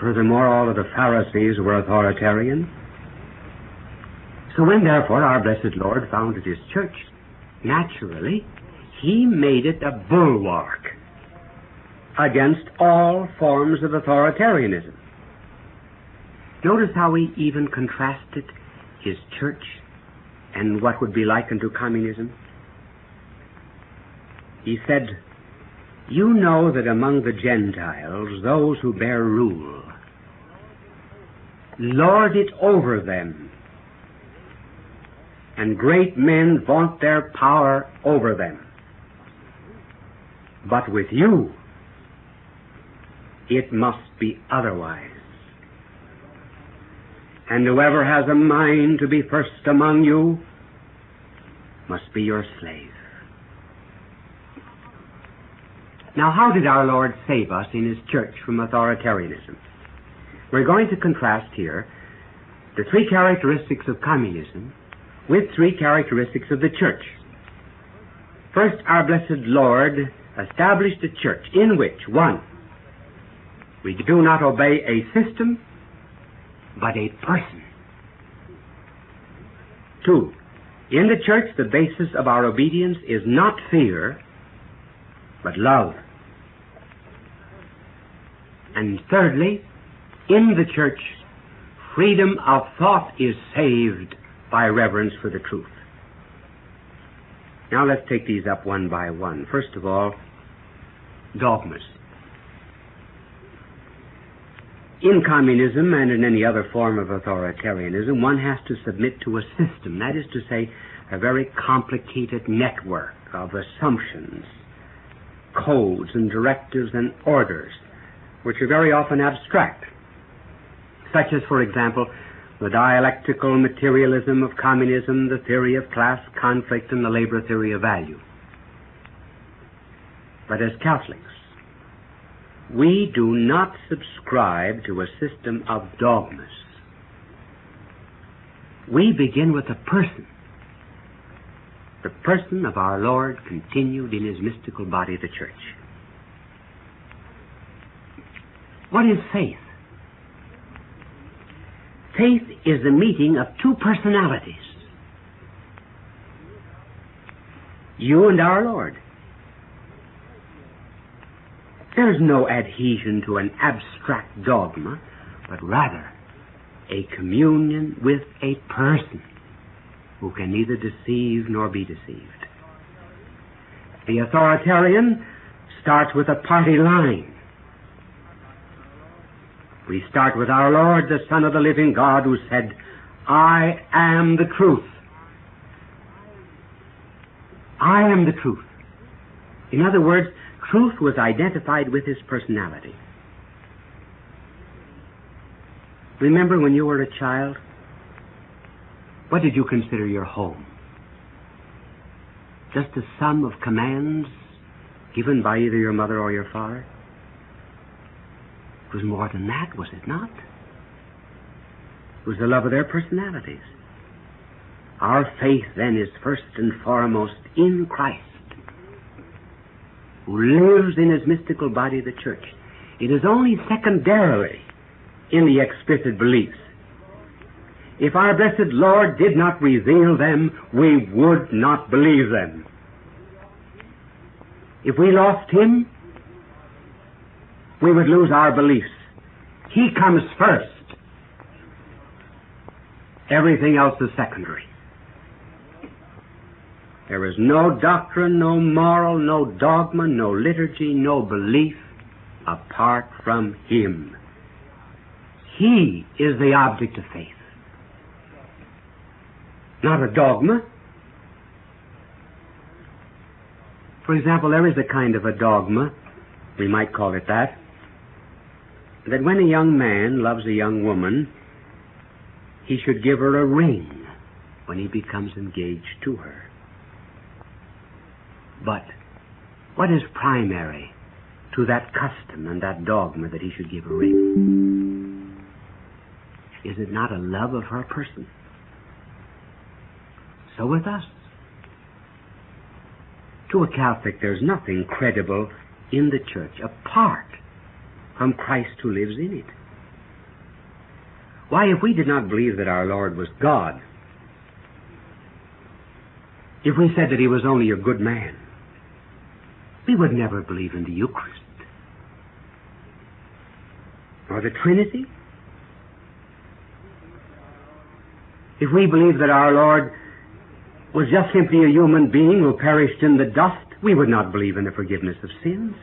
Furthermore, all of the Pharisees were authoritarian. So when, therefore, our blessed Lord founded his church, naturally, he made it a bulwark against all forms of authoritarianism. Notice how he even contrasted his church and what would be likened to communism. He said, "You know that among the Gentiles, those who bear rule lord it over them, and great men vaunt their power over them. But with you, it must be otherwise. And whoever has a mind to be first among you must be your slave." Now, how did our Lord save us in his church from authoritarianism? We're going to contrast here the three characteristics of communism with three characteristics of the church. First, our blessed Lord established a church in which, one, we do not obey a system, but a person. Two, in the church, the basis of our obedience is not fear, but love. And thirdly, in the church, freedom of thought is saved by reverence for the truth. Now let's take these up one by one. First of all, dogmas. In communism and in any other form of authoritarianism, one has to submit to a system, that is to say, a very complicated network of assumptions, codes and directives and orders, which are very often abstract, such as, for example, the dialectical materialism of communism, the theory of class conflict, and the labor theory of value. But as Catholics, we do not subscribe to a system of dogmas. We begin with a person. The person of our Lord continued in his mystical body, the church. What is faith? Faith is the meeting of two personalities. You and our Lord. There's no adhesion to an abstract dogma, but rather a communion with a person who can neither deceive nor be deceived. The authoritarian starts with a party line. We start with our Lord, the Son of the living God, who said, "I am the truth." I am the truth. In other words, truth was identified with his personality. Remember when you were a child? What did you consider your home? Just a sum of commands given by either your mother or your father? It was more than that, was it not? It was the love of their personalities. Our faith, then, is first and foremost in Christ, who lives in his mystical body, the church. It is only secondarily in the explicit beliefs. If our blessed Lord did not reveal them, we would not believe them. If we lost him, we would lose our beliefs. He comes first. Everything else is secondary. There is no doctrine, no moral, no dogma, no liturgy, no belief apart from him. He is the object of faith. Not a dogma. For example, there is a kind of a dogma, we might call it that when a young man loves a young woman, he should give her a ring when he becomes engaged to her. But what is primary to that custom and that dogma that he should give a ring? Is it not a love of her person? So with us. To a Catholic, there's nothing credible in the church apart from Christ who lives in it. Why, if we did not believe that our Lord was God, if we said that he was only a good man, we would never believe in the Eucharist or the Trinity. If we believed that our Lord was just simply a human being who perished in the dust, we would not believe in the forgiveness of sins.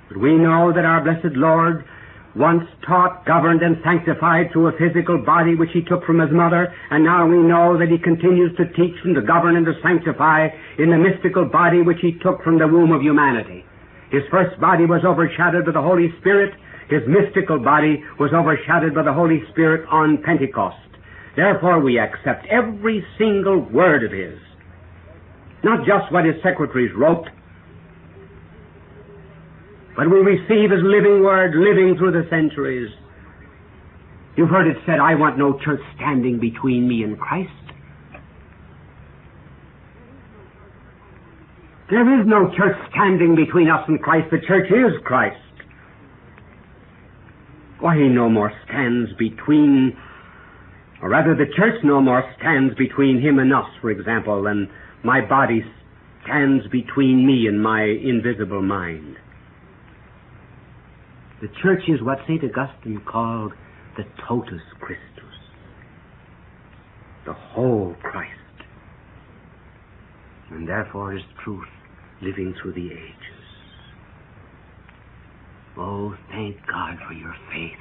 But we know that our blessed Lord once taught, governed, and sanctified through a physical body which he took from his mother, and now we know that he continues to teach and to govern and to sanctify in the mystical body which he took from the womb of humanity. His first body was overshadowed by the Holy Spirit. His mystical body was overshadowed by the Holy Spirit on Pentecost. Therefore, we accept every single word of his, not just what his secretaries wrote, but we receive his living word, living through the centuries. You've heard it said, I want no church standing between me and Christ. There is no church standing between us and Christ. The church is Christ. Why, he no more stands between, or rather the church no more stands between him and us, for example, than my body stands between me and my invisible mind. The church is what St. Augustine called the totus Christus, the whole Christ, and therefore is truth living through the ages. Oh, thank God for your faith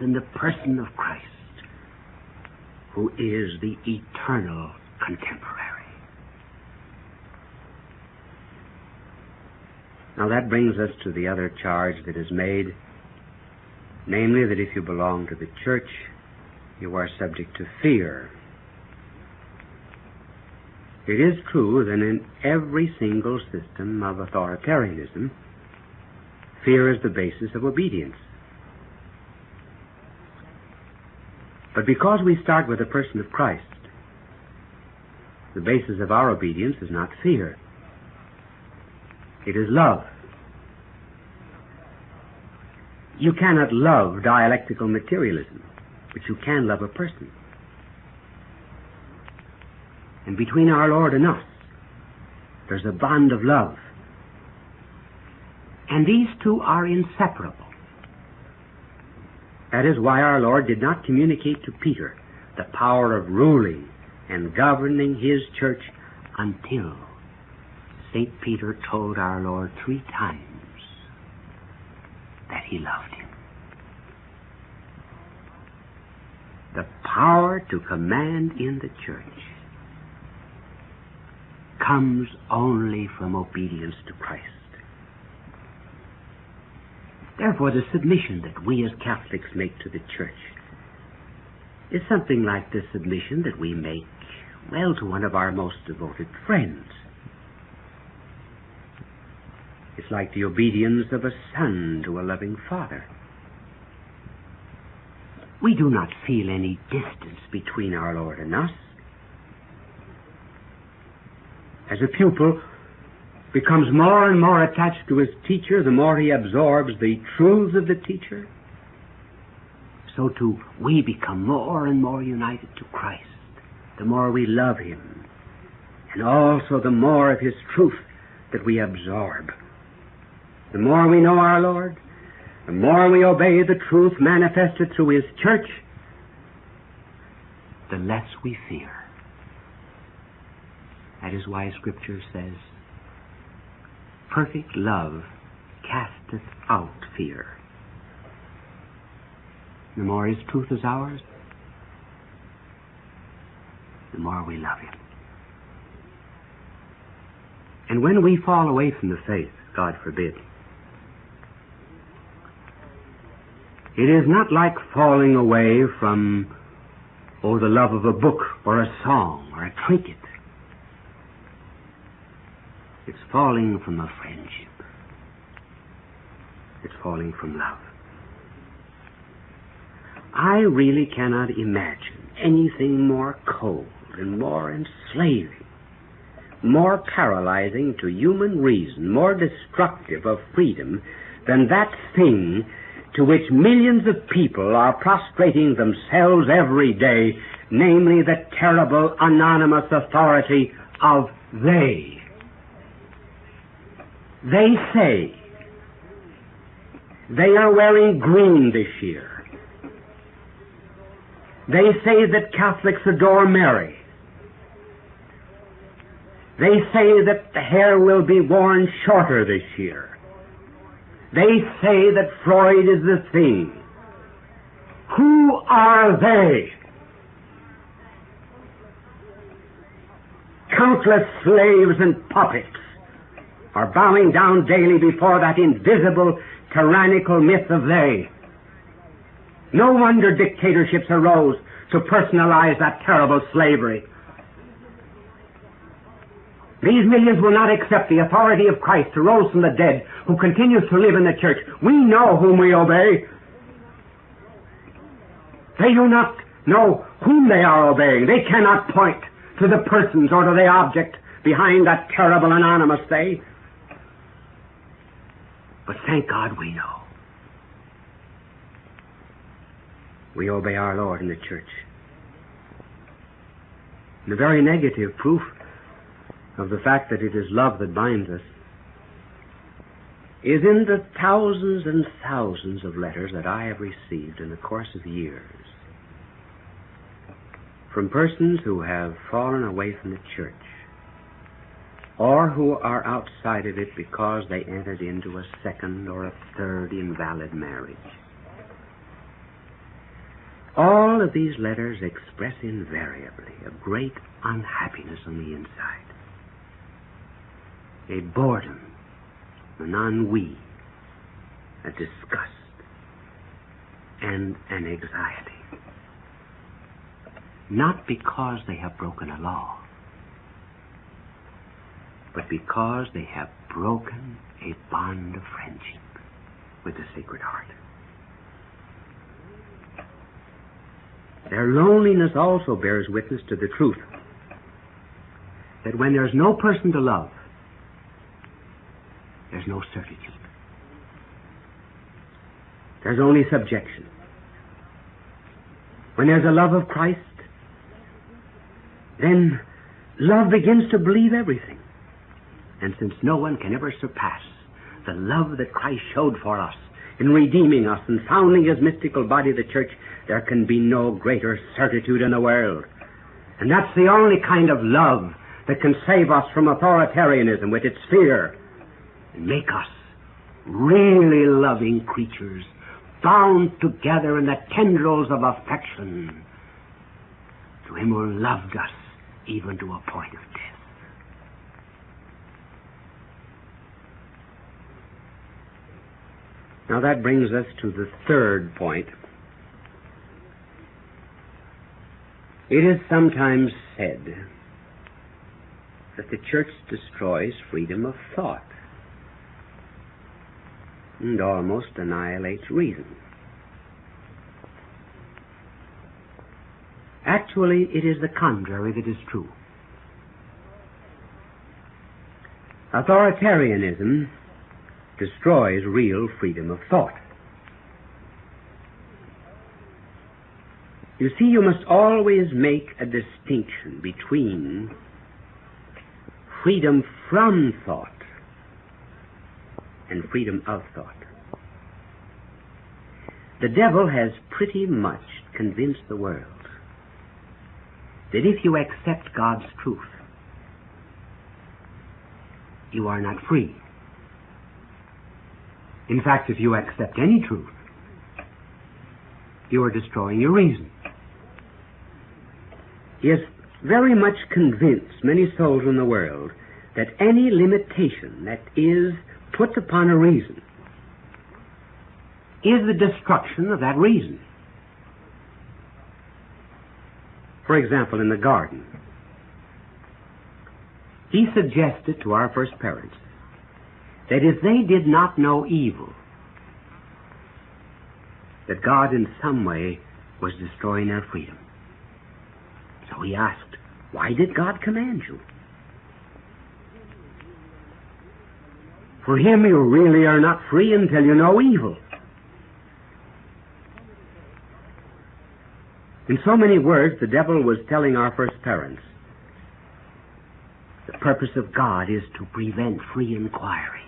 in the person of Christ, who is the eternal contemporary. Now that brings us to the other charge that is made, namely that if you belong to the church, you are subject to fear. It is true that in every single system of authoritarianism, fear is the basis of obedience. But because we start with the person of Christ, the basis of our obedience is not fear. It is love. You cannot love dialectical materialism, but you can love a person. And between our Lord and us, there's a bond of love. And these two are inseparable. That is why our Lord did not communicate to Peter the power of ruling and governing his church until St. Peter told our Lord 3 times that he loved him. The power to command in the church comes only from obedience to Christ. Therefore, the submission that we as Catholics make to the church is something like the submission that we make, well, to one of our most devoted friends. It's like the obedience of a son to a loving father. We do not feel any distance between our Lord and us. As a pupil becomes more and more attached to his teacher, the more he absorbs the truths of the teacher, so too we become more and more united to Christ, the more we love him, and also the more of his truth that we absorb. The more we know our Lord, the more we obey the truth manifested through his church, the less we fear. That is why Scripture says, perfect love casteth out fear. The more his truth is ours, the more we love him. And when we fall away from the faith, God forbid, it is not like falling away from, the love of a book or a song or a trinket. It's falling from a friendship. It's falling from love. I really cannot imagine anything more cold and more enslaving, more paralyzing to human reason, more destructive of freedom than that thing to which millions of people are prostrating themselves every day, namely the terrible anonymous authority of they. They say they are wearing green this year. They say that Catholics adore Mary. They say that the hair will be worn shorter this year. They say that Freud is the thing. Who are they? Countless slaves and puppets are bowing down daily before that invisible, tyrannical myth of they. No wonder dictatorships arose to personalize that terrible slavery. These millions will not accept the authority of Christ who rose from the dead, who continues to live in the church. We know whom we obey. They do not know whom they are obeying. They cannot point to the persons or to the object behind that terrible anonymous they. But thank God we know. We obey our Lord in the church. And the very negative proof of the fact that it is love that binds us is in the thousands and thousands of letters that I have received in the course of years from persons who have fallen away from the church or who are outside of it because they entered into a second or a third invalid marriage. All of these letters express invariably a great unhappiness on the inside, a boredom, an ennui, a disgust, and an anxiety. Not because they have broken a law, but because they have broken a bond of friendship with the Sacred Heart. Their loneliness also bears witness to the truth that when there's no person to love, there's no certitude. There's only subjection. When there's a love of Christ, then love begins to believe everything. And since no one can ever surpass the love that Christ showed for us in redeeming us and founding his mystical body, the church, there can be no greater certitude in the world. And that's the only kind of love that can save us from authoritarianism with its fear and make us really loving creatures, bound together in the tendrils of affection to him who loved us even to a point of death. Now that brings us to the third point. It is sometimes said that the church destroys freedom of thought and almost annihilates reason. Actually, it is the contrary that is true. Authoritarianism destroys real freedom of thought. You see, you must always make a distinction between freedom from thought and freedom of thought. The devil has pretty much convinced the world that if you accept God's truth, you are not free. In fact, if you accept any truth, you are destroying your reason. He has very much convinced many souls in the world that any limitation that is put upon a reason is the destruction of that reason. For example, in the garden, he suggested to our first parents that if they did not know evil, that God in some way was destroying their freedom. So he asked, why did God command you? For him, you really are not free until you know evil. In so many words, the devil was telling our first parents, the purpose of God is to prevent free inquiry.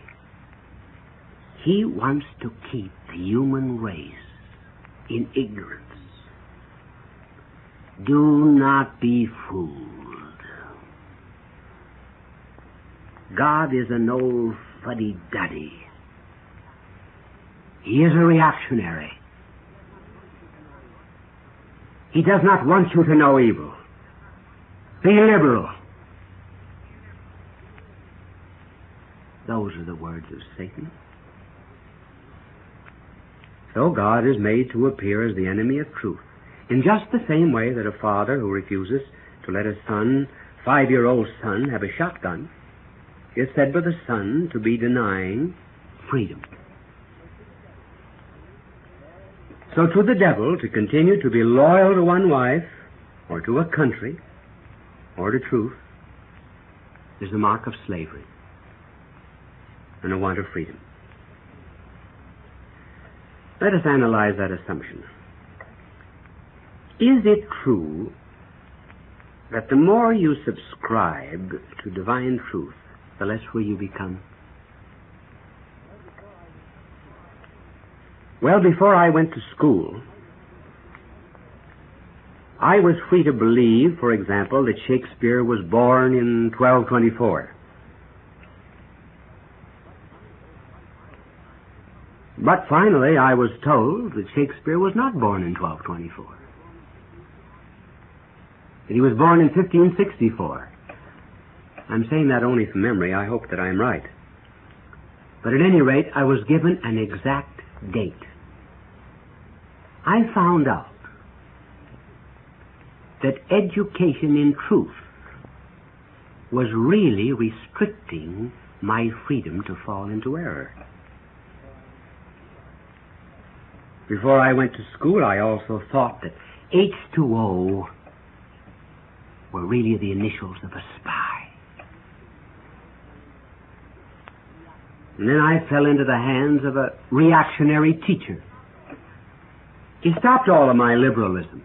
He wants to keep the human race in ignorance. Do not be fooled. God is an old fuddy-duddy. He is a reactionary. He does not want you to know evil. Be liberal. Those are the words of Satan. So God is made to appear as the enemy of truth, in just the same way that a father who refuses to let his son, 5-year-old son, have a shotgun is said by the son to be denying freedom. So to the devil, to continue to be loyal to one wife, or to a country, or to truth, is the mark of slavery and a want of freedom. Let us analyze that assumption. Is it true that the more you subscribe to divine truth, the less free you become? Well, before I went to school, I was free to believe, for example, that Shakespeare was born in 1224. But finally, I was told that Shakespeare was not born in 1224. That he was born in 1564. I'm saying that only from memory. I hope that I'm right. But at any rate, I was given an exact date. I found out that education in truth was really restricting my freedom to fall into error. Before I went to school, I also thought that H2O were really the initials of a spy. And then I fell into the hands of a reactionary teacher. He stopped all of my liberalism.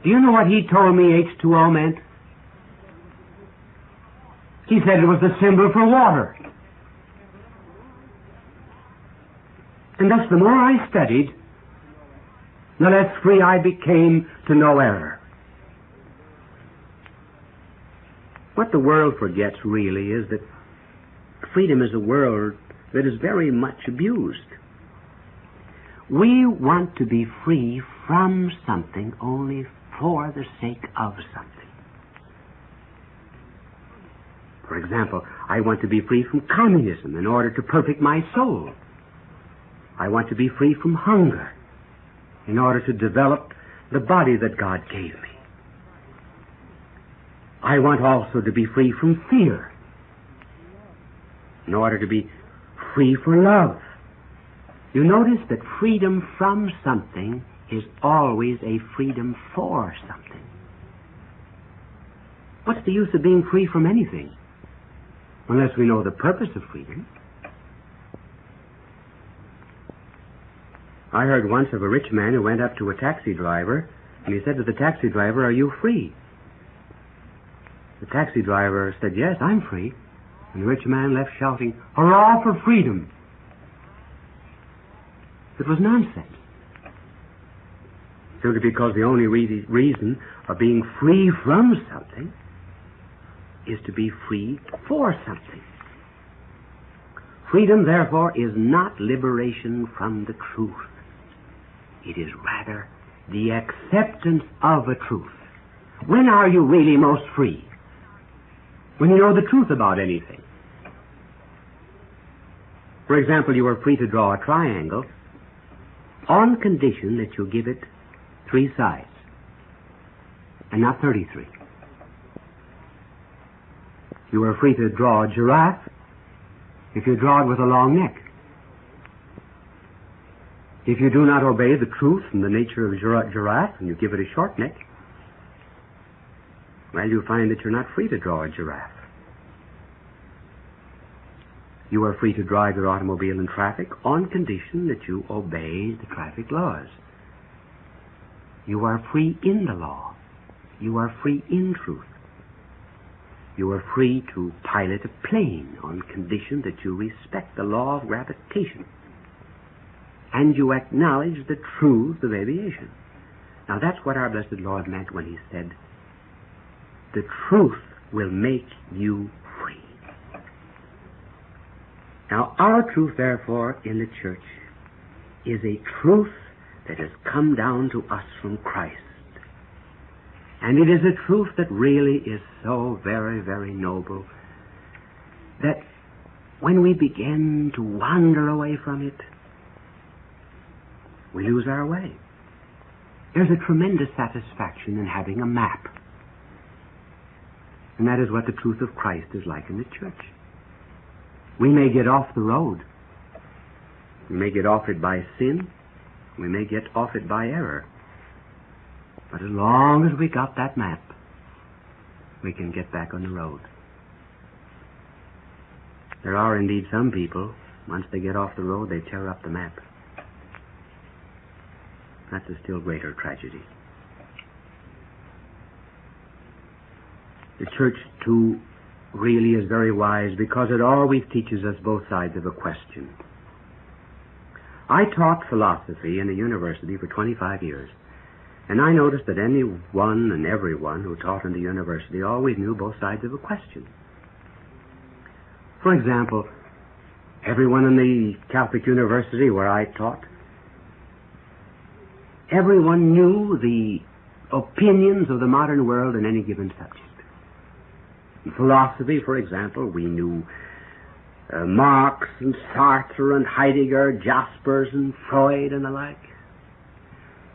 Do you know what he told me H2O meant? He said it was the symbol for water. And thus, the more I studied, the less free I became to know error. What the world forgets, really, is that freedom is a word that is very much abused. We want to be free from something only for the sake of something. For example, I want to be free from communism in order to perfect my soul. I want to be free from hunger in order to develop the body that God gave me. I want also to be free from fear in order to be free for love. You notice that freedom from something is always a freedom for something. What's the use of being free from anything unless we know the purpose of freedom? I heard once of a rich man who went up to a taxi driver, and he said to the taxi driver, "Are you free?" The taxi driver said, "Yes, I'm free." And the rich man left shouting, "Hurrah for freedom!" It was nonsense. Simply because the only reason of being free from something is to be free for something. Freedom, therefore, is not liberation from the truth. It is rather the acceptance of a truth. When are you really most free? When you know the truth about anything. For example, you are free to draw a triangle on condition that you give it 3 sides and not 33. You are free to draw a giraffe if you draw it with a long neck. If you do not obey the truth and the nature of a giraffe and you give it a short neck, well, you find that you're not free to draw a giraffe. You are free to drive your automobile in traffic on condition that you obey the traffic laws. You are free in the law. You are free in truth. You are free to pilot a plane on condition that you respect the law of gravitation. And you acknowledge the truth of aviation. Now that's what our blessed Lord meant when he said, the truth will make you free. Now our truth, therefore, in the church is a truth that has come down to us from Christ. And it is a truth that really is so very, very noble that when we begin to wander away from it, we lose our way. There's a tremendous satisfaction in having a map. And that is what the truth of Christ is like in the church. We may get off the road. We may get off it by sin. We may get off it by error. But as long as we got that map, we can get back on the road. There are indeed some people, once they get off the road, they tear up the map. That's a still greater tragedy. The church, too, really is very wise because it always teaches us both sides of a question. I taught philosophy in a university for 25 years, and I noticed that anyone and everyone who taught in the university always knew both sides of a question. For example, everyone in the Catholic university where I taught, everyone knew the opinions of the modern world in any given subject. In philosophy, for example, we knew Marx and Sartre and Heidegger, Jaspers and Freud and the like.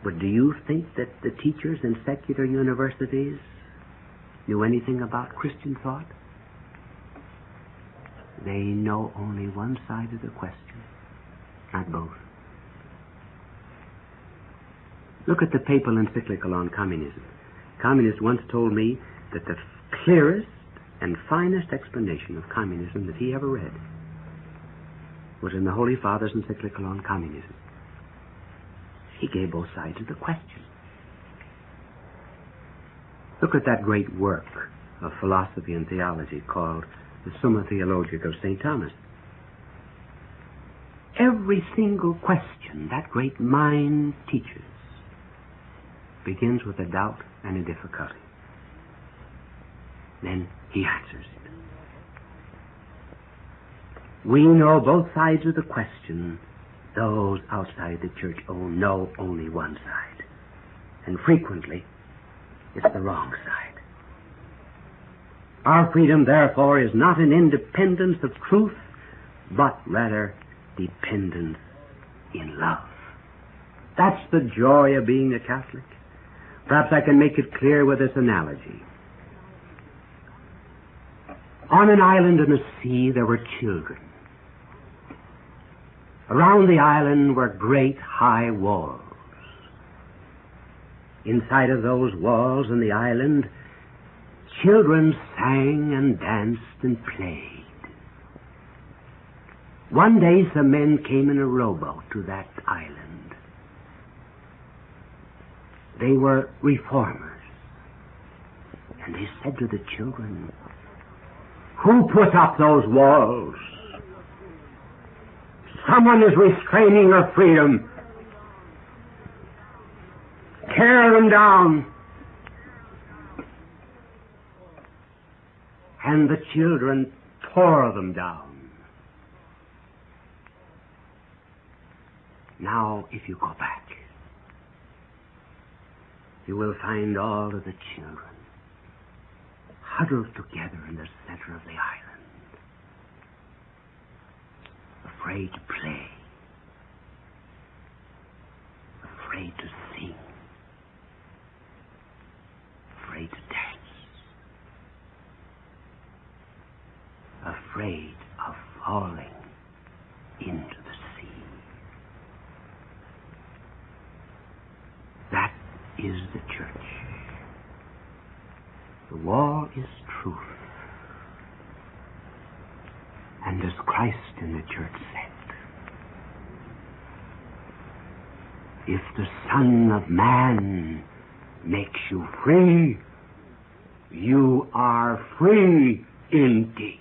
But do you think that the teachers in secular universities knew anything about Christian thought? They know only one side of the question, not both. Look at the papal encyclical on communism. A communist once told me that the clearest and finest explanation of communism that he ever read was in the Holy Father's encyclical on communism. He gave both sides of the question. Look at that great work of philosophy and theology called the Summa Theologica of St. Thomas. Every single question that great mind teaches begins with a doubt and a difficulty. Then he answers it. We know both sides of the question. Those outside the church know only one side. And frequently, it's the wrong side. Our freedom, therefore, is not an independence of truth, but rather dependence in love. That's the joy of being a Catholic. Perhaps I can make it clear with this analogy. On an island in the sea, there were children. Around the island were great high walls. Inside of those walls on the island, children sang and danced and played. One day some men came in a rowboat to that island. They were reformers. And they said to the children, "Who put up those walls? Someone is restraining your freedom. Tear them down." And the children tore them down. Now, if you go back, you will find all of the children huddled together in the center of the island, afraid to play, afraid to sing, afraid to dance, afraid of falling into the sea. That is the church. The wall is truth. And as Christ in the church said, If the Son of Man makes you free, you are free indeed.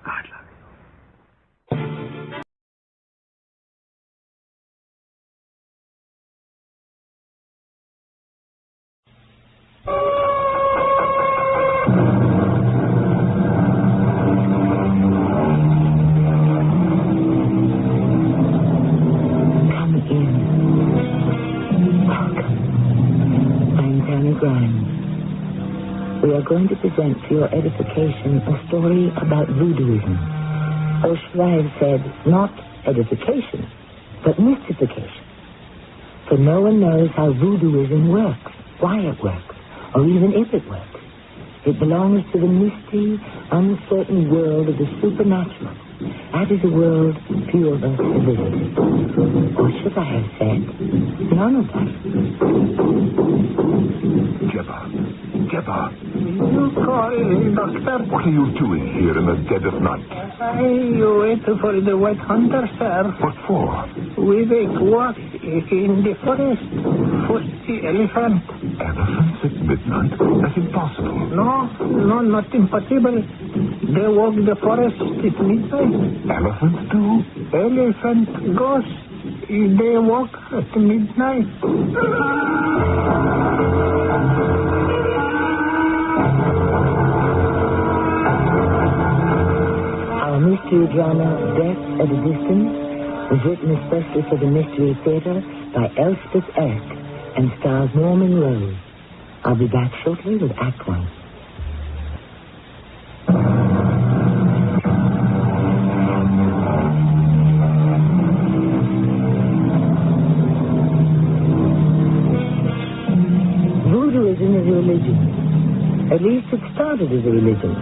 God love you. We are going to present to your edification a story about voodooism. Or should I have said, not edification, but mystification. For no one knows how voodooism works, why it works, or even if it works. It belongs to the misty, uncertain world of the supernatural. That is a world few of us visit. Or should I have said, none of us. Jebba. You call, Doctor? What are you doing here in the dead of night? I wait for the White Hunter, sir. What for? We make walk in the forest for the elephant. Elephants at midnight? That's impossible. No, not impossible. They walk the forest at midnight. Elephants do? Elephant goes. They walk at midnight. Our mystery drama, Death at a Distance, was written especially for the Mystery Theatre by Elspeth Eric and stars Norman Rose. I'll be back shortly with Act One. Voodooism is a religion. At least it started as a religion.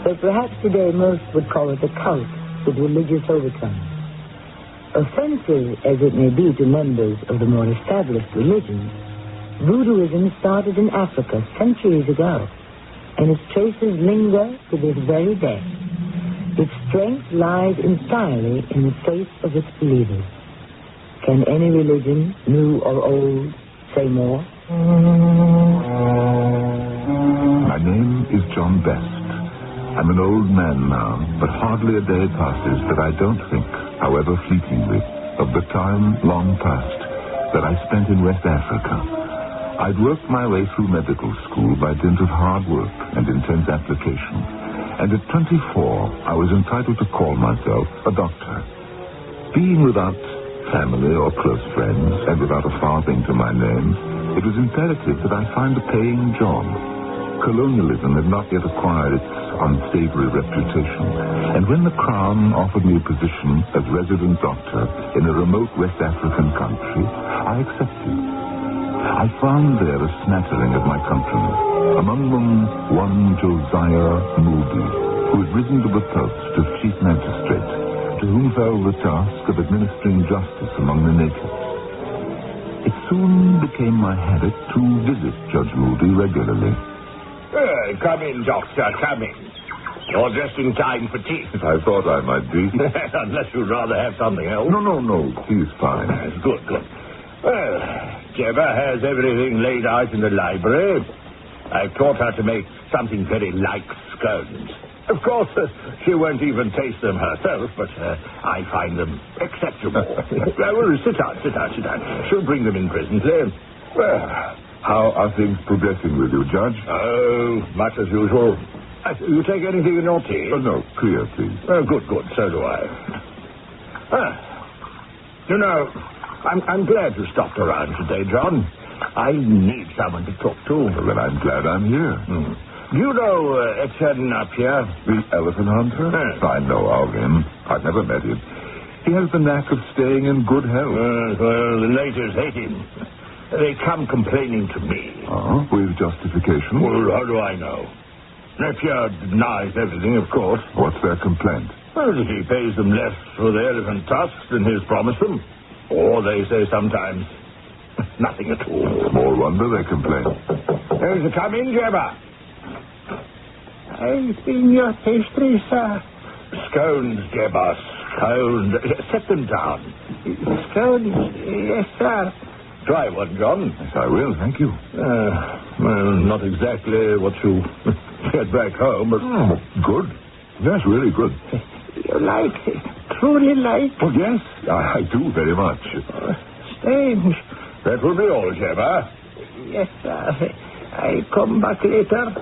But perhaps today most would call it a cult with religious overtones. Offensive as it may be to members of the more established religions, voodooism started in Africa centuries ago, and its traces linger to this very day. Its strength lies entirely in the faith of its believers. Can any religion, new or old, say more? My name is John Best. I'm an old man now, but hardly a day passes that I don't think, however fleetingly, of the time long past that I spent in West Africa. I'd worked my way through medical school by dint of hard work and intense application, and at 24 I was entitled to call myself a doctor. Being without family or close friends, and without a farthing to my name, it was imperative that I find a paying job. Colonialism had not yet acquired its unsavory reputation, and when the Crown offered me a position as resident doctor in a remote West African country, I accepted. I found there a smattering of my countrymen, among them one Josiah Moody, who had risen to the post of chief magistrate, to whom fell the task of administering justice among the natives. It soon became my habit to visit Judge Moody regularly. Come in, Doctor, come in. You're just in time for tea. I thought I might be. Unless you'd rather have something else. No. Tea's fine. Good. Well, Jebba has everything laid out in the library. I've taught her to make something very like scones. Of course, she won't even taste them herself, but I find them acceptable. Well, sit down. She'll bring them in presently. Well, how are things progressing with you, Judge? Oh, much as usual. You take anything in your tea? Oh, no, clear, please. Oh, good. So do I. You know, I'm glad you stopped around today, John. I need someone to talk to. Well, I'm glad I'm here. Do you know Chesterton up here? The elephant hunter? Yes. I know of him. I've never met him. He has the knack of staying in good health. Well, the natives hate him. They come complaining to me. Oh, with justification? Well, how do I know? Napier denies everything, of course. What's their complaint? Well, that he pays them less for the elephant tusks than he's promised them. Or they say sometimes, nothing at all. Small wonder they complain. Come in, Jebba. I've been your pastry, sir. Scones, Jebba, Scone. Set them down. Scone? Yes, sir. Try one, John. Yes, I will, thank you. Well, not exactly what you get back home, but... Good. Yes, really good. You like, truly like? Oh, yes, I do very much. Strange. That will be all, Gemma. Yes, sir. I come back later.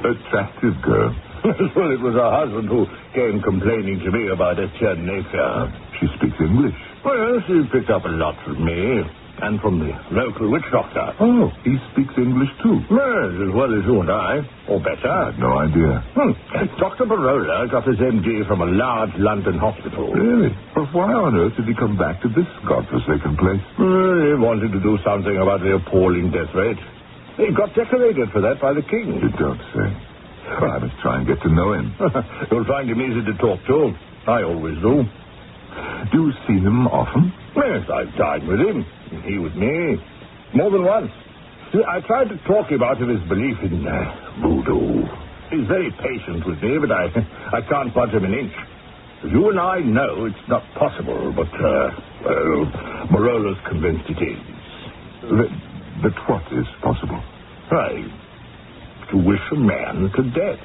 Attractive girl. Well, it was her husband who came complaining to me about Etienne Napier. She speaks English. Well, she picked up a lot from me and from the local witch doctor. Oh, he speaks English too? Yes, as well as you and I, or better. I had no idea. Dr. Barola got his MD from a large London hospital. Really? But why on earth did he come back to this godforsaken place? He wanted to do something about the appalling death rate. He got decorated for that by the king. You don't say. Well, I must try and get to know him. You'll find him easy to talk to. I always do. Do you see him often? Yes, I've dined with him. He with me. More than once. See, I tried to talk him out of his belief in voodoo. He's very patient with me, but I can't budge him an inch. You and I know it's not possible, but, Barola's convinced it is. But what is possible? Right. To wish a man to death.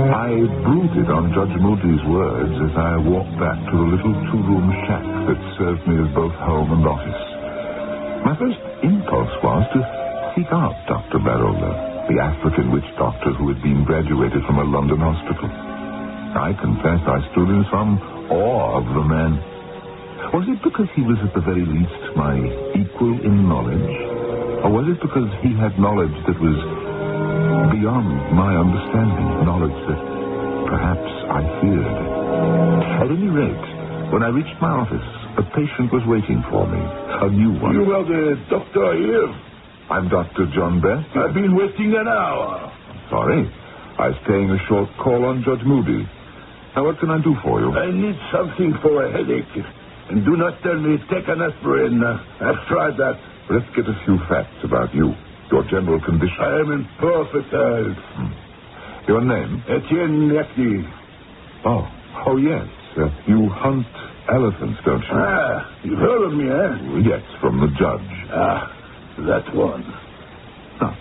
I brooded on Judge Moody's words as I walked back to the little two-room shack that served me as both home and office. My first impulse was to seek out Dr. Barola, the African witch doctor who had been graduated from a London hospital. I confess I stood in some awe of the man. Was it because he was at the very least my equal in knowledge? Or was it because he had knowledge that was beyond my understanding, knowledge that perhaps I feared? At any rate, when I reached my office, a patient was waiting for me, a new one. You are the doctor here? I'm Dr. John Best. I've been waiting an hour. Sorry. I was paying a short call on Judge Moody. Now, what can I do for you? I need something for a headache. And do not tell me take an aspirin. I've tried that. Let's get a few facts about you. Your general condition. I am in perfect health. Your name? Etienne Napier. Oh, yes. You hunt elephants, don't you? You've heard of me, eh? Yes, from the judge. That one. Now,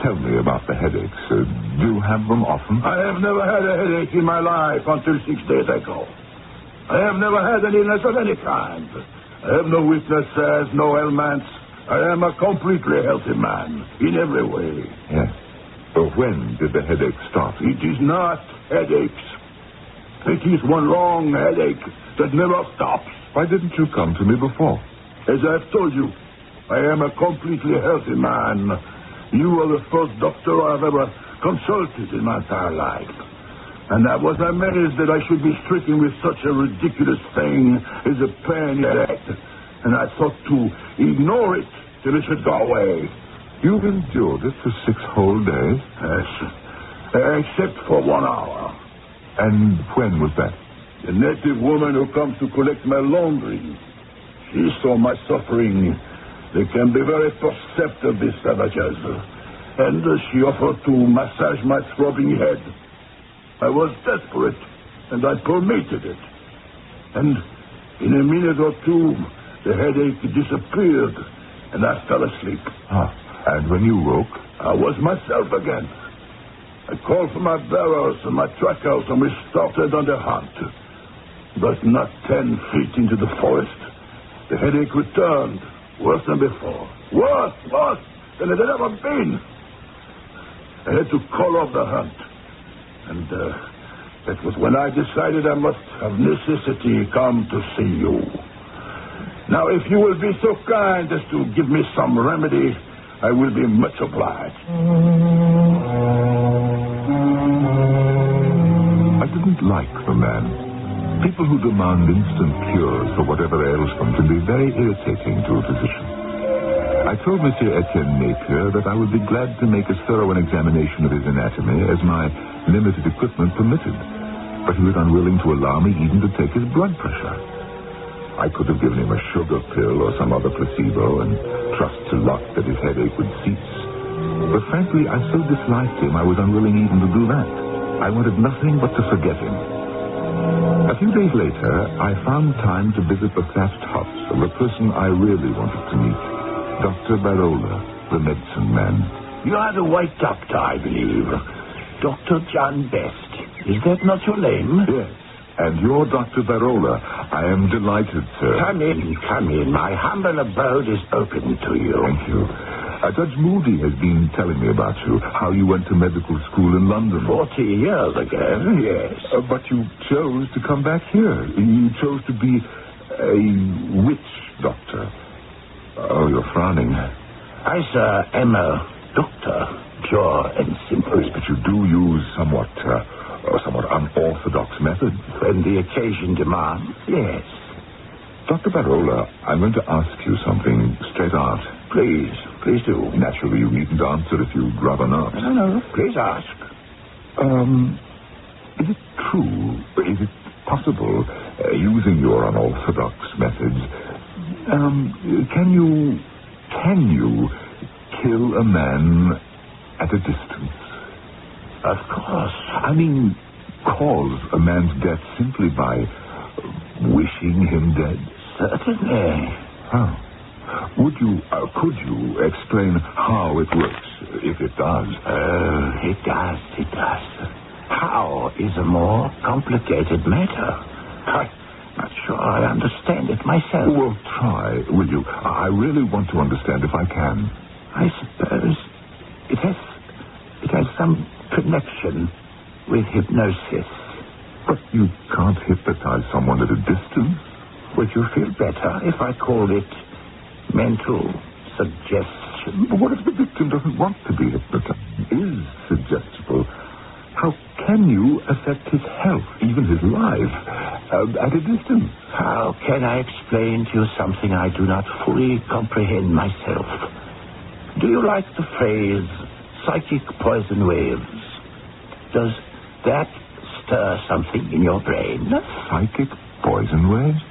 tell me about the headaches. Do you have them often? I have never had a headache in my life until 6 days ago. I have never had an illness of any kind. I have no weaknesses, no ailments. I am a completely healthy man, in every way. Yes. But when did the headache start? It is not headaches. It is one long headache that never stops. Why didn't you come to me before? As I've told you, I am a completely healthy man. You are the first doctor I've ever consulted in my entire life. And I was amazed that I should be stricken with such a ridiculous thing as a pain headache. And I thought to ignore it till it should go away. You've endured it for 6 whole days? Yes. Except for 1 hour. And when was that? The native woman who comes to collect my laundry. She saw my suffering. They can be very perceptive, these savages. And she offered to massage my throbbing head. I was desperate, and I permitted it. And in a minute or two, the headache disappeared, and I fell asleep. And when you woke? I was myself again. I called for my bearers and my trackers, and we started on the hunt. But not 10 feet into the forest, the headache returned, worse than before. Worse than it had ever been. I had to call off the hunt. And that was when I decided I must of necessity come to see you. Now, if you will be so kind as to give me some remedy, I will be much obliged. I didn't like the man. People who demand instant cures for whatever ails them can be very irritating to a physician. I told Monsieur Etienne Napier that I would be glad to make as thorough an examination of his anatomy as my limited equipment permitted, but he was unwilling to allow me even to take his blood pressure. I could have given him a sugar pill or some other placebo and trust to luck that his headache would cease. But frankly, I so disliked him I was unwilling even to do that. I wanted nothing but to forget him. A few days later, I found time to visit the thatched hut of a person I really wanted to meet, Dr. Barola, the medicine man. You are the white doctor, I believe. Dr. John Best. Is that not your name? Yes. And you're Dr. Barola. I am delighted, sir. Come in. My humble abode is open to you. Thank you. Judge Moody has been telling me about you, how you went to medical school in London. 40 years ago, yes. But you chose to come back here. You chose to be a witch doctor. Oh, you're frowning. I, sir, am a doctor, pure and simple. But you do use somewhat unorthodox methods. When the occasion demands, yes. Dr. Barola, I'm going to ask you something straight out. Please do. Naturally, you needn't answer if you'd rather not. No, please ask. Is it true, is it possible, using your unorthodox methods, can you kill a man at a distance? Of course. I mean, cause a man's death simply by wishing him dead? Certainly. How? Could you explain how it works, if it does? It does. How is a more complicated matter. I'm not sure I understand it myself. Well, try, will you? I really want to understand if I can. I suppose it has some connection with hypnosis. But you can't hypnotize someone at a distance. Would you feel better if I called it mental suggestion? But what if the victim doesn't want to be hypnotized? Is suggestible. How can you affect his health, even his life, at a distance? How can I explain to you something I do not fully comprehend myself? Do you like the phrase psychic poison waves? Does that stir something in your brain? Psychic poison waves?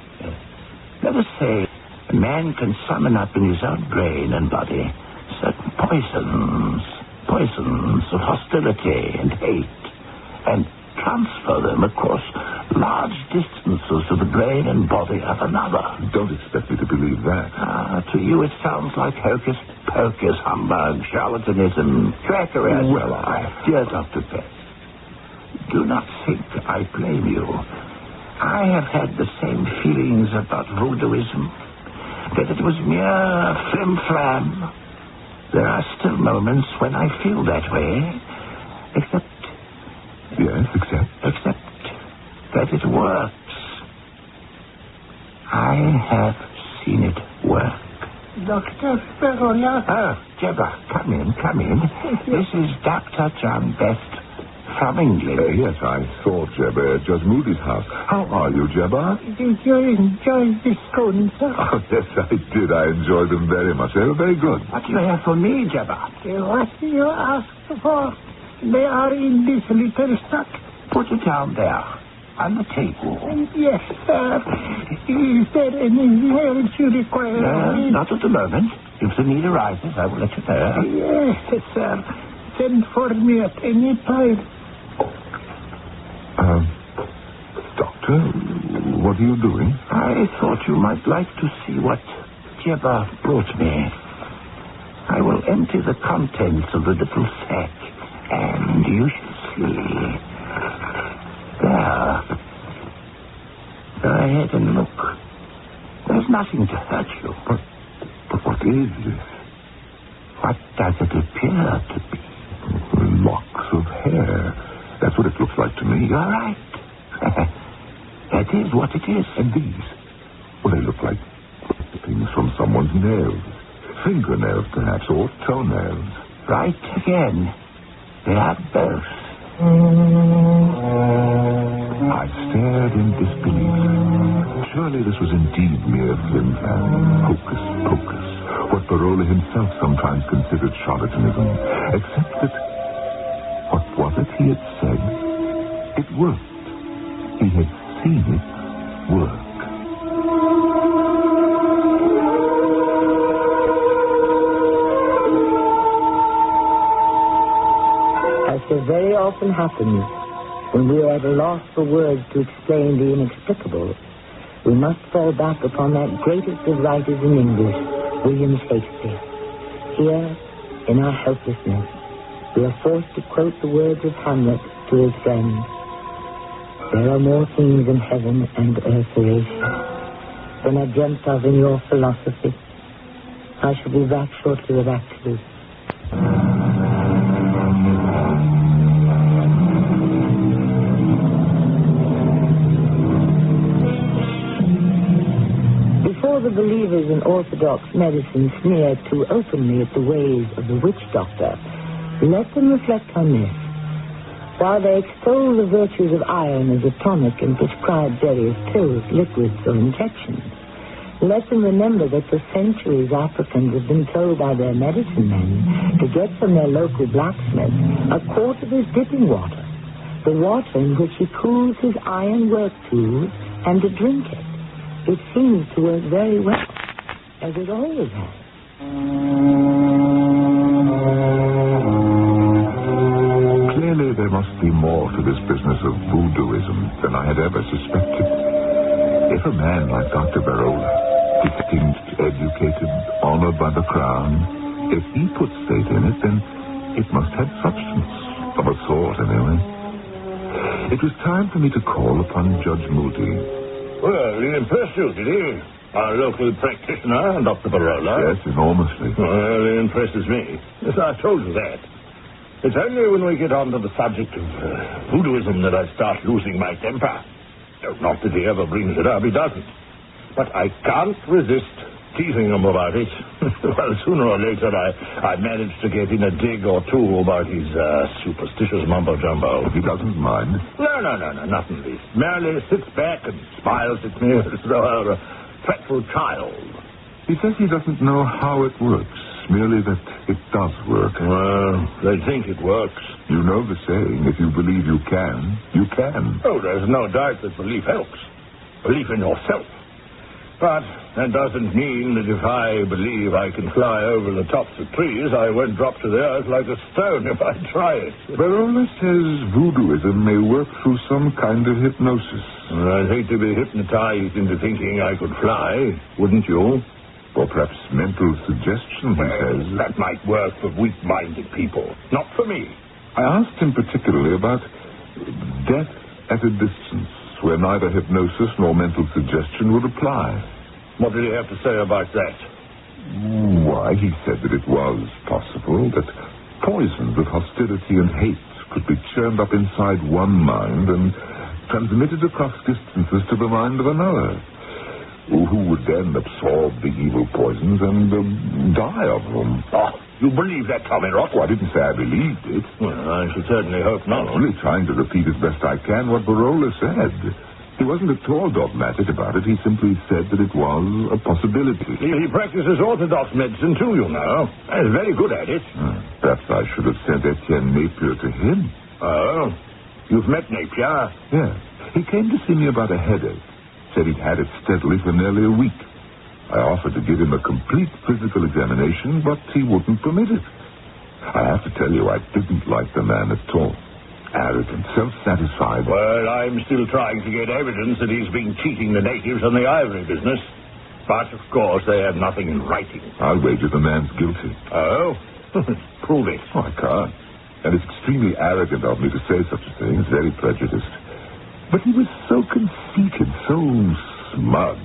Let us say a man can summon up in his own brain and body certain poisons of hostility and hate, and transfer them across large distances of the brain and body of another. Don't expect me to believe that. To you it sounds like hocus pocus, humbug, charlatanism, quackery. Well, Dear Dr. Best, do not think I blame you. I have had the same feelings about voodooism, that it was mere flim-flam. There are still moments when I feel that way, except that it works. I have seen it work. Dr. Barola. Oh, Jebba, come in. This is Dr. John Best from England. Yes, I saw Jebba at Judge Moody's house. How are you, Jebba? Did you enjoy the scones, sir? Oh, yes, I did. I enjoyed them very much. They were very good. What do you have for me, Jebba? What you asked for, they are in this little sack. Put it down there, on the table. Yes, sir. Is there anything else you require? No, not at the moment. If the need arises, I will let you know. Yes, sir. Send for me at any time. Doctor, what are you doing? I thought you might like to see what Jebba brought me. I will empty the contents of the little sack, and you shall see. There. Go ahead and look. There's nothing to hurt you. But what is this? What does it appear to be? Locks of hair. That's what it looks like to me. You're right. That is what it is. And these? Well, they look like things from someone's nails. Fingernails, perhaps, or toenails. Right again. They are both. I stared in disbelief. Surely this was indeed mere flim-flam, hocus pocus, what Barola himself sometimes considered charlatanism, except that, what was it he had said? It worked. He had seen it work. As so very often happens when we are at a loss for words to explain the inexplicable, we must fall back upon that greatest of writers in English, William Shakespeare. Here, in our helplessness, we are forced to quote the words of Hamlet to his friend. There are more things in heaven and earth, Horatio, than I dreamt of in your philosophy. I shall be back shortly with Act Two. Before the believers in orthodox medicine sneer too openly at the ways of the witch doctor, let them reflect on this. While they extol the virtues of iron as a tonic and prescribe various pills, liquids, or injections, let them remember that for centuries Africans have been told by their medicine men to get from their local blacksmith a quart of his dipping water, the water in which he cools his iron work tools, and to drink it. It seems to work very well, as it always has. Clearly there must be more to this business of voodooism than I had ever suspected. If a man like Dr. Barola, distinct, educated, honored by the crown, if he puts faith in it, then it must have substance, of a sort anyway. It was time for me to call upon Judge Moody. Well, he impressed you, did he? Our local practitioner, Dr. Barola. Yes, enormously. Well, he impresses me. Yes, I told you that. It's only when we get on to the subject of voodooism that I start losing my temper. Not that he ever brings it up, he doesn't. But I can't resist teasing him about it. Well, sooner or later I managed to get in a dig or two about his superstitious mumbo-jumbo. He doesn't mind? No, nothing least. Merely sits back and smiles at me as though I were a fretful child. He says he doesn't know how it works, merely that it does work. Well, they think it works. You know the saying, if you believe you can, you can. Oh, there's no doubt that belief helps. Belief in yourself. But that doesn't mean that if I believe I can fly over the tops of trees, I won't drop to the earth like a stone if I try it. Barola says voodooism may work through some kind of hypnosis. I'd hate to be hypnotized into thinking I could fly, wouldn't you? Or perhaps mental suggestion, he says. That might work for weak-minded people. Not for me. I asked him particularly about death at a distance, where neither hypnosis nor mental suggestion would apply. What did he have to say about that? Why, he said that it was possible that poisons of hostility and hate could be churned up inside one mind and transmitted across distances to the mind of another, who would then absorb the evil poisons and die of them. Oh, you believe that, Tommy Rock? Oh, I didn't say I believed it. Well, I should certainly hope not. I'm only trying to repeat as best I can what Barola said. He wasn't at all dogmatic about it. He simply said that it was a possibility. He practices orthodox medicine, too, you know. He's very good at it. Perhaps I should have sent Etienne Napier to him. Oh? You've met Napier? Yes. He came to see me about a headache. Said he'd had it steadily for nearly a week. I offered to give him a complete physical examination, but he wouldn't permit it. I have to tell you, I didn't like the man at all. Arrogant, self-satisfied. Well, I'm still trying to get evidence that he's been cheating the natives on the ivory business. But, of course, they have nothing in writing. I'll wager the man's guilty. Oh? Prove it. Oh, I can't. And it's extremely arrogant of me to say such a thing. It's very prejudiced. But he was so conceited, so smug.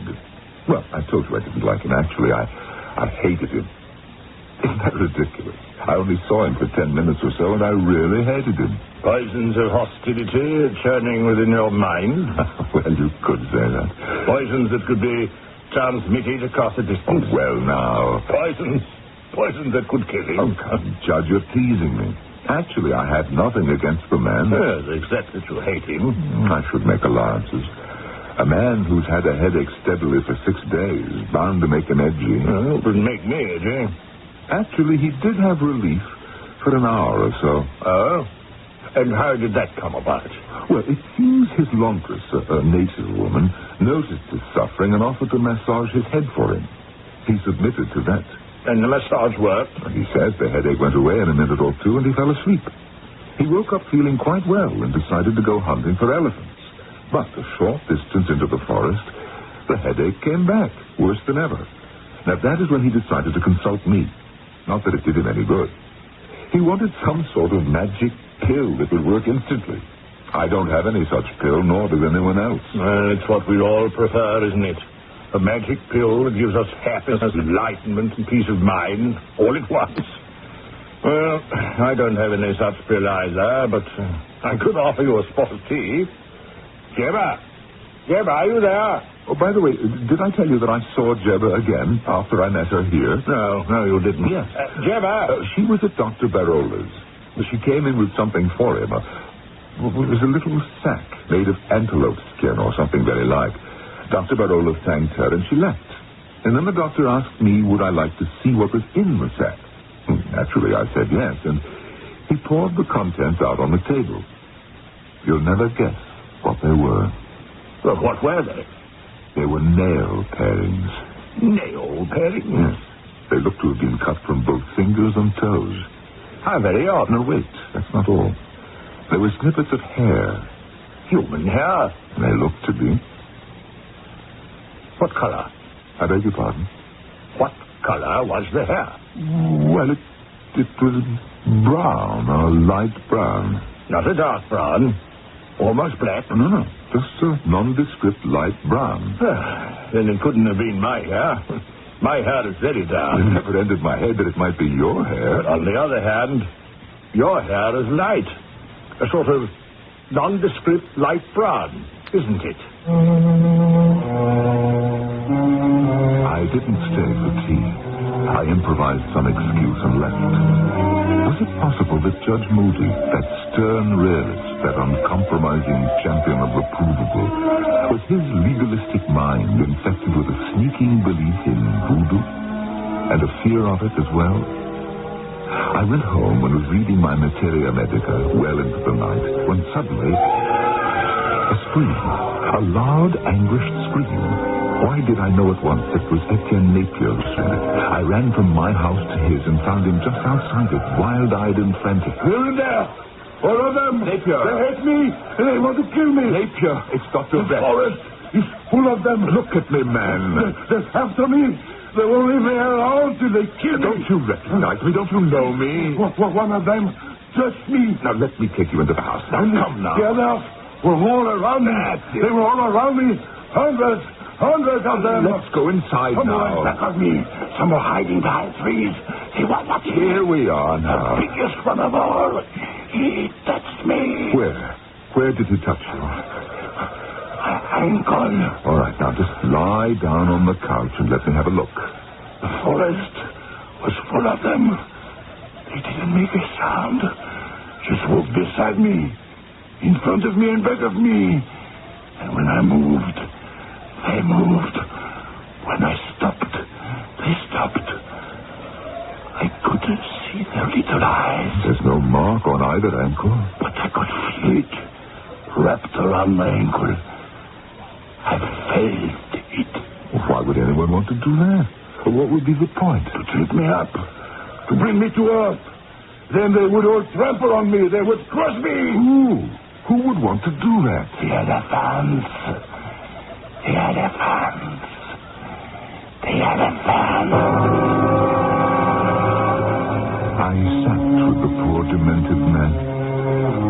Well, I told you I didn't like him. Actually, I hated him. Isn't that ridiculous? I only saw him for 10 minutes or so, and I really hated him. Poisons of hostility churning within your mind? Well, you could say that. Poisons that could be transmitted across a distance? Oh, well, now. Poisons that could kill him. Oh, come, Judge, you're teasing me. Actually, I had nothing against the man. Yes, except that you hate him. I should make allowances. A man who's had a headache steadily for 6 days, bound to make him edgy. Well, it wouldn't make me edgy. Actually, he did have relief for an hour or so. Oh? And how did that come about? Well, it seems his laundress, a native woman, noticed his suffering and offered to massage his head for him. He submitted to that. And the massage worked? He says the headache went away in a minute or two and he fell asleep. He woke up feeling quite well and decided to go hunting for elephants. But a short distance into the forest, the headache came back, worse than ever. Now, that is when he decided to consult me. Not that it did him any good. He wanted some sort of magic pill that would work instantly. I don't have any such pill, nor does anyone else. Well, it's what we all prefer, isn't it? A magic pill that gives us happiness, enlightenment, and peace of mind all at once. Well, I don't have any such pill either, but I could offer you a spot of tea. Jebba! Jebba, are you there? Oh, by the way, did I tell you that I saw Jebba again after I met her here? No, you didn't. Yes. Jebba! She was at Dr. Barola's. She came in with something for him. It was a little sack made of antelope skin or something very like. Dr. Barola thanked her, and she left. And then the doctor asked me, would I like to see what was in the sack? Naturally, I said yes, and he poured the contents out on the table. You'll never guess what they were. Well, what were they? They were nail parings. Nail parings? Yes. They looked to have been cut from both fingers and toes. How very odd. No, wait, that's not all. There were snippets of hair. Human hair? They looked to be. What color? I beg your pardon? What color was the hair? Well, it was brown, or light brown. Not a dark brown. Almost black. No. Just a nondescript light brown. Then it couldn't have been my hair. My hair is very dark. It never entered my head that it might be your hair. But on the other hand, your hair is light. A sort of nondescript light brown, isn't it? I didn't stay for tea. I improvised some excuse and left. Was it possible that Judge Moody, that stern realist, that uncompromising champion of the provable, was his legalistic mind infected with a sneaking belief in voodoo? And a fear of it as well? I went home and was reading my Materia Medica well into the night, when suddenly a scream, a loud, anguished scream. Why did I know at once it was Etienne Napier who said it? I ran from my house to his and found him just outside it, wild-eyed and frantic. They're in there! All of them! Napier! They hate me! They want to kill me! Napier! It's Dr. Best. The forest is full of them! Look at me, man! They're after me! They won't leave me alone till they kill me! Don't you recognize me? Don't you know me? One of them touched me! Now, let me take you into the house. Now, come now. The others were all around me. They were all around me. Hundreds of them. Let's go inside Some now. were back of me. Some were hiding behind trees. They were watching. Here we are now. The biggest one of all. He touched me. Where did he touch you? Ankle. All right, now just lie down on the couch and let me have a look. The forest was full of them. They didn't make a sound. Just walked beside me, in front of me and back of me. And when I moved, they moved. When I stopped, they stopped. I couldn't see their little eyes. There's no mark on either ankle. But I could feel it wrapped around my ankle. I felt it. Why would anyone want to do that? What would be the point? To trip me up. To bring me to earth. Then they would all trample on me. They would crush me. Who would want to do that? The elephants. The elephants. The elephants. I sat with the poor demented man.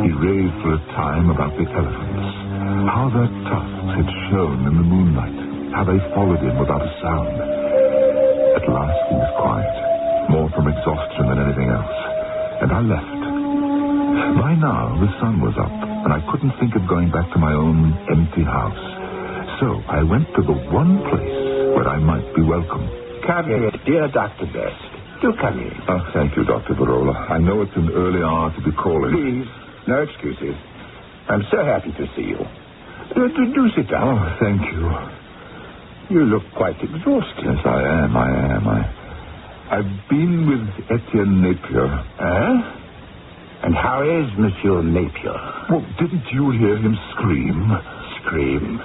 He raved for a time about the elephants. How their tusks had shone in the moonlight. How they followed him without a sound. At last he was quiet. More from exhaustion than anything else. And I left. By now the sun was up, and I couldn't think of going back to my own empty house. So I went to the one place where I might be welcome. Come here, dear Dr. Best. Do come in. Oh, thank you, Dr. Barola. I know it's an early hour to be calling. Please, no excuses. I'm so happy to see you. Do sit down. Oh, thank you. You look quite exhausted. Yes, I am. I've been with Etienne Napier. And how is Monsieur Napier? Well, didn't you hear him scream? Scream?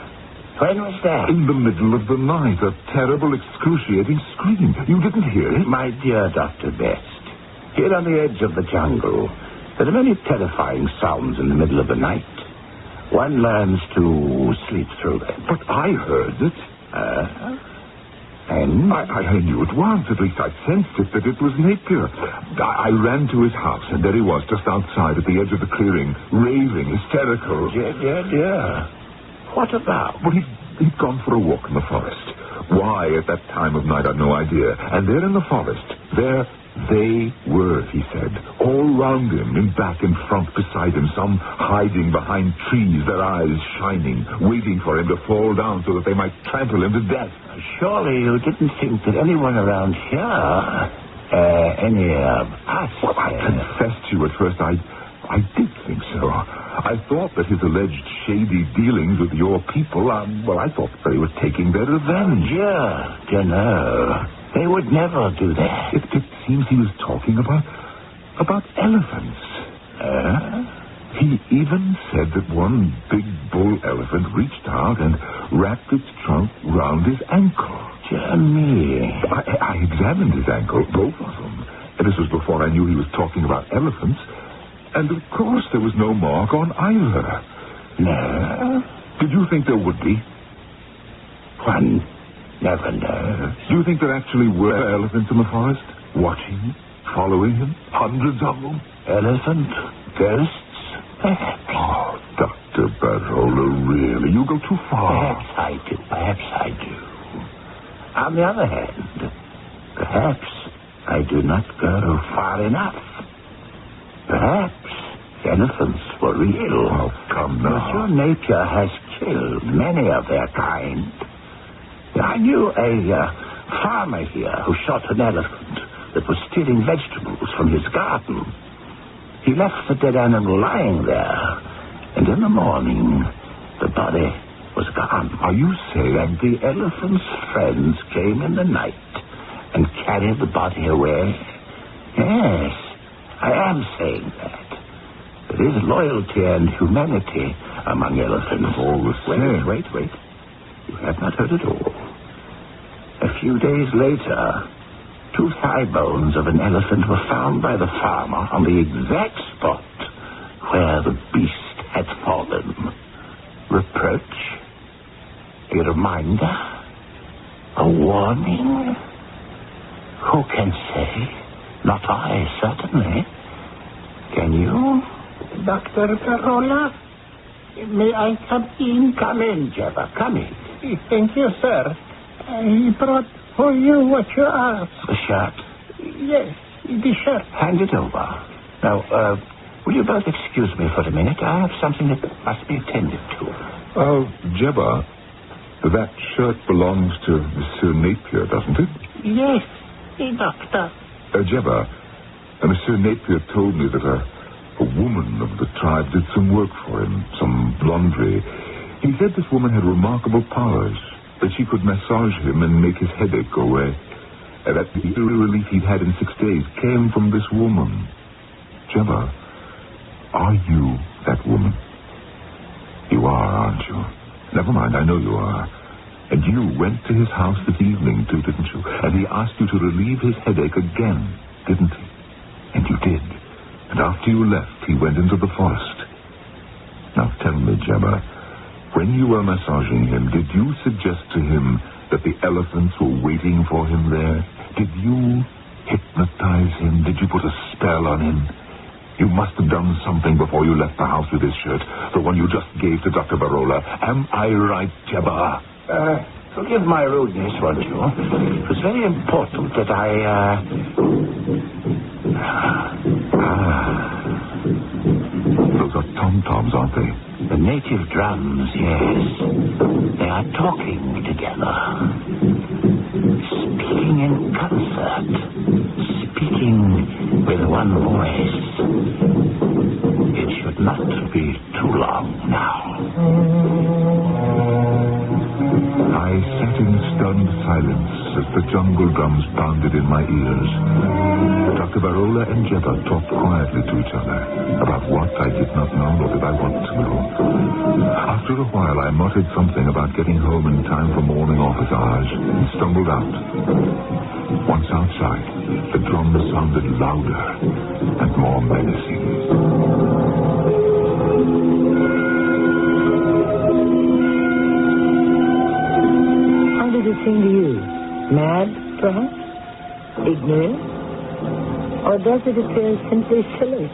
When was that? In the middle of the night. A terrible, excruciating scream. You didn't hear it? My dear Dr. Best, here on the edge of the jungle, There are many terrifying sounds in the middle of the night. One learns to sleep through them. But I heard it. And? I knew at once, at least I sensed it, that it was Napier. I ran to his house, and there he was, just outside at the edge of the clearing, raving, hysterical. Dear. What about? Well, he'd gone for a walk in the forest. Why at that time of night, I've no idea. And there in the forest, there they were, he said, all round him, in back and front beside him, some hiding behind trees, their eyes shining, waiting for him to fall down so that they might trample him to death. Surely you didn't think that anyone around here, any of us... Well, I confess to you at first, I did think so. I thought that his alleged shady dealings with your people, I thought that they were taking their revenge. You know, they would never do that. It seems he was talking about elephants. He even said that one big bull elephant reached out and wrapped its trunk round his ankle. Dear me. I examined his ankle, both of them. And this was before I knew he was talking about elephants. And, of course, there was no mark on either. No? Did you think there would be? One never knows. Do you think there actually were elephants in the forest? Watching, following him? Hundreds of them? Elephant? Ghosts? Perhaps. Oh, Dr. Barola, really? You go too far. Perhaps I do. On the other hand, perhaps I do not go far enough. Perhaps elephants were real. Oh, come now. Monsieur Napier has killed many of their kind. I knew a farmer here who shot an elephant that was stealing vegetables from his garden. He left the dead animal lying there, and in the morning, the body was gone. Are you saying? And the elephant's friends came in the night and carried the body away? Yes, I am saying that. There is loyalty and humanity among elephants. All the same. Wait. You have not heard it all. A few days later, 2 thigh bones of an elephant were found by the farmer on the exact spot where the beast had fallen. Reproach? A reminder? A warning? Who can say? Not I, certainly. Can you? Dr. Carola, may I come in? Come in, Jebba. Come in. Thank you, sir. I brought for you what you asked. The shirt? Yes, the shirt. Hand it over. Now, will you both excuse me for a minute? I have something that must be attended to. Jebba, that shirt belongs to Monsieur Napier, doesn't it? Yes, doctor. Jebba, Monsieur Napier told me that a woman of the tribe did some work for him, some laundry. He said this woman had remarkable powers, that she could massage him and make his headache go away. And that the relief he'd had in 6 days came from this woman. Jebba, are you that woman? You are, aren't you? Never mind, I know you are. And you went to his house this evening, too, didn't you? And he asked you to relieve his headache again, didn't he? And you did. And after you left, he went into the forest. Now tell me, Jebba, when you were massaging him, did you suggest to him that the elephants were waiting for him there? Did you hypnotize him? Did you put a spell on him? You must have done something before you left the house with his shirt, the one you just gave to Dr. Barola. Am I right, Jebba? Forgive my rudeness, won't you? It was very important that I, Those are tom-toms, aren't they? The native drums, yes. They are talking together. Speaking in concert. Speaking with one voice. It should not be too long now. I sat in stunned silence as the jungle drums pounded in my ears. Dr. Barola and Jebba talked quietly to each other. About what, I did not know, nor did I want to know. After a while, I muttered something about getting home in time for morning office hours and stumbled out. Once outside, the drums sounded louder and more menacing. How did it seem to you? Mad, perhaps? Ignorant? Or does it appear simply silly?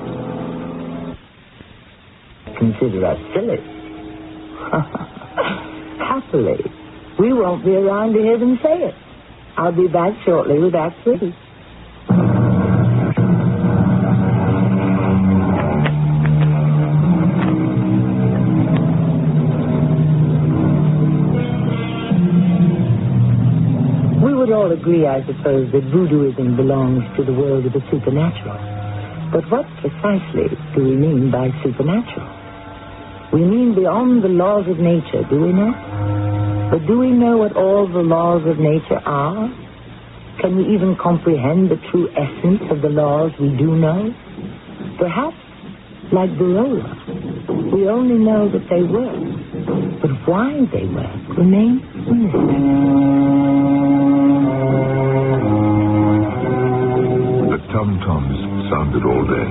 Consider us silly. Happily, we won't be around to hear them say it. I'll be back shortly with Act 3. We would all agree, I suppose, that voodooism belongs to the world of the supernatural. But what precisely do we mean by supernatural? We mean beyond the laws of nature, do we not? But do we know what all the laws of nature are? Can we even comprehend the true essence of the laws we do know? Perhaps, like Barola, we only know that they work. But why they work remains a mystery. The tom-toms sounded all day.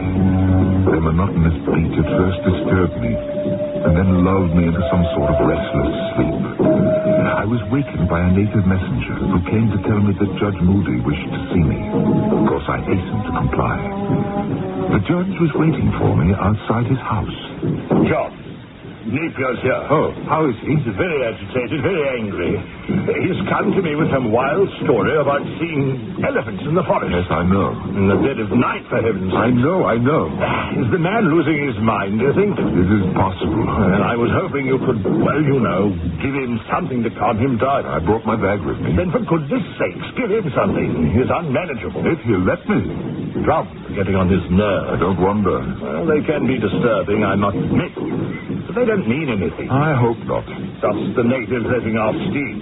Their monotonous beat at first disturbed me, and then lulled me into some sort of restless sleep. I was wakened by a native messenger who came to tell me that Judge Moody wished to see me. Of course, I hastened to comply. The judge was waiting for me outside his house. John, Napier's here. Oh, how is he? He's very agitated, very angry. He's come to me with some wild story about seeing elephants in the forest. Yes, I know. In the dead of night, for heaven's sake. I know. Is the man losing his mind, do you think? It is possible. And I was hoping you could, well, give him something to calm him down. I brought my bag with me. Then for goodness sakes, give him something. He's unmanageable. If he'll let me. Drums are getting on his nerves. I don't wonder. Well, they can be disturbing, I must admit. But they don't mean anything. I hope not. Just the natives letting off steam.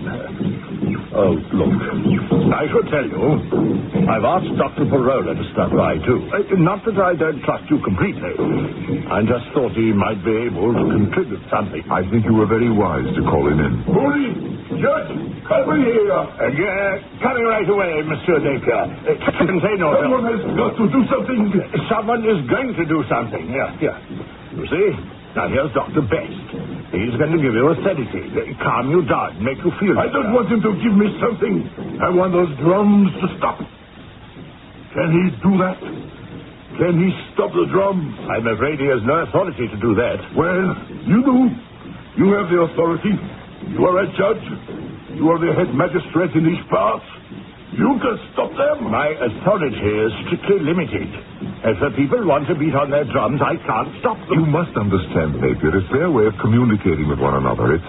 Oh, look. I should tell you, I've asked Dr. Barola to stop by, too. Not that I don't trust you completely. I just thought he might be able to contribute something. I think you were very wise to call him in. Moody! Judge! Come here! Coming right away, Monsieur Napier. Contain yourself. Someone has got to do something. Someone is going to do something. Here. You see? Now, here's Dr. Best. He's going to give you a sedative. Calm you down, make you feel better. I don't want him to give me something. I want those drums to stop. Can he do that? Can he stop the drums? I'm afraid he has no authority to do that. Well, you do. You have the authority. You are a judge. You are the head magistrate in these parts. You can stop them. My authority is strictly limited. If the people want to beat on their drums, I can't stop them. You must understand, Napier. It's their way of communicating with one another. It's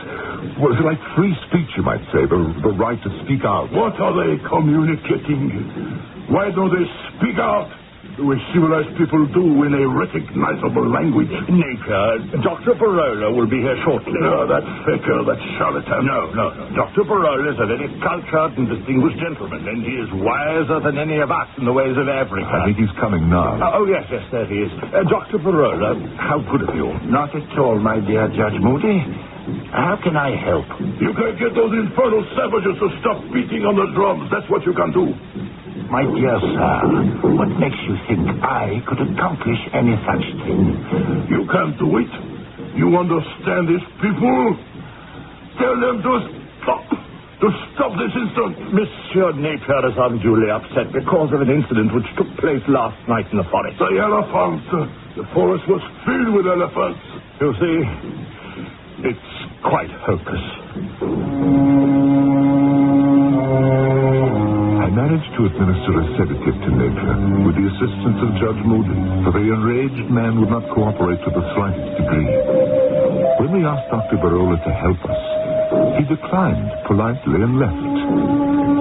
like free speech, you might say, the right to speak out. What are they communicating? Why don't they speak out? The way civilized people do in a recognizable language. Napier, Dr. Barola will be here shortly. No, that faker, that charlatan. No. Dr. Barola is a very cultured and distinguished gentleman, and he is wiser than any of us in the ways of Africa. I think he's coming now. Oh, yes, there he is. Dr. Barola, how good of you. Not at all, my dear Judge Moody. How can I help? You can get those infernal savages to stop beating on the drums. That's what you can do. My dear sir, what makes you think I could accomplish any such thing? You can't do it. You understand these people? Tell them to stop. To stop this instant. Monsieur Napier is unduly upset because of an incident which took place last night in the forest. The elephants. The forest was filled with elephants. You see, it's quite hopeless. I managed to administer a sedative to Napier with the assistance of Judge Moody, for the enraged man would not cooperate to the slightest degree. When we asked Dr. Barola to help us, he declined politely and left.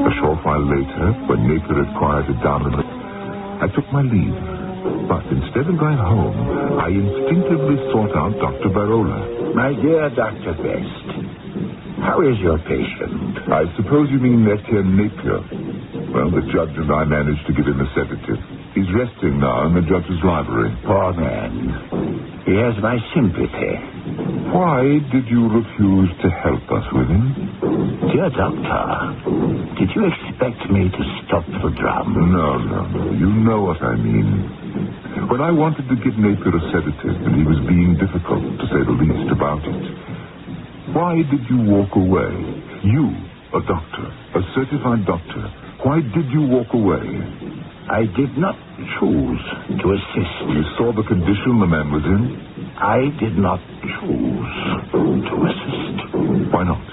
A short while later, when Napier had quieted down a bit, I took my leave. But instead of going home, I instinctively sought out Dr. Barola. My dear Dr. Best, how is your patient? I suppose you mean Etienne Napier. Well, the judge and I managed to give him a sedative. He's resting now in the judge's library. Poor man. He has my sympathy. Why did you refuse to help us with him? Dear Doctor, did you expect me to stop the drum? No. You know what I mean. When I wanted to give Napier a sedative and he was being difficult, to say the least, about it, why did you walk away? You, a doctor, a certified doctor, why did you walk away? I did not choose to assist. You saw the condition the man was in? I did not choose to assist. Why not?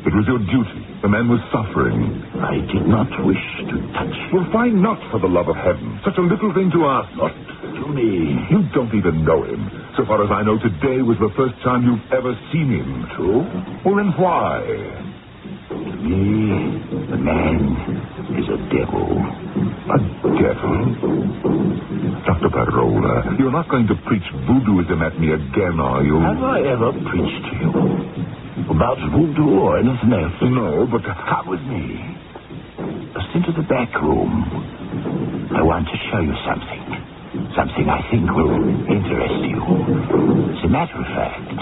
It was your duty. The man was suffering. I did not wish to touch him. Well, why not, for the love of heaven? Such a little thing to ask. Not to me. You don't even know him. So far as I know, today was the first time you've ever seen him. True. Well, then why? To me, the man is a devil. A devil? Dr. Parola, you're not going to preach voodooism at me again, are you? Have I ever preached to you about voodoo or anything else? No, but come with me. Just into the back room. I want to show you something. Something I think will interest you. As a matter of fact,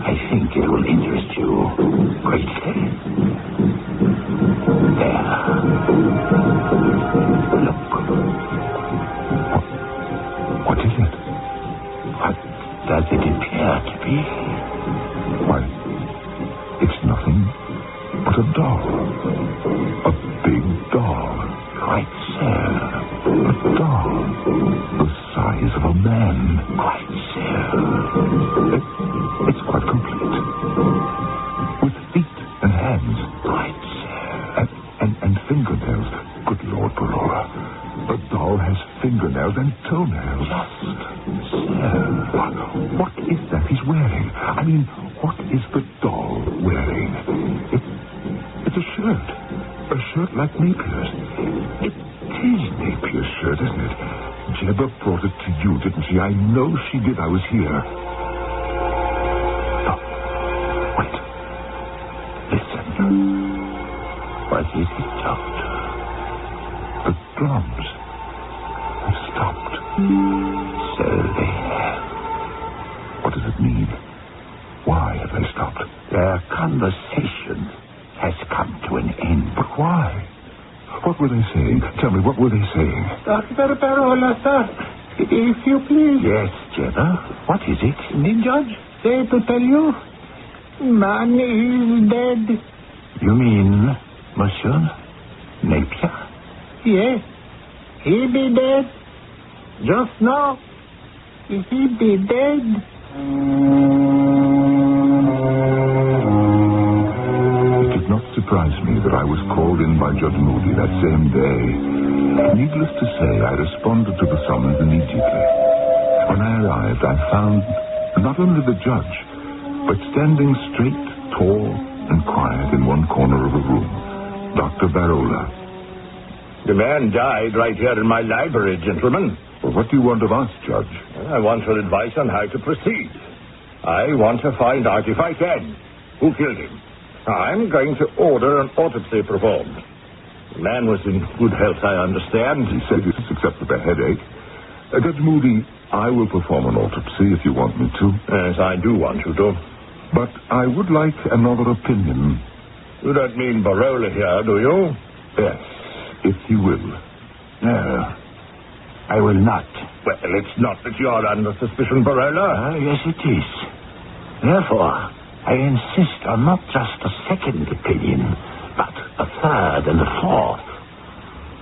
I think it will interest you greatly. There. Look. What is it? What does it appear to be? Why, it's nothing but a doll. A big doll. Quite so. A doll. The size of a man. Quite so. It's quite complete. With feet and hands. Quite so. And fingernails. Good Lord, Ballora. The doll has fingernails and toenails. Just so. What is that he's wearing? I mean, what is the doll wearing? It's a shirt. A shirt like Napier's. It is Napier's shirt, isn't it? Jebba brought it to you, didn't she? I know she did. I was here. Oh, wait. Listen. What is it, Doctor? The drums have stopped. So they have. What does it mean? Why have they stopped? Their conversation has come to an end. But why? What were they saying? Tell me, what were they saying? Dr. Parola, sir, if you please. Yes, Jebba. What is it? The judge say to tell you, man is dead. You mean Monsieur Napier? Yes, he be dead. Just now, he be dead. It did not surprise me that I was called in by Judge Moody that same day. Needless to say, I responded to the summons immediately. When I arrived, I found not only the judge, but standing straight, tall, and quiet in one corner of the room, Dr. Parola. The man died right here in my library, gentlemen. Well, what do you want of us, Judge? I want your advice on how to proceed. I want to find out, if I can, who killed him. I'm going to order an autopsy performed. The man was in good health, I understand. He said this, except for the headache. Judge Moody, I will perform an autopsy if you want me to. Yes, I do want you to. But I would like another opinion. You don't mean Barola here, do you? Yes, if you will. No, I will not. Well, it's not that you're under suspicion, Barola. Yes, it is. Therefore, I insist on not just a second opinion, but a third and a fourth.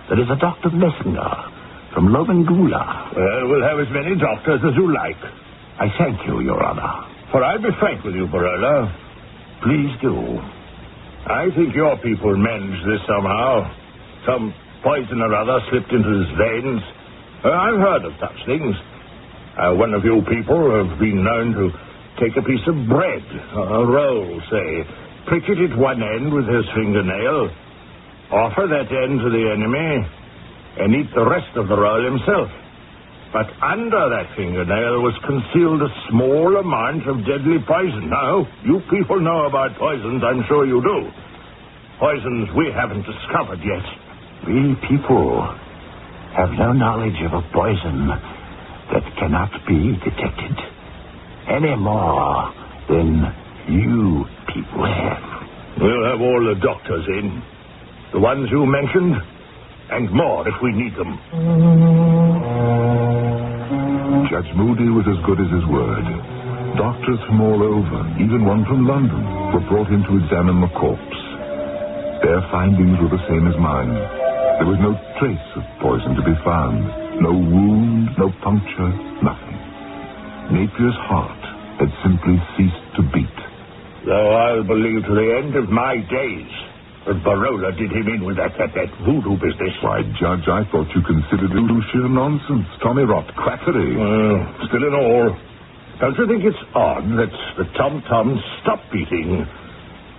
There is a Dr. Messinger from Lobengula. Well, we'll have as many doctors as you like. I thank you, Your Honor. For I'll be frank with you, Barola. Please do. I think your people managed this somehow. Some poison or other slipped into his veins. I've heard of such things. One of you people have been known to take a piece of bread, a roll, say, prick it at one end with his fingernail, offer that end to the enemy, and eat the rest of the roll himself. But under that fingernail was concealed a small amount of deadly poison. Now, you people know about poisons, I'm sure you do. Poisons we haven't discovered yet. We people have no knowledge of a poison that cannot be detected, any more than you people have. We'll have all the doctors in. The ones you mentioned, and more if we need them. Judge Moody was as good as his word. Doctors from all over, even one from London, were brought in to examine the corpse. Their findings were the same as mine. There was no trace of poison to be found. No wound, no puncture, nothing. Napier's heart had simply ceased to beat. Though I'll believe to the end of my days that Barola did him in with that voodoo business. Why, Judge, I thought you considered it sheer nonsense. Tommy rot, quackery. Still in all, don't you think it's odd that the tom-toms stopped beating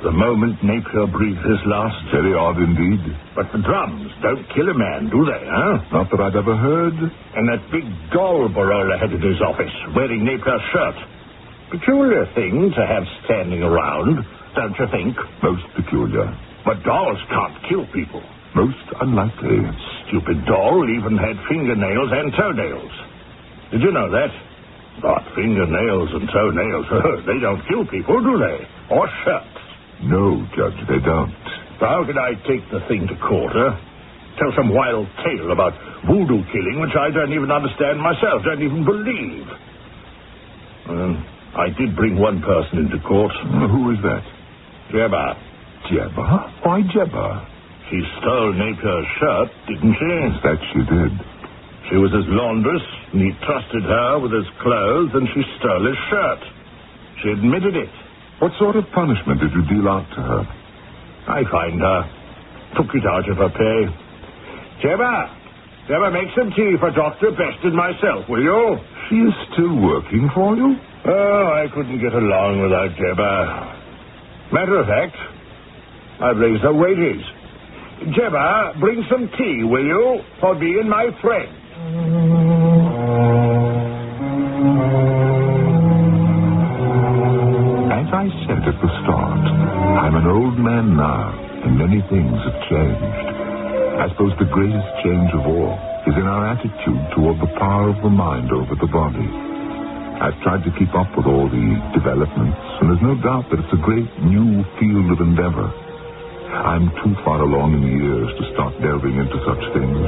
the moment Napier breathed his last? Very odd indeed. But the drums don't kill a man, do they, huh? Not that I'd ever heard. And that big doll Barola had in his office, wearing Napier's shirt. Peculiar thing to have standing around, don't you think? Most peculiar. But dolls can't kill people. Most unlikely. Stupid doll even had fingernails and toenails. Did you know that? But fingernails and toenails, they don't kill people, do they? Or shirts. No, Judge, they don't. So how can I take the thing to court, huh? Tell some wild tale about voodoo killing, which I don't even understand myself, don't even believe. I did bring one person into court. Who is that? Jebba. Jebba? Why Jebba? She stole Napier's shirt, didn't she? Yes, that she did. She was his laundress, and he trusted her with his clothes, and she stole his shirt. She admitted it. What sort of punishment did you deal out to her? I fined her. Took it out of her pay. Jebba, make some tea for Dr. Best and myself, will you? She is still working for you? Oh, I couldn't get along without Jebba. Matter of fact, I've raised her wages. Jebba, bring some tea, will you, for being my friend. As I said at the start, I'm an old man now, and many things have changed. I suppose the greatest change of all is in our attitude toward the power of the mind over the body. I've tried to keep up with all the developments, and there's no doubt that it's a great new field of endeavor. I'm too far along in years to start delving into such things,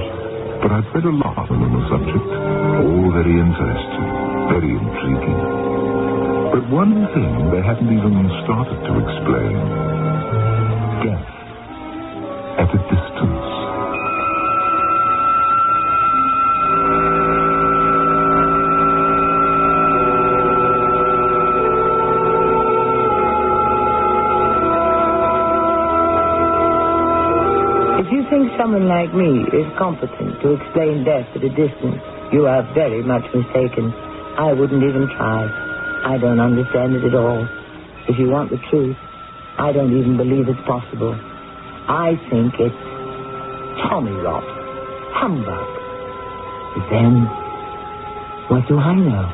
but I've read a lot on the subject. All very interesting, very intriguing. But one thing they haven't even started to explain. Death at a distance. If you think someone like me is competent to explain death at a distance, you are very much mistaken. I wouldn't even try. I don't understand it at all. If you want the truth, I don't even believe it's possible. I think it's Tommy rot, humbug. But then, what do I know?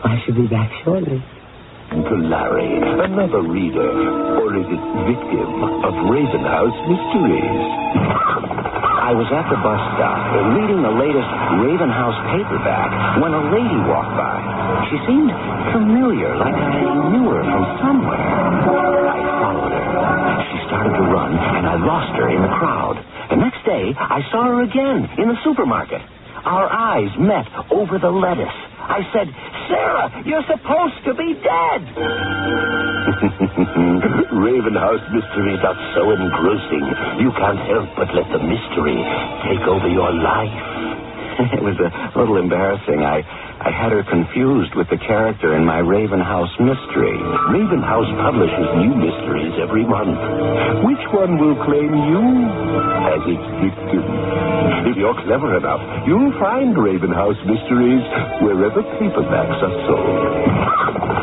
I shall be back shortly. To Larry, another reader, or is it victim of Raven House mysteries? I was at the bus stop reading the latest Raven House paperback when a lady walked by. She seemed familiar, like I knew her from somewhere. I followed her. She started to run, and I lost her in the crowd. The next day, I saw her again in the supermarket. Our eyes met over the lettuce. I said, "Sarah, you're supposed to be dead." Raven House mysteries are so engrossing, you can't help but let the mystery take over your life. It was a little embarrassing. I had her confused with the character in my Raven House mystery. Raven House publishes new mysteries every month. Which one will claim you as its victim? If you're clever enough, you'll find Raven House mysteries wherever paperbacks are sold.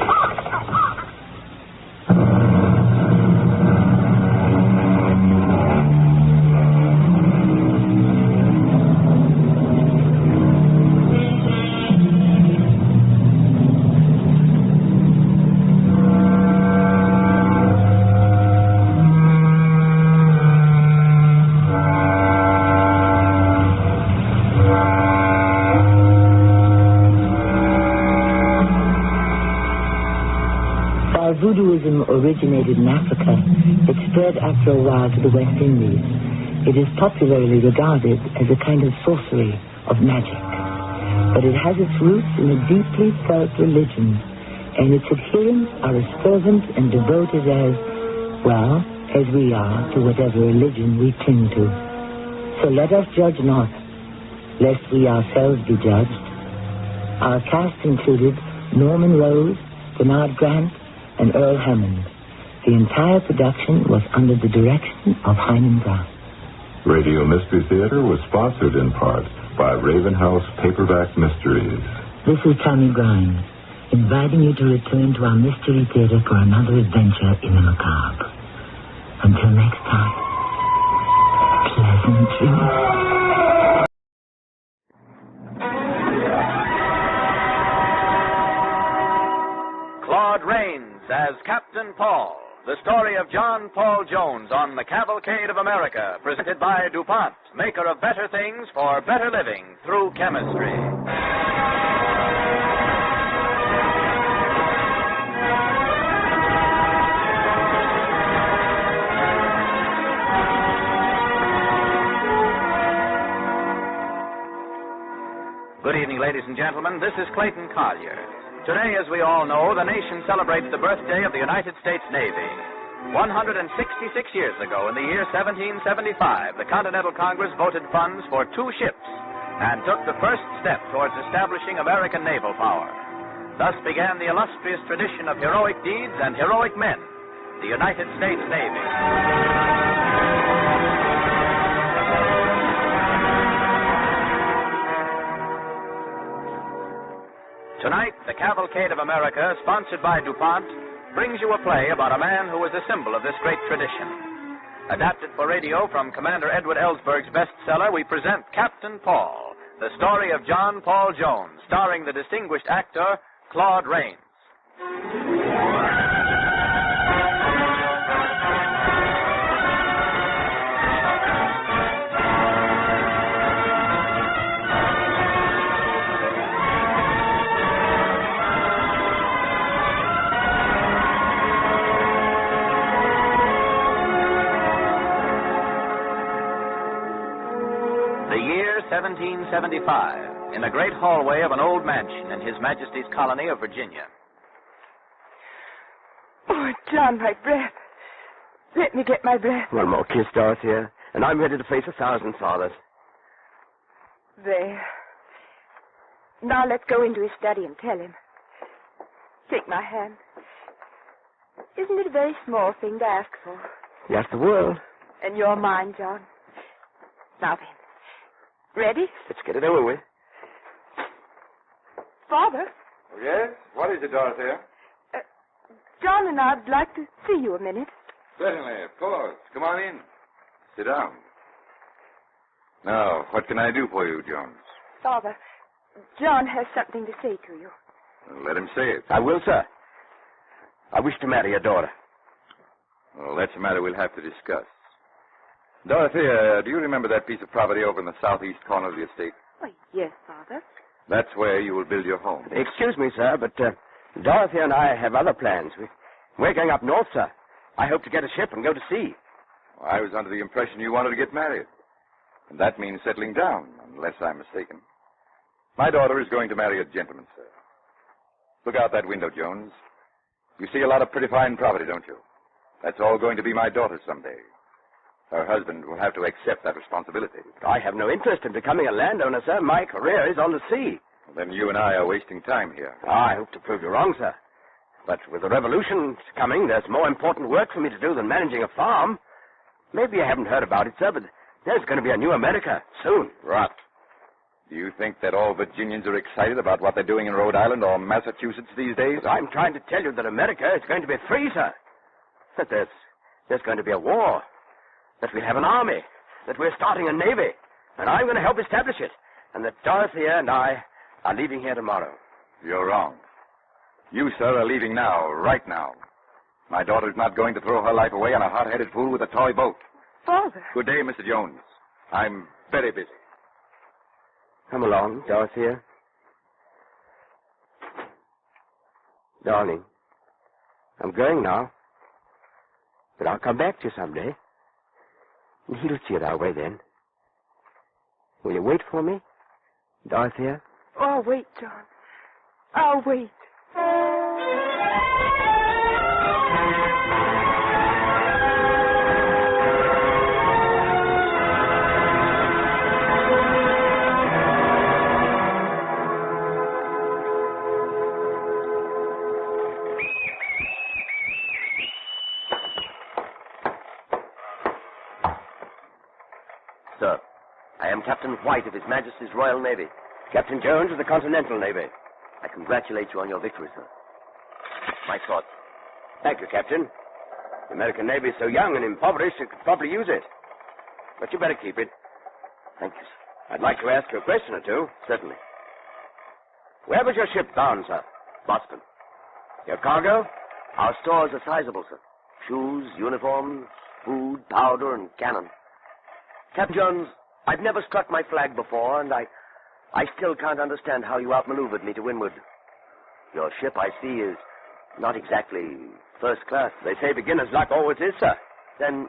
originated in Africa, it spread after a while to the West Indies. It is popularly regarded as a kind of sorcery, of magic. But it has its roots in a deeply felt religion, and its adherents are as fervent and devoted as we are to whatever religion we cling to. So let us judge not, lest we ourselves be judged. Our cast included Norman Rose, Bernard Grant, and Earl Hammond. The entire production was under the direction of Hyman Brown. Radio Mystery Theater was sponsored in part by Raven House Paperback Mysteries. This is Tommy Grimes, inviting you to return to our Mystery Theater for another adventure in the macabre. Until next time, pleasant dreams. Claude Rains as Captain Paul, the story of John Paul Jones on the Cavalcade of America, presented by DuPont, maker of better things for better living through chemistry. Good evening, ladies and gentlemen. This is Clayton Collier. Today, as we all know, the nation celebrates the birthday of the United States Navy. 166 years ago, in the year 1775, the Continental Congress voted funds for 2 ships and took the first step towards establishing American naval power. Thus began the illustrious tradition of heroic deeds and heroic men, the United States Navy. Tonight, the Cavalcade of America, sponsored by DuPont, brings you a play about a man who was a symbol of this great tradition. Adapted for radio from Commander Edward Ellsberg's bestseller, we present Captain Paul, the story of John Paul Jones, starring the distinguished actor Claude Rains. The year 1775, in the great hallway of an old mansion in His Majesty's colony of Virginia. Oh, John, my breath. Let me get my breath. One more kiss, Dorothea, and I'm ready to face 1,000 fathers. There. Now let's go into his study and tell him. Take my hand. Isn't it a very small thing to ask for? Yes, the world. And you're mine, John. Now then. Ready? Let's get it over with. Father? Oh, yes? What is it, Dorothea? John and I'd like to see you a minute. Certainly, of course. Come on in. Sit down. Now, what can I do for you, Jones? Father, John has something to say to you. Well, let him say it. I will, sir. I wish to marry your daughter. Well, that's a matter we'll have to discuss. Dorothea, do you remember that piece of property over in the southeast corner of the estate? Why, yes, Father. That's where you will build your home. Excuse me, sir, but Dorothea and I have other plans. We're going up north, sir. I hope to get a ship and go to sea. Well, I was under the impression you wanted to get married. And that means settling down, unless I'm mistaken. My daughter is going to marry a gentleman, sir. Look out that window, Jones. You see a lot of pretty fine property, don't you? That's all going to be my daughter's someday. Her husband will have to accept that responsibility. I have no interest in becoming a landowner, sir. My career is on the sea. Well, then you and I are wasting time here. I hope to prove you wrong, sir. But with the revolution coming, there's more important work for me to do than managing a farm. Maybe you haven't heard about it, sir, but there's going to be a new America soon. Rot. Do you think that all Virginians are excited about what they're doing in Rhode Island or Massachusetts these days? But I'm trying to tell you that America is going to be free, sir. That there's going to be a war. That we'll have an army. That we're starting a navy. And I'm going to help establish it. And that Dorothea and I are leaving here tomorrow. You're wrong. You, sir, are leaving now, right now. My daughter's not going to throw her life away on a hot-headed fool with a toy boat. Father. Good day, Mr. Jones. I'm very busy. Come along, Dorothea. Darling, I'm going now. But I'll come back to you someday. And he'll see it our way then. Will you wait for me, Dorothea? Oh, I'll wait, John. I'll wait. Sir, I am Captain White of His Majesty's Royal Navy. Captain Jones of the Continental Navy. I congratulate you on your victory, sir. My thoughts. Thank you, Captain. The American Navy is so young and impoverished, it could probably use it. But you better keep it. Thank you, sir. I'd like to ask you a question or two. Certainly. Where was your ship bound, sir? Boston. Your cargo? Our stores are sizable, sir. Shoes, uniforms, food, powder, and cannon. Captain Jones, I've never struck my flag before, and I still can't understand how you outmaneuvered me to windward. Your ship, I see, is not exactly first class. They say beginner's luck always is, sir. Then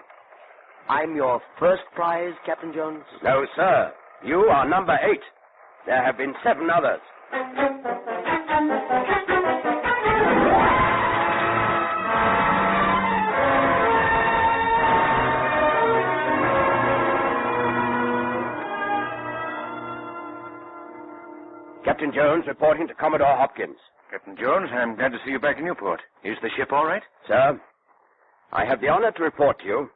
I'm your first prize, Captain Jones? No, sir. You are number 8. There have been 7 others. Captain Jones reporting to Commodore Hopkins. Captain Jones, I'm glad to see you back in Newport. Is the ship all right? Sir, I have the honor to report to you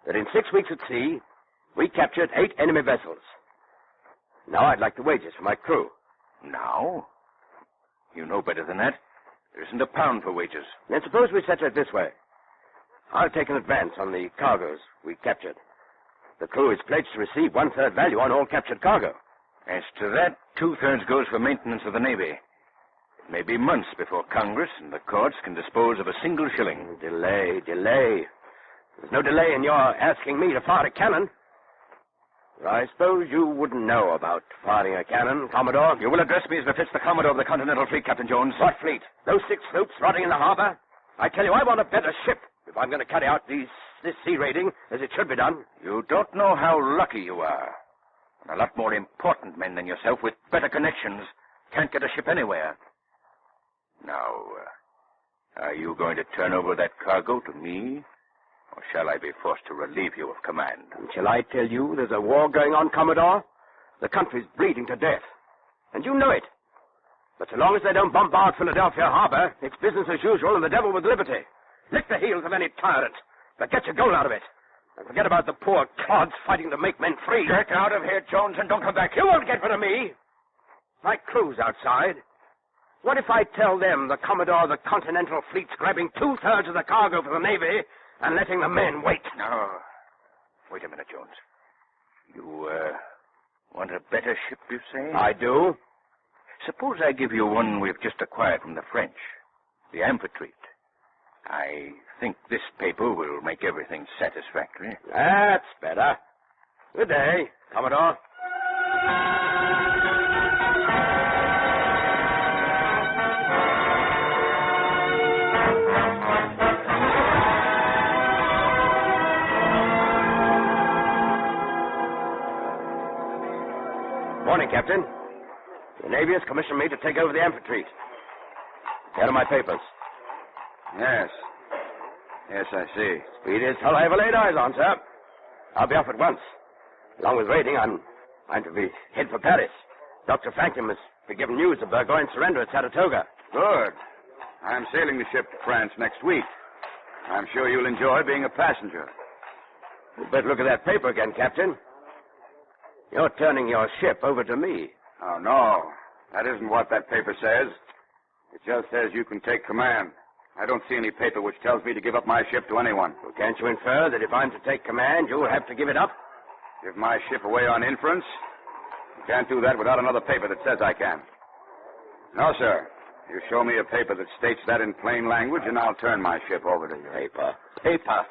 that in 6 weeks at sea, we captured 8 enemy vessels. Now I'd like the wages for my crew. Now? You know better than that. There isn't a pound for wages. Then suppose we settle it this way. I'll take an advance on the cargoes we captured. The crew is pledged to receive 1/3 value on all captured cargo. As to that, 2/3 goes for maintenance of the Navy. It may be months before Congress and the courts can dispose of a single shilling. Delay. There's no delay in your asking me to fire a cannon. I suppose you wouldn't know about firing a cannon, Commodore. You will address me as befits the Commodore of the Continental Fleet, Captain Jones. What fleet? Those 6 sloops rotting in the harbor? I tell you, I want a better ship if I'm going to carry out this sea raiding as it should be done. You don't know how lucky you are. And a lot more important men than yourself with better connections can't get a ship anywhere. Now, are you going to turn over that cargo to me? Or shall I be forced to relieve you of command? And shall I tell you there's a war going on, Commodore? The country's bleeding to death. And you know it. But so long as they don't bombard Philadelphia harbor, it's business as usual and the devil with liberty. Lick the heels of any tyrant, but get your goal out of it. And forget about the poor clods fighting to make men free. Get out of here, Jones, and don't come back. You won't get rid of me. My crew's outside. What if I tell them the Commodore of the Continental Fleet's grabbing 2/3 of the cargo for the Navy and letting the men wait? No. Wait a minute, Jones. You, want a better ship, you say? I do. Suppose I give you one we've just acquired from the French, the Amphitrite. I think this paper will make everything satisfactory. That's better. Good day, Commodore. Morning, Captain. The Navy has commissioned me to take over the Amphitrite. Here are my papers. Yes, I see. Speed is all I ever laid eyes on, sir. I'll be off at once. Along with raiding, I'm to be head for Paris. Dr. Franklin must be given news of Burgoyne's surrender at Saratoga. Good. I'm sailing the ship to France next week. I'm sure you'll enjoy being a passenger. You'd better look at that paper again, Captain. You're turning your ship over to me. Oh, no. That isn't what that paper says. It just says you can take command. I don't see any paper which tells me to give up my ship to anyone. Well, can't you infer that if I'm to take command, you'll have to give it up? Give my ship away on inference? You can't do that without another paper that says I can. No, sir. You show me a paper that states that in plain language, and I'll turn my ship over to you. Paper.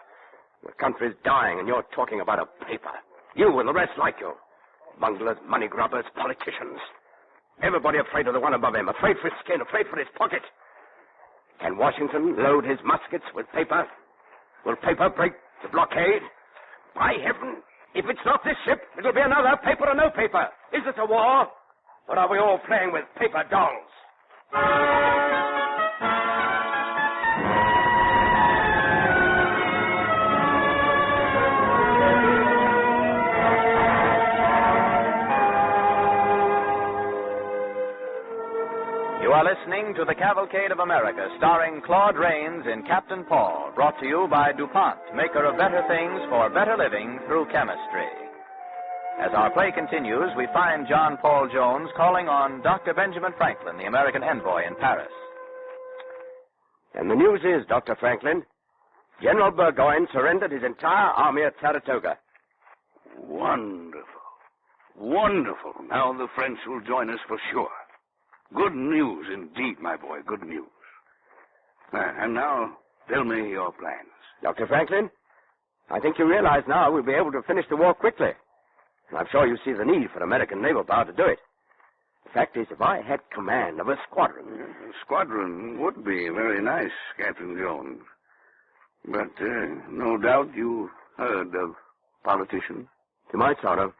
The country's dying, and you're talking about a paper. You and the rest like you. Bunglers, money grubbers, politicians. Everybody afraid of the one above him, afraid for his skin, afraid for his pocket. Can Washington load his muskets with paper? Will paper break the blockade? By heaven, if it's not this ship, it'll be another, paper or no paper. Is this a war? Or are we all playing with paper dolls? You are listening to The Cavalcade of America, starring Claude Rains in Captain Paul, brought to you by DuPont, maker of better things for better living through chemistry. As our play continues, we find John Paul Jones calling on Dr. Benjamin Franklin, the American envoy in Paris. And the news is, Dr. Franklin, General Burgoyne surrendered his entire army at Saratoga. Wonderful. Wonderful. Now the French will join us for sure. Good news indeed, my boy, good news. And now, tell me your plans. Dr. Franklin, I think you realize now we'll be able to finish the war quickly. And I'm sure you see the need for American naval power to do it. The fact is, if I had command of a squadron... A squadron would be very nice, Captain Jones. But no doubt you heard of politicians. You might sort of.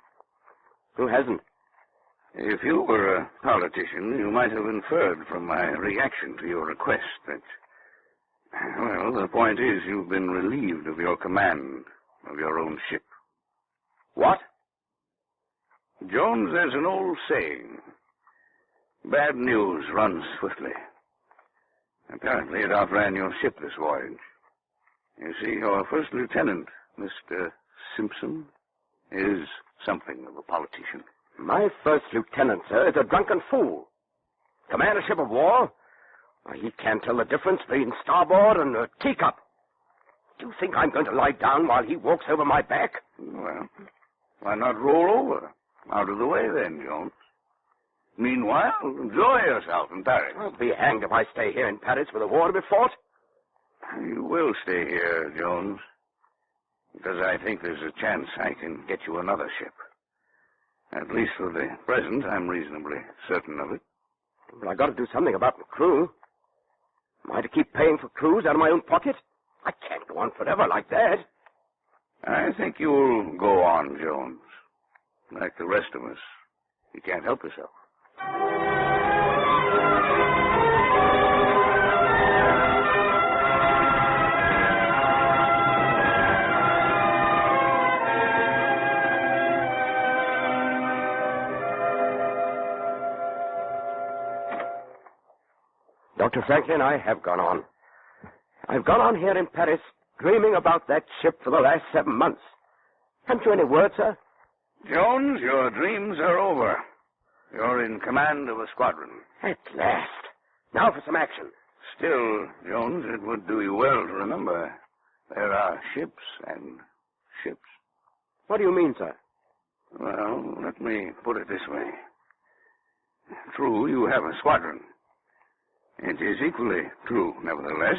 Who hasn't? If you were a politician, you might have inferred from my reaction to your request that... Well, the point is you've been relieved of your command of your own ship. What? Jones, there's an old saying. Bad news runs swiftly. Apparently it outran your ship this voyage. You see, your first lieutenant, Mr. Simpson, is something of a politician. My first lieutenant, sir, is a drunken fool. Command a ship of war? Why, he can't tell the difference between starboard and a teacup. Do you think I'm going to lie down while he walks over my back? Well, why not roll over? Out of the way then, Jones. Meanwhile, enjoy yourself in Paris. I'll be hanged if I stay here in Paris with the war to be fought. You will stay here, Jones, because I think there's a chance I can get you another ship. At least for the present, I'm reasonably certain of it. Well, I got to do something about the crew. Am I to keep paying for crews out of my own pocket? I can't go on forever like that. I think you'll go on, Jones. Like the rest of us. You can't help yourself. Dr. Franklin, I have gone on. I've gone on here in Paris dreaming about that ship for the last 7 months. Haven't you any word, sir? Jones, your dreams are over. You're in command of a squadron. At last. Now for some action. Still, Jones, it would do you well to remember there are ships and ships. What do you mean, sir? Well, let me put it this way. True, you have a squadron. It is equally true, nevertheless,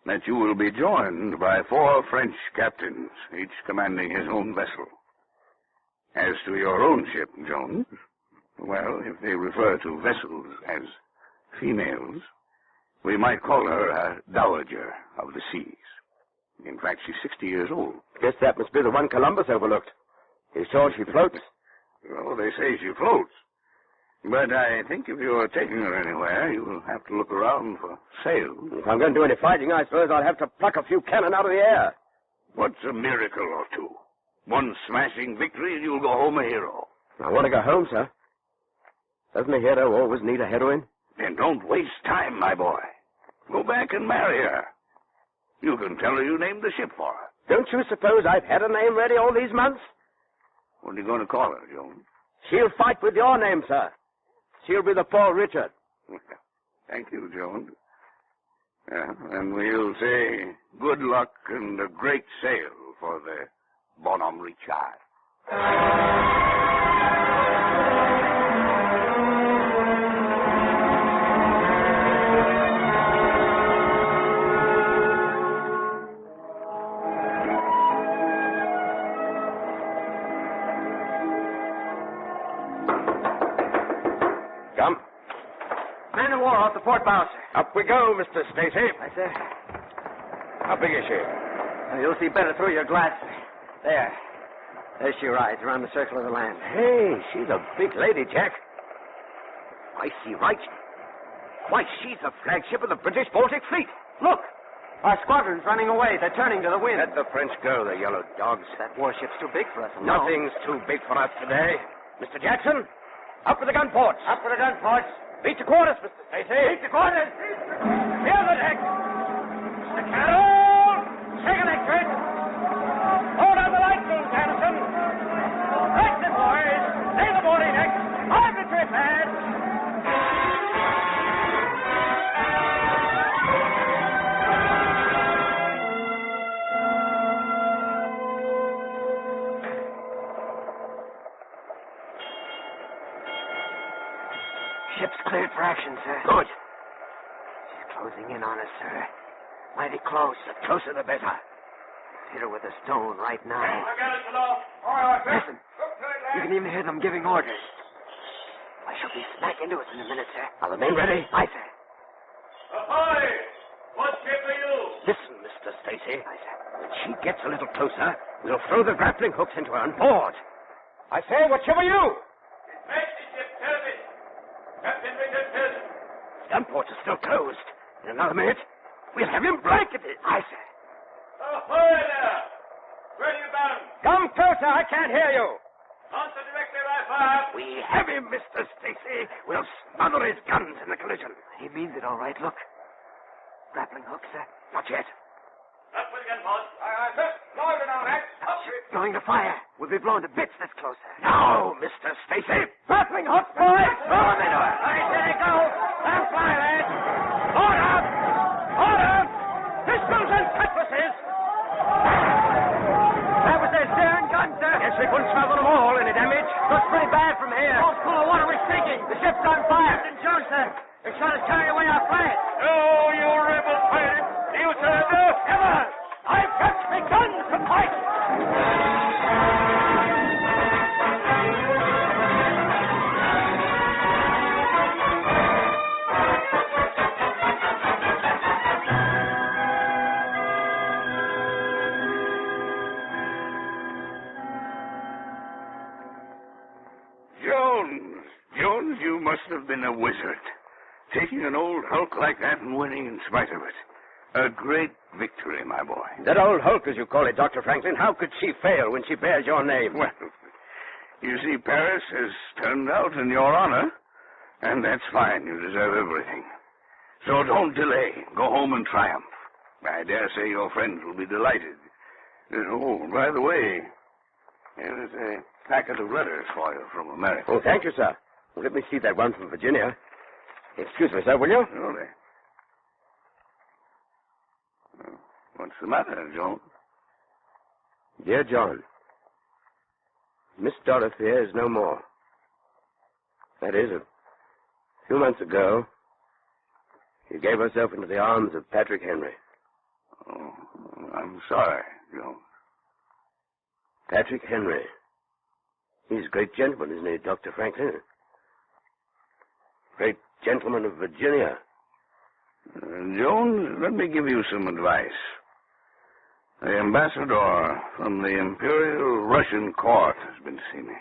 that you will be joined by 4 French captains, each commanding his own vessel. As to your own ship, Jones, well, if they refer to vessels as females, we might call her a dowager of the seas. In fact, she's 60 years old. Guess that must be the one Columbus overlooked. You sure she floats? Oh, they say she floats. But I think if you're taking her anywhere, you'll have to look around for sails. If I'm going to do any fighting, I suppose I'll have to pluck a few cannon out of the air. What's a miracle or two? One smashing victory and you'll go home a hero. I want to go home, sir. Doesn't a hero always need a heroine? Then don't waste time, my boy. Go back and marry her. You can tell her you named the ship for her. Don't you suppose I've had a name ready all these months? What are you going to call her, Jones? She'll fight with your name, sir. She'll be the Paul Richard. Thank you, Jones. And we'll say good luck and a great sail for the Bonhomme Richard. Come. Man of war off the port bow, sir. Up we go, Mr. Stacy. Yes, sir. How big is she? You'll see better through your glass. There. There she rides around the circle of the land. Hey, she's a big lady, Jack. I see right. Why, she's the flagship of the British Baltic Fleet. Look! Our squadron's running away. They're turning to the wind. Let the French go, the yellow dogs. That warship's too big for us. Nothing's too big for us today. Mr. Jackson, up with the gun ports. Up with the gun ports. Beat to quarters, Mr. Stacy. Beat to quarters. Clear the deck. Mr. Carroll, second exit. Hold on the light room, Anderson. Right, the boys. Lay the boarding deck. I'm the trip, lads. Ship's cleared for action, sir. Good. She's closing in on us, sir. Mighty close. The closer the better. Hit her with a stone right now. I got it below. All right, Listen. You can even hear them giving orders. I shall be smack into us in a minute, sir. Are the men ready? Aye, sir. Ahoy! What ship are you? Listen, Mr. Stacy. Aye, sir. When she gets a little closer, we'll throw the grappling hooks into her and board. I say, what ship are you? Ship service. Captain Benedictine. Gun ports are still closed. In another minute, we'll have him blanketed. Aye, sir. Ahoy there! Where are you bound? Come closer, I can't hear you. Answer directly, I fire. We have him, Mr. Stacy. We'll smother his guns in the collision. He means it all right. Look. Grappling hook, sir. Not yet. Up with the gun, boss. Aye, sir. Lower it on, Max. Up She's going to fire. We'll be blown to bits this closer. Now, Mr. Stacy. Grappling hooks, boys. Throw them into her. I say go. Let him fly, lads. Order! Order! Pistols and cutlasses! That was their stern gun, sir. Guess we couldn't smother them all. Any damage? Looks pretty bad from here. Boat's full of water. We're sinking. The ship's on fire. Captain Jones, sir. They're trying to carry away our flag. Oh, you rebel pirate. Do you surrender? Never! I've got my guns to fight! Jones, you must have been a wizard. Taking an old hulk like that and winning in spite of it. A great victory, my boy. That old hulk, as you call it, Dr. Franklin, how could she fail when she bears your name? Well, you see, Paris has turned out in your honor, and that's fine. You deserve everything. So don't delay. Go home and triumph. I dare say your friends will be delighted. Oh, by the way, here's a packet of letters for you from America. Oh, thank you, sir. Well, let me see that one from Virginia. Excuse me, sir, will you? Surely. What's the matter, Jones? Dear John, Miss Dorothea is no more. That is, a few months ago, she gave herself into the arms of Patrick Henry. Oh, I'm sorry, Jones. Patrick Henry. He's a great gentleman, isn't he, Dr. Franklin? Great gentleman of Virginia. Jones, let me give you some advice. The ambassador from the Imperial Russian Court has been to see me.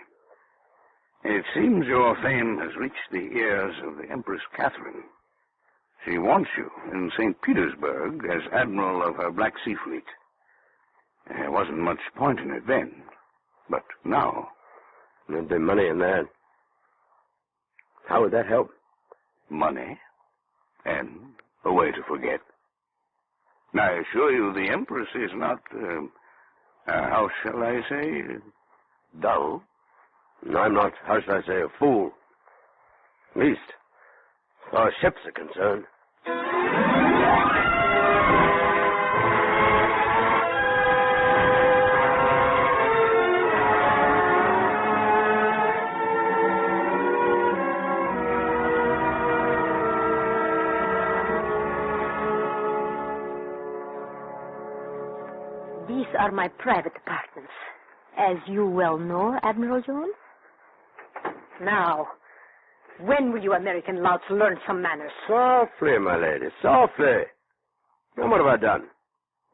It seems your fame has reached the ears of the Empress Catherine. She wants you in St. Petersburg as admiral of her Black Sea Fleet. There wasn't much point in it then, but now... There'd be money in that. How would that help? Money and a way to forget. I assure you the Empress is not, how shall I say, dull. No, I'm not, how shall I say, a fool. At least, as far as ships are concerned. These are my private apartments, as you well know, Admiral Jones. Now, when will you American louts learn some manners? Softly, my lady, softly. Now, what have I done?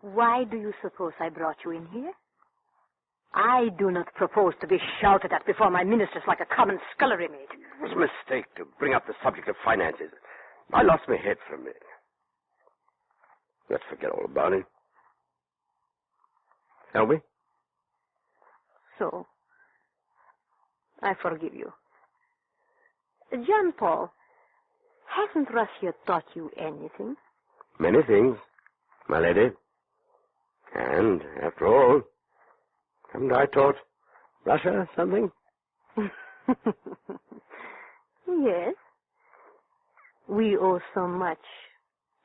Why do you suppose I brought you in here? I do not propose to be shouted at before my ministers like a common scullery maid. It was a mistake to bring up the subject of finances. I lost my head for a minute. Let's forget all about it. Shall we? So, I forgive you. John Paul, hasn't Russia taught you anything? Many things, my lady. And, after all, haven't I taught Russia something? Yes. We owe so much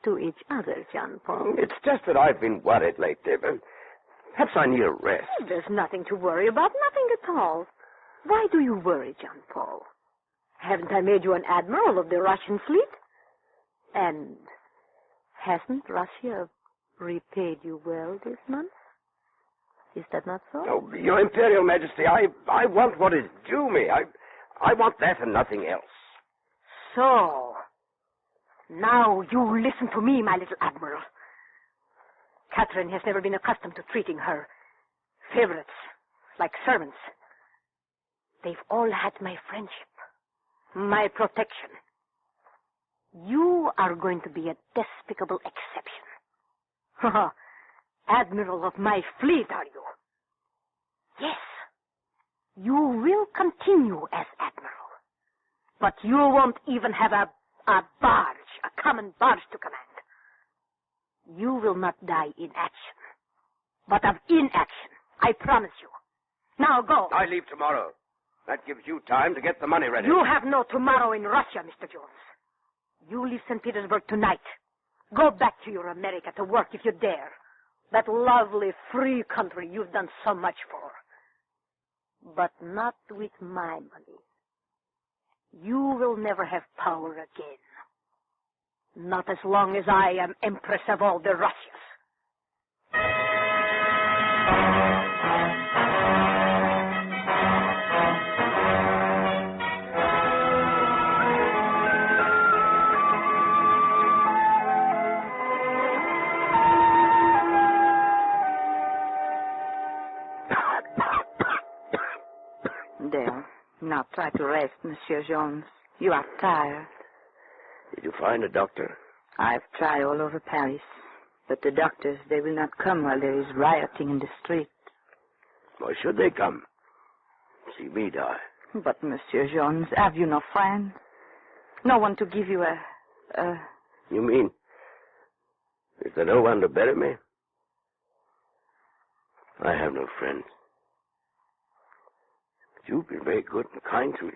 to each other, John Paul. It's just that I've been worried lately, but perhaps I need a rest. There's nothing to worry about, nothing at all. Why do you worry, John Paul? Haven't I made you an admiral of the Russian fleet? And hasn't Russia repaid you well this month? Is that not so? Oh, Your Imperial Majesty, I want what is due me. I want that and nothing else. So, now you listen to me, my little admiral. Catherine has never been accustomed to treating her favorites like servants. They've all had my friendship, my protection. You are going to be a despicable exception. Admiral of my fleet, are you? Yes. You will continue as admiral. But you won't even have a barge, a common barge to command. You will not die in action, but of inaction, I promise you. Now go. I leave tomorrow. That gives you time to get the money ready. You have no tomorrow in Russia, Mr. Jones. You leave St. Petersburg tonight. Go back to your America to work if you dare. That lovely, free country you've done so much for. But not with my money. You will never have power again. Not as long as I am Empress of all the Russias. There. Now try to rest, Monsieur Jones. You are tired. Did you find a doctor? I've tried all over Paris. But the doctors, they will not come while there is rioting in the street. Why should they come? See me die. But, Monsieur Jones, have you no friends? No one to give you a... You mean, is there no one to bury me? I have no friends. But you've been very good and kind to me.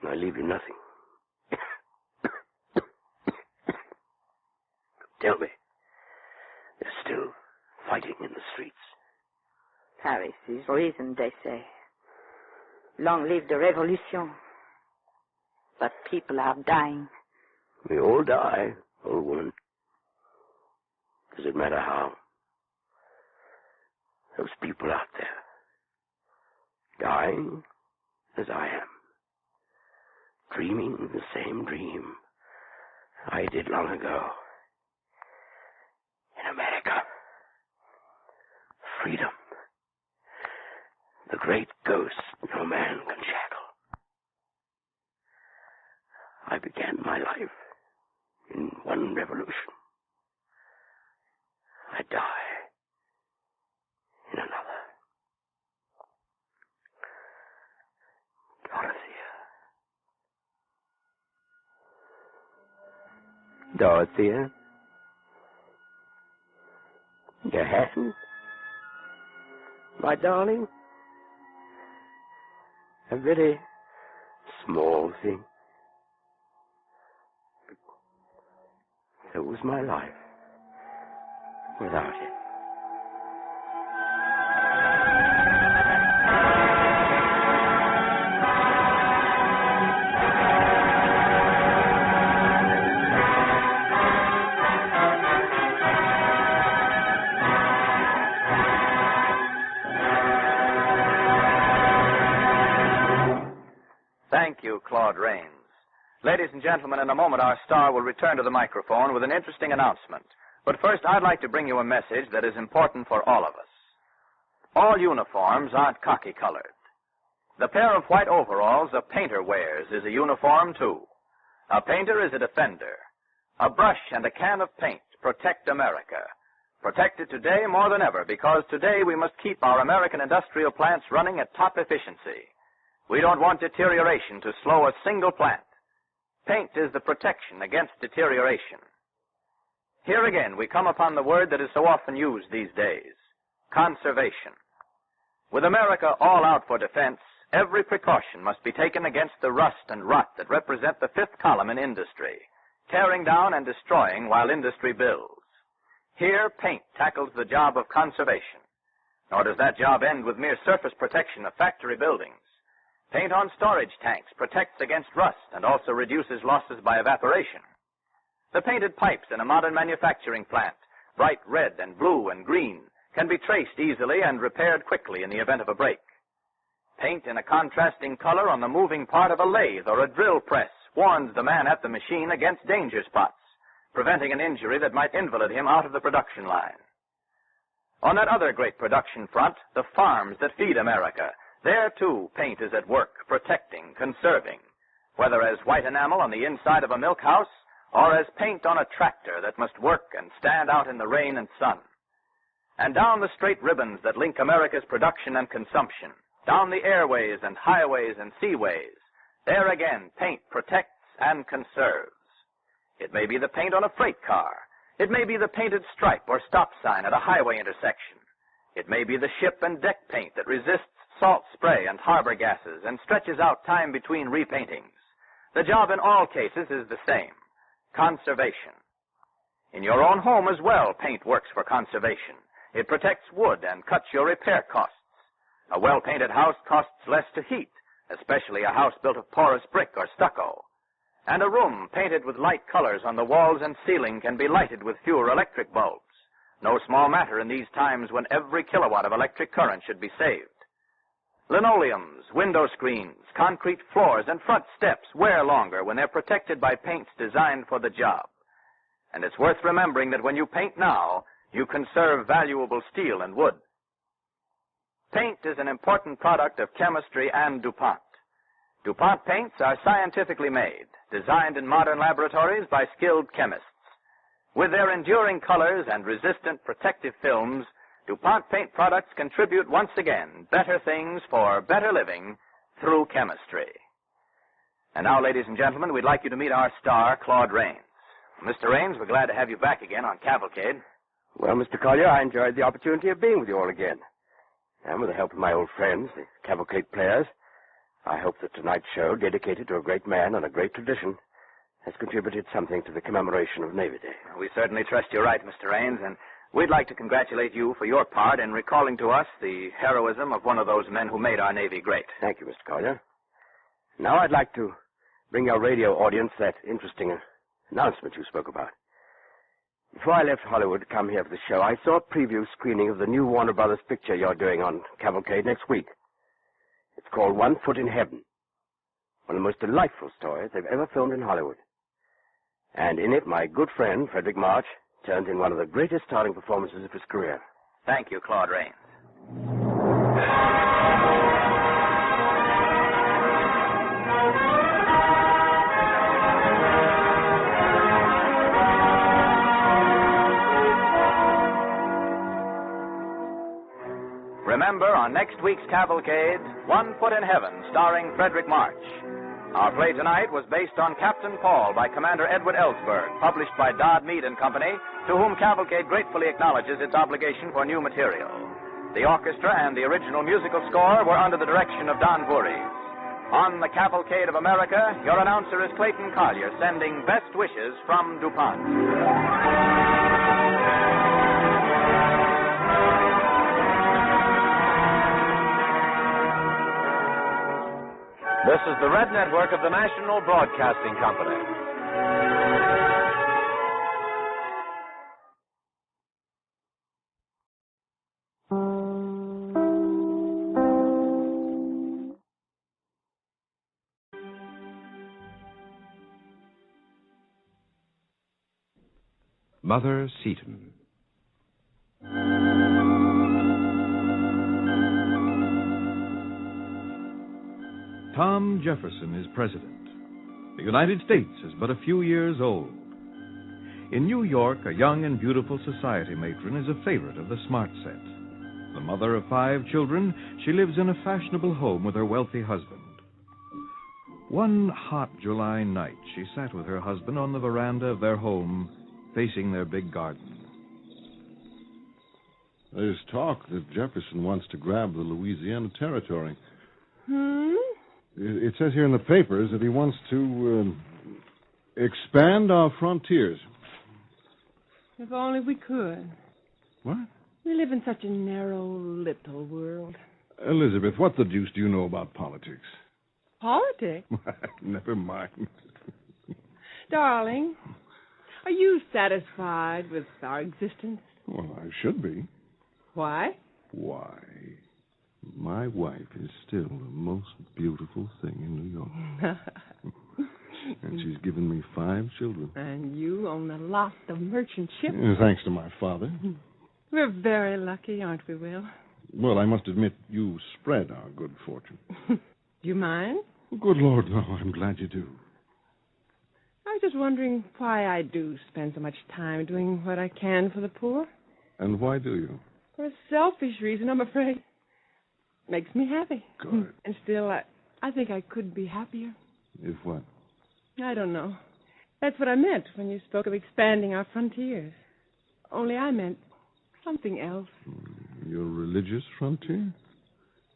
And I leave you nothing. Tell me, they're still fighting in the streets. Paris is reason, they say. Long live the revolution. But people are dying. We all die, old woman. Does it matter how? Those people out there, dying as I am, dreaming the same dream I did long ago. In America, freedom, the great ghost no man can shackle. I began my life in one revolution. I die in another. Dorothea? You haven't? My darling? A very small thing. So was my life without it. Thank you, Claude Rains. Ladies and gentlemen, in a moment our star will return to the microphone with an interesting announcement. But first, I'd like to bring you a message that is important for all of us. All uniforms aren't khaki-colored. The pair of white overalls a painter wears is a uniform, too. A painter is a defender. A brush and a can of paint protect America. Protect it today more than ever, because today we must keep our American industrial plants running at top efficiency. We don't want deterioration to slow a single plant. Paint is the protection against deterioration. Here again, we come upon the word that is so often used these days, conservation. With America all out for defense, every precaution must be taken against the rust and rot that represent the fifth column in industry, tearing down and destroying while industry builds. Here, paint tackles the job of conservation. Nor does that job end with mere surface protection of factory buildings. Paint on storage tanks protects against rust and also reduces losses by evaporation. The painted pipes in a modern manufacturing plant, bright red and blue and green, can be traced easily and repaired quickly in the event of a break. Paint in a contrasting color on the moving part of a lathe or a drill press warns the man at the machine against danger spots, preventing an injury that might invalid him out of the production line. On that other great production front, the farms that feed America, there, too, paint is at work, protecting, conserving, whether as white enamel on the inside of a milk house or as paint on a tractor that must work and stand out in the rain and sun. And down the straight ribbons that link America's production and consumption, down the airways and highways and seaways, there again, paint protects and conserves. It may be the paint on a freight car. It may be the painted stripe or stop sign at a highway intersection. It may be the ship and deck paint that resists salt spray and harbor gases and stretches out time between repaintings. The job in all cases is the same, conservation. In your own home as well, paint works for conservation. It protects wood and cuts your repair costs. A well-painted house costs less to heat, especially a house built of porous brick or stucco. And a room painted with light colors on the walls and ceiling can be lighted with fewer electric bulbs. No small matter in these times when every kilowatt of electric current should be saved. Linoleums, window screens, concrete floors, and front steps wear longer when they're protected by paints designed for the job. And it's worth remembering that when you paint now, you conserve valuable steel and wood. Paint is an important product of chemistry and DuPont. DuPont paints are scientifically made, designed in modern laboratories by skilled chemists. With their enduring colors and resistant protective films, DuPont paint products contribute once again better things for better living through chemistry. And now, ladies and gentlemen, we'd like you to meet our star, Claude Rains. Mr. Rains, we're glad to have you back again on Cavalcade. Well, Mr. Collier, I enjoyed the opportunity of being with you all again. And with the help of my old friends, the Cavalcade players, I hope that tonight's show, dedicated to a great man and a great tradition, has contributed something to the commemoration of Navy Day. We certainly trust you're right, Mr. Rains, and we'd like to congratulate you for your part in recalling to us the heroism of one of those men who made our Navy great. Thank you, Mr. Collier. Now I'd like to bring our radio audience that interesting announcement you spoke about. Before I left Hollywood to come here for the show, I saw a preview screening of the new Warner Brothers picture you're doing on Cavalcade next week. It's called One Foot in Heaven. One of the most delightful stories they've ever filmed in Hollywood. And in it, my good friend, Frederick March, turns in one of the greatest starting performances of his career. Thank you, Claude Rains. Remember, on next week's Cavalcade, One Foot in Heaven, starring Frederick March. Our play tonight was based on Captain Paul by Commander Edward Ellsberg, published by Dodd, Mead & Company, to whom Cavalcade gratefully acknowledges its obligation for new material. The orchestra and the original musical score were under the direction of Don Voorhees. On the Cavalcade of America, your announcer is Clayton Collier, sending best wishes from DuPont. This is the Red Network of the National Broadcasting Company. Mother Seton. Tom Jefferson is president. The United States is but a few years old. In New York, a young and beautiful society matron is a favorite of the smart set. The mother of 5 children, she lives in a fashionable home with her wealthy husband. One hot July night, she sat with her husband on the veranda of their home, facing their big garden. There's talk that Jefferson wants to grab the Louisiana Territory. It says here in the papers that he wants to expand our frontiers. If only we could. What? We live in such a narrow, little world. Elizabeth, what the deuce do you know about politics? Politics? Never mind. Darling, are you satisfied with our existence? Well, I should be. Why? Why? My wife is still the most beautiful thing in New York. And she's given me 5 children. And you own a lot of merchant ships. Thanks to my father. We're very lucky, aren't we, Will? Well, I must admit, you spread our good fortune. Do you mind? Good Lord, no. I'm glad you do. I was just wondering why I do spend so much time doing what I can for the poor. And why do you? For a selfish reason, I'm afraid. Makes me happy. Good. And still, I think I could be happier. If what? I don't know. That's what I meant when you spoke of expanding our frontiers. Only I meant something else. Your religious frontier?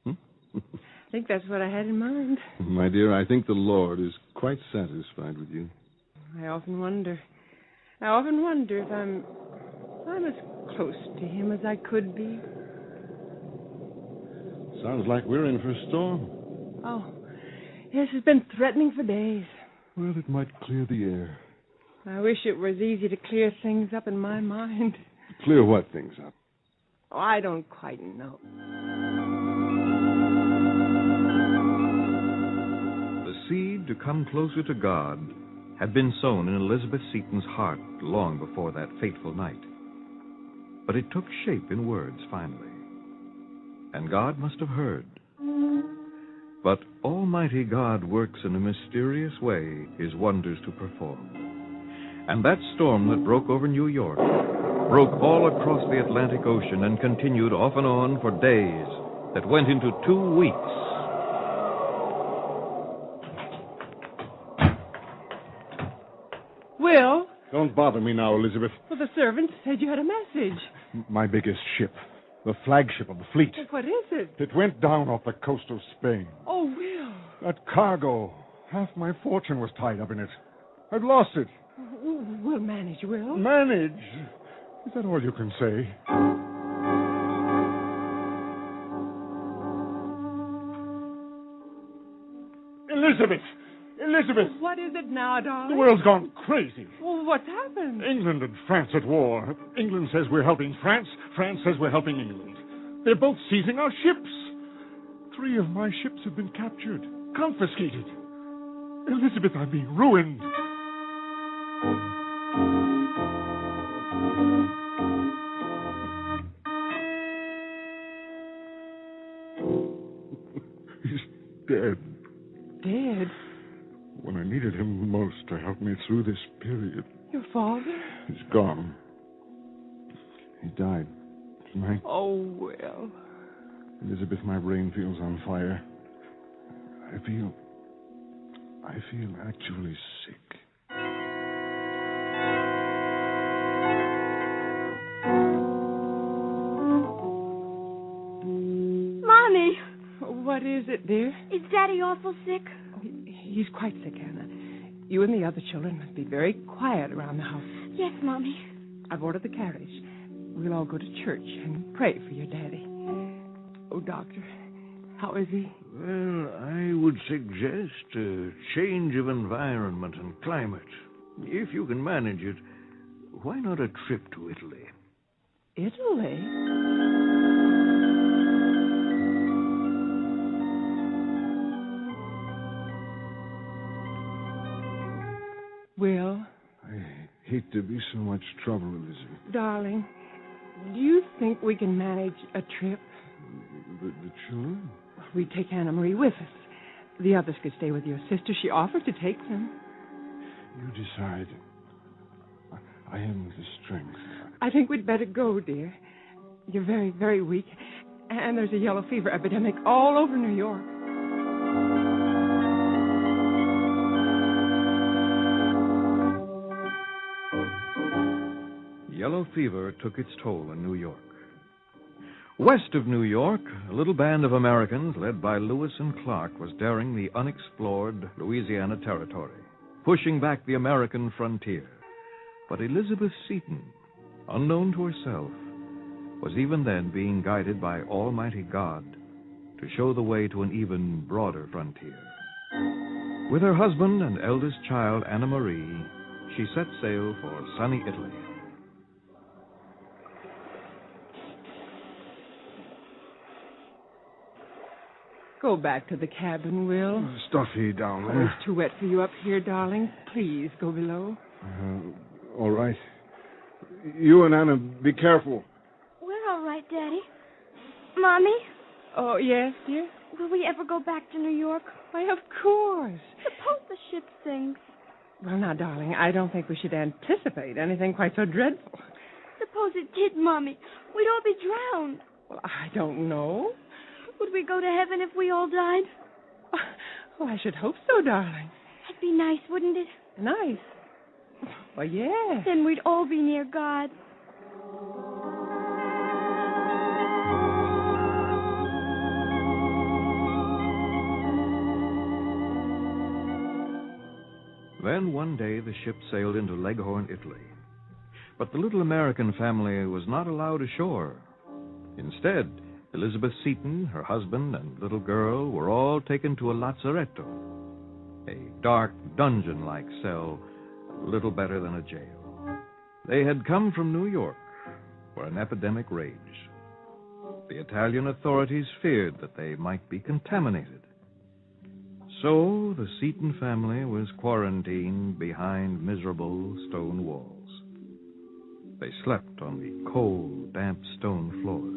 I think that's what I had in mind. My dear, I think the Lord is quite satisfied with you. I often wonder if I'm as close to him as I could be. Sounds like we're in for a storm. Oh, yes, it's been threatening for days. Well, it might clear the air. I wish it was easy to clear things up in my mind. Clear what things up? Oh, I don't quite know. The seed to come closer to God had been sown in Elizabeth Seton's heart long before that fateful night. But it took shape in words finally. And God must have heard. But Almighty God works in a mysterious way His wonders to perform. And that storm that broke over New York broke all across the Atlantic Ocean and continued off and on for days that went into 2 weeks. Will? Don't bother me now, Elizabeth. Well, the servant said you had a message. My biggest ship. The flagship of the fleet. What is it? It went down off the coast of Spain. Oh, Will. That cargo. Half my fortune was tied up in it. I've lost it. We'll manage, Will. Manage? Is that all you can say? Elizabeth! Elizabeth! What is it now, darling? The world's gone crazy. Well, what's happened? England and France at war. England says we're helping France. France says we're helping England. They're both seizing our ships. 3 of my ships have been captured, confiscated. Elizabeth, I'm being ruined. He's dead. Dead? When I needed him most to help me through this period. Your father? He's gone. He died tonight. Oh, Will. Elizabeth, my brain feels on fire. I feel actually sick. Mommy! What is it, dear? Is Daddy awful sick? He's quite sick, Anna. You and the other children must be very quiet around the house. Yes, Mommy. I've ordered the carriage. We'll all go to church and pray for your daddy. Oh, Doctor, how is he? Well, I would suggest a change of environment and climate. If you can manage it, why not a trip to Italy? Italy? Will? hate to be so much trouble, Elizabeth. Darling, do you think we can manage a trip? The children? We take Anna Marie with us. The others could stay with your sister. She offered to take them. You decide. I haven't the strength. I think we'd better go, dear. You're very, very weak. And there's a yellow fever epidemic all over New York. Yellow fever took its toll in New York. West of New York, a little band of Americans led by Lewis and Clark was daring the unexplored Louisiana Territory, pushing back the American frontier. But Elizabeth Seton, unknown to herself, was even then being guided by Almighty God to show the way to an even broader frontier. With her husband and eldest child, Anna Marie, she set sail for sunny Italy. Go back to the cabin, Will. Stuffy down Oh, there. it's too wet for you up here, darling. Please go below. All right. You and Anna, be careful. We're all right, Daddy. Mommy, Oh, yes, dear? will we ever go back to New York? Why, of course. Suppose the ship sinks. Well, now, darling, I don't think we should anticipate anything quite so dreadful. Suppose it did, Mommy. We'd all be drowned. Well, I don't know. Would we go to heaven if we all died? Oh, I should hope so, darling. That'd be nice, wouldn't it? Nice. Well, yes. Then we'd all be near God. Then one day the ship sailed into Leghorn, Italy. But the little American family was not allowed ashore. Instead, Elizabeth Seton, her husband, and little girl were all taken to a lazzaretto, a dark dungeon-like cell, little better than a jail. They had come from New York, where an epidemic raged. The Italian authorities feared that they might be contaminated. So the Seton family was quarantined behind miserable stone walls. They slept on the cold, damp stone floors,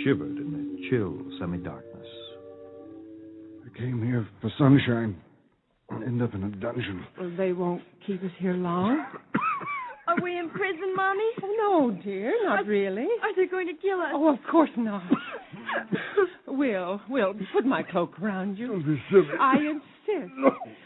shivered in the chill semi-darkness. I came here for sunshine and end up in a dungeon. Well, they won't keep us here long. Are we in prison, Mommy? Oh, no, dear, not really. Are they going to kill us? Oh, of course not. Will, put my cloak around you. Don't be silly. I insist.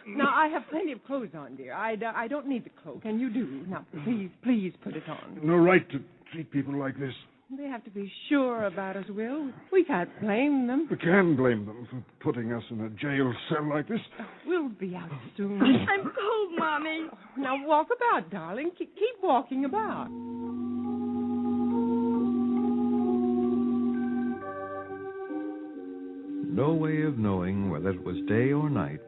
Now, I have plenty of clothes on, dear. I don't need the cloak, and you do. Now, please put it on. No right to treat people like this. They have to be sure about us, Will. We can't blame them. We can blame them for putting us in a jail cell like this. We'll be out soon. I'm cold, Mommy. Now, walk about, darling. Keep walking about. No way of knowing whether it was day or night,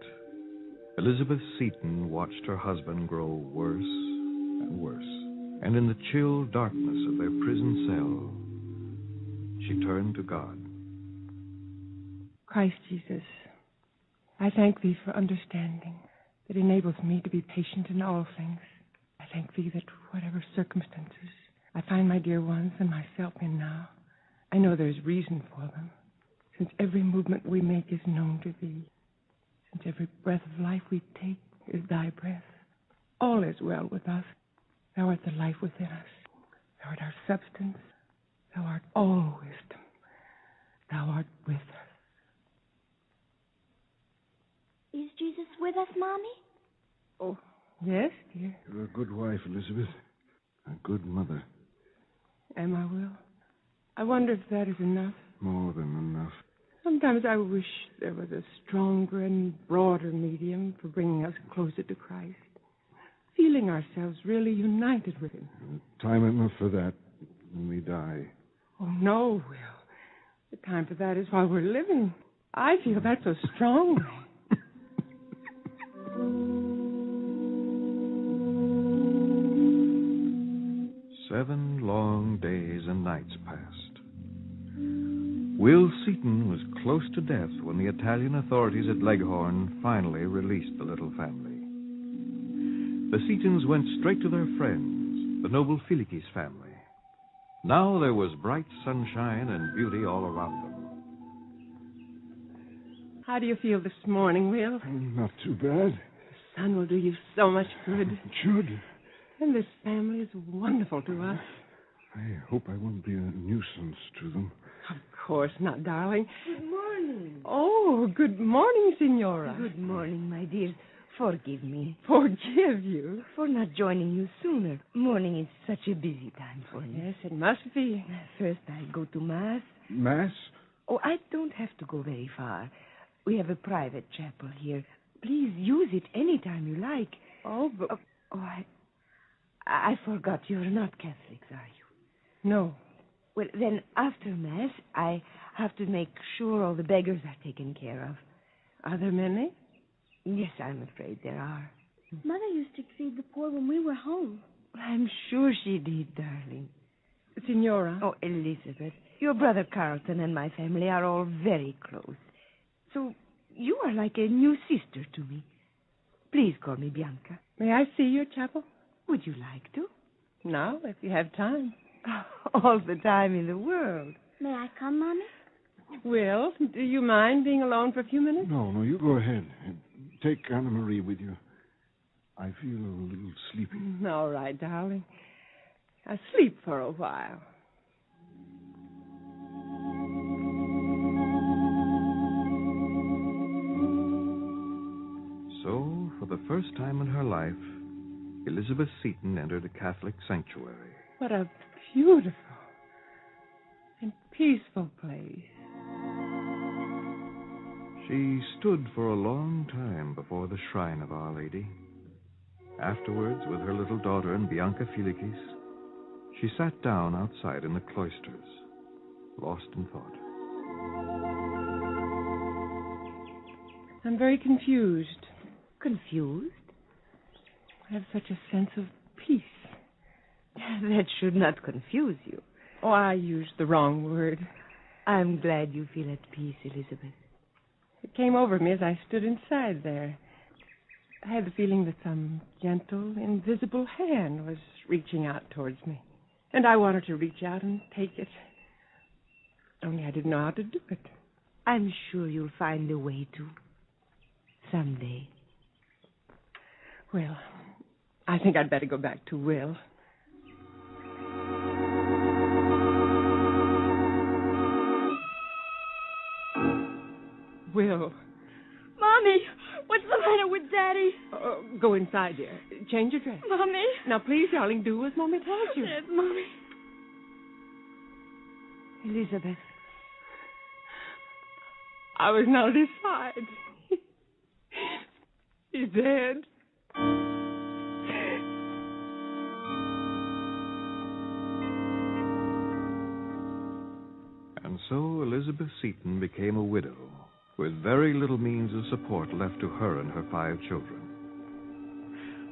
Elizabeth Seton watched her husband grow worse and worse. And in the chill darkness of their prison cell, she turned to God. Christ Jesus, I thank Thee for understanding that enables me to be patient in all things. I thank Thee that whatever circumstances I find my dear ones and myself in now, I know there is reason for them, since every movement we make is known to Thee, since every breath of life we take is Thy breath. All is well with us. Thou art the life within us. Thou art our substance. Thou art all wisdom. Thou art with us. Is Jesus with us, Mommy? Oh, yes, dear. You're a good wife, Elizabeth. A good mother. Am I, Will? I wonder if that is enough. More than enough. Sometimes I wish there was a stronger and broader medium for bringing us closer to Christ. Feeling ourselves really united with Him. Time enough for that when we die. Oh, no, Will. The time for that is while we're living. I feel that so strongly. 7 long days and nights passed. Will Seton was close to death when the Italian authorities at Leghorn finally released the little family. The Setons went straight to their friends, the noble Felix family. Now there was bright sunshine and beauty all around them. How do you feel this morning, Will? Not too bad. The sun will do you so much good. It should. And this family is wonderful to us. I hope I won't be a nuisance to them. Of course not, darling. Good morning. Oh, good morning, Signora. Good morning, my dear. Forgive me. Forgive you? For not joining you sooner. Morning is such a busy time for me. Yes, it must be. First, I go to Mass. Mass? Oh, I don't have to go very far. We have a private chapel here. Please use it any time you like. Oh, but... I forgot you're not Catholics, are you? No. Well, then, after Mass, I have to make sure all the beggars are taken care of. Are there many? Yes, I'm afraid there are. Mother used to feed the poor when we were home. I'm sure she did, darling. Signora? Oh, Elizabeth, your brother Carlton and my family are all very close. So you are like a new sister to me. Please call me Bianca. May I see your chapel? Would you like to? Now, if you have time. All the time in the world. May I come, Mommy? Will, do you mind being alone for a few minutes? No, you go ahead. Take Anna Marie with you. I feel a little sleepy. All right, darling. I'll sleep for a while. So, for the first time in her life, Elizabeth Seton entered a Catholic sanctuary. What a beautiful and peaceful place. She stood for a long time before the shrine of Our Lady. Afterwards, with her little daughter and Bianca Felix, she sat down outside in the cloisters, lost in thought. I'm very confused. Confused? I have such a sense of peace. That should not confuse you. Oh, I used the wrong word. I'm glad you feel at peace, Elizabeth. It came over me as I stood inside there. I had the feeling that some gentle, invisible hand was reaching out towards me. And I wanted to reach out and take it. Only I didn't know how to do it. I'm sure you'll find a way to. Someday. Well, I think I'd better go back to Will. Will. Mommy, what's the matter with Daddy? Go inside, dear. Change your dress. Mommy? Now, please, darling, do as Mommy tells you. Yes, Mommy. Elizabeth. I was not at his side. He's dead. And so Elizabeth Seton became a widow, with very little means of support left to her and her 5 children.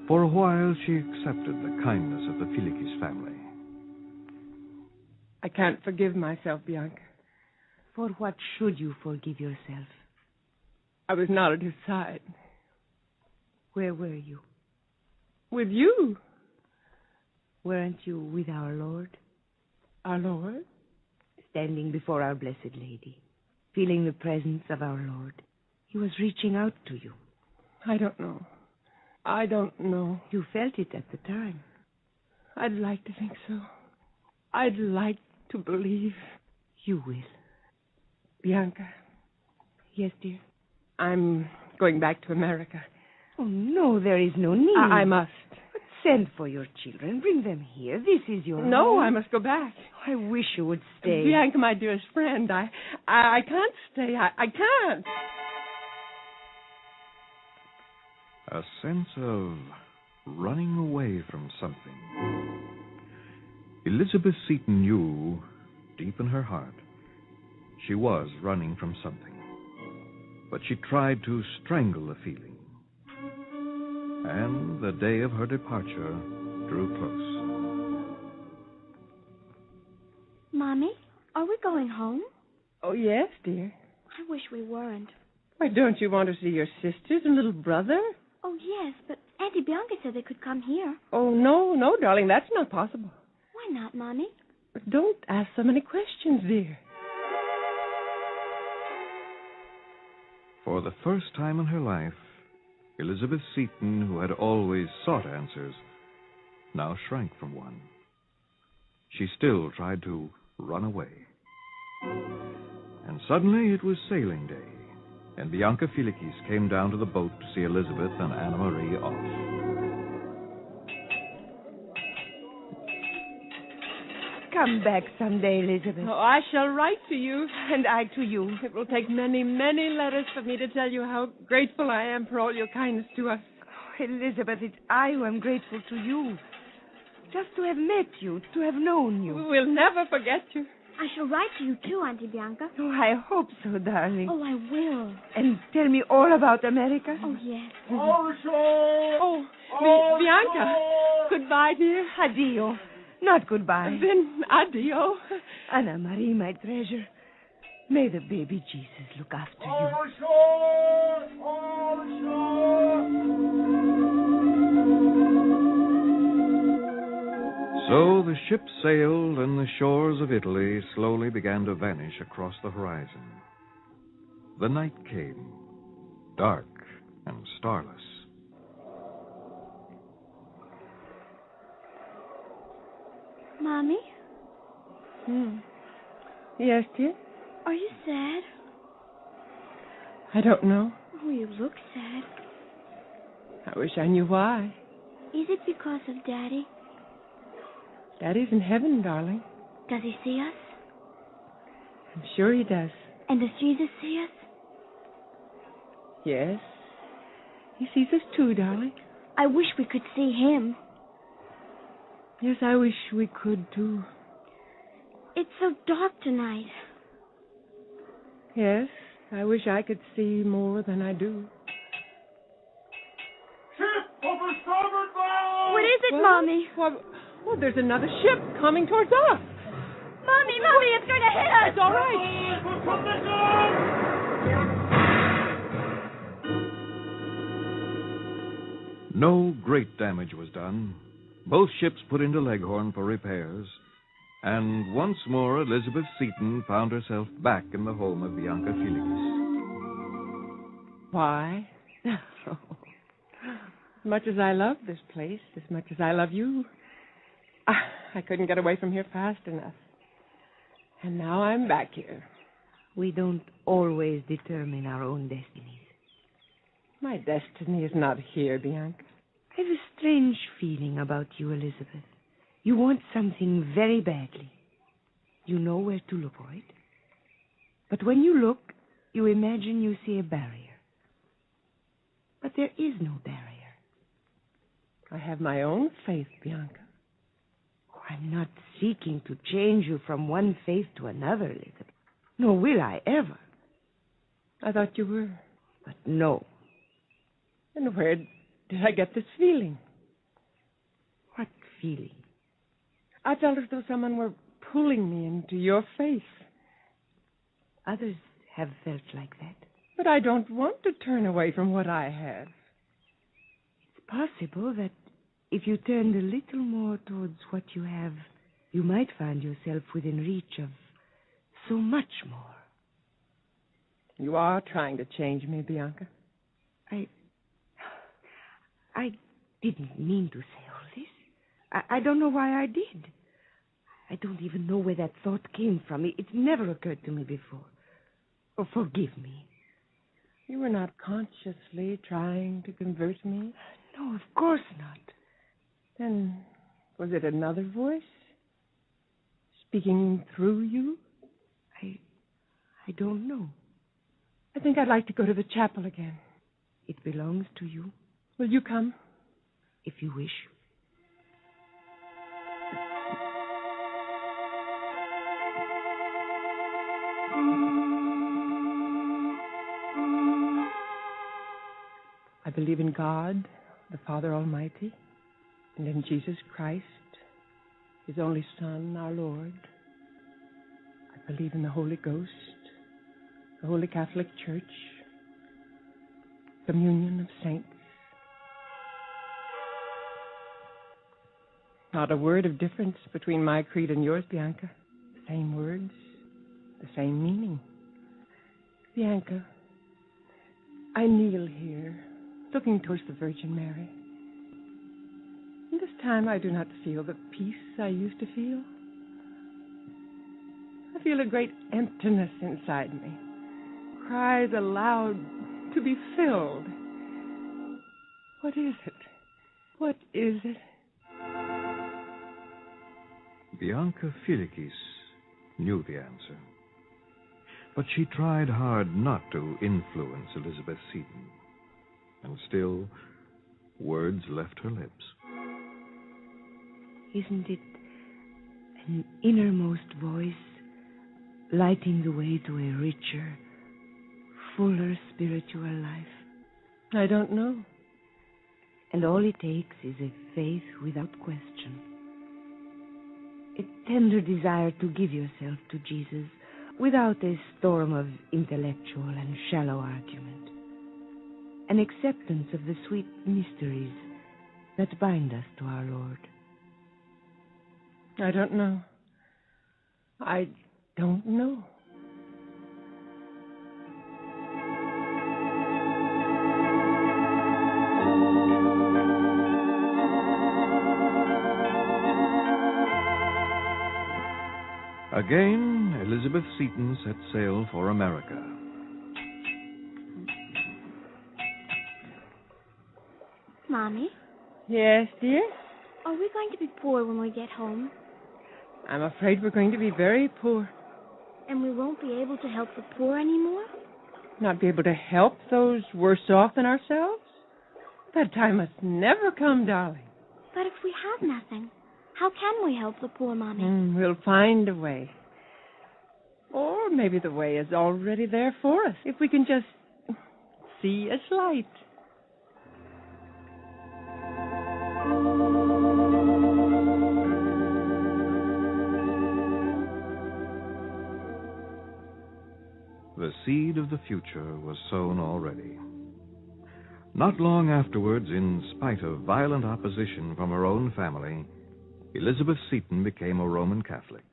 For a while, she accepted the kindness of the Felix family. I can't forgive myself, Bianca. For what should you forgive yourself? I was not at his side. Where were you? With you. Weren't you with our Lord? Our Lord? Standing before our Blessed Lady, feeling the presence of our Lord. He was reaching out to you. I don't know. You felt it at the time. I'd like to think so. I'd like to believe. You will. Bianca. Yes, dear? I'm going back to America. Oh, no, there is no need. I must. But send for your children. Bring them here. This is your No, home. I must go back. I wish you would stay. Bianca, my dearest friend, I can't stay. I can't. A sense of running away from something. Elizabeth Seton knew, deep in her heart, she was running from something. But she tried to strangle the feeling. And the day of her departure drew close. Mommy, are we going home? Oh, yes, dear. I wish we weren't. Why, don't you want to see your sisters and little brother? Oh, yes, but Auntie Bianca said they could come here. Oh, no, darling, that's not possible. Why not, Mommy? But don't ask so many questions, dear. For the first time in her life, Elizabeth Seton, who had always sought answers, now shrank from one. She still tried to run away. And suddenly it was sailing day, and Bianca Felix came down to the boat to see Elizabeth and Anna Marie off. Come back someday, Elizabeth. Oh, I shall write to you. And I to you. It will take many, many letters for me to tell you how grateful I am for all your kindness to us. Oh, Elizabeth, it's I who am grateful to you. Just to have met you, to have known you. We'll never forget you. I shall write to you too, Auntie Bianca. Oh, I hope so, darling. Oh, I will. And tell me all about America. Oh, yes. Oh, Bianca. Goodbye, dear. Addio. Not goodbye. Then addio. Anna Marie, my treasure. May the baby Jesus look after you. So the ship sailed, and the shores of Italy slowly began to vanish across the horizon. The night came, dark and starless. Mommy? Yes, dear? Are you sad? I don't know. Oh, you look sad. I wish I knew why. Is it because of Daddy? Daddy's in heaven, darling. Does he see us? I'm sure he does. And does Jesus see us? Yes. He sees us too, darling. I wish we could see him. Yes, I wish we could, too. It's so dark tonight. Yes, I wish I could see more than I do. Ship over starboard bow! What is it, Mommy? Well, there's another ship coming towards us. Mommy, it's going to hit us. It's all right. No great damage was done. Both ships put into Leghorn for repairs, and once more Elizabeth Seton found herself back in the home of Bianca Felix. Why? As much as I love this place, as much as I love you, I couldn't get away from here fast enough. And now I'm back here. We don't always determine our own destinies. My destiny is not here, Bianca. I have a strange feeling about you, Elizabeth. You want something very badly. You know where to look for it. But when you look, you imagine you see a barrier. But there is no barrier. I have my own faith, Bianca. Oh, I'm not seeking to change you from one faith to another, Elizabeth. Nor will I ever. I thought you were. But no. And where did I get this feeling? What feeling? I felt as though someone were pulling me into your faith. Others have felt like that. But I don't want to turn away from what I have. It's possible that if you turned a little more towards what you have, you might find yourself within reach of so much more. You are trying to change me, Bianca. I didn't mean to say all this. I don't know why I did. I don't even know where that thought came from. It's never occurred to me before. Oh, forgive me. You were not consciously trying to convert me? No, of course not. Then was it another voice speaking through you? I don't know. I think I'd like to go to the chapel again. It belongs to you. Will you come? If you wish. I believe in God, the Father Almighty, and in Jesus Christ, His only Son, our Lord. I believe in the Holy Ghost, the Holy Catholic Church, communion of saints, Not a word of difference between my creed and yours, Bianca. The same words, the same meaning. Bianca, I kneel here, looking towards the Virgin Mary. And this time I do not feel the peace I used to feel. I feel a great emptiness inside me. Cries aloud to be filled. What is it? What is it? Bianca Filicis knew the answer. But she tried hard not to influence Elizabeth Seton. And still, words left her lips. Isn't it an innermost voice lighting the way to a richer, fuller spiritual life? I don't know. And all it takes is a faith without question. A tender desire to give yourself to Jesus without a storm of intellectual and shallow argument. An acceptance of the sweet mysteries that bind us to our Lord. I don't know. I don't know. Again, Elizabeth Seton set sail for America. Mommy? Yes, dear? Are we going to be poor when we get home? I'm afraid we're going to be very poor. And we won't be able to help the poor anymore? Not be able to help those worse off than ourselves? That time must never come, darling. But if we have nothing, how can we help the poor, Mommy? We'll find a way. Or maybe the way is already there for us, if we can just see its light. The seed of the future was sown already. Not long afterwards, in spite of violent opposition from her own family, Elizabeth Seton became a Roman Catholic.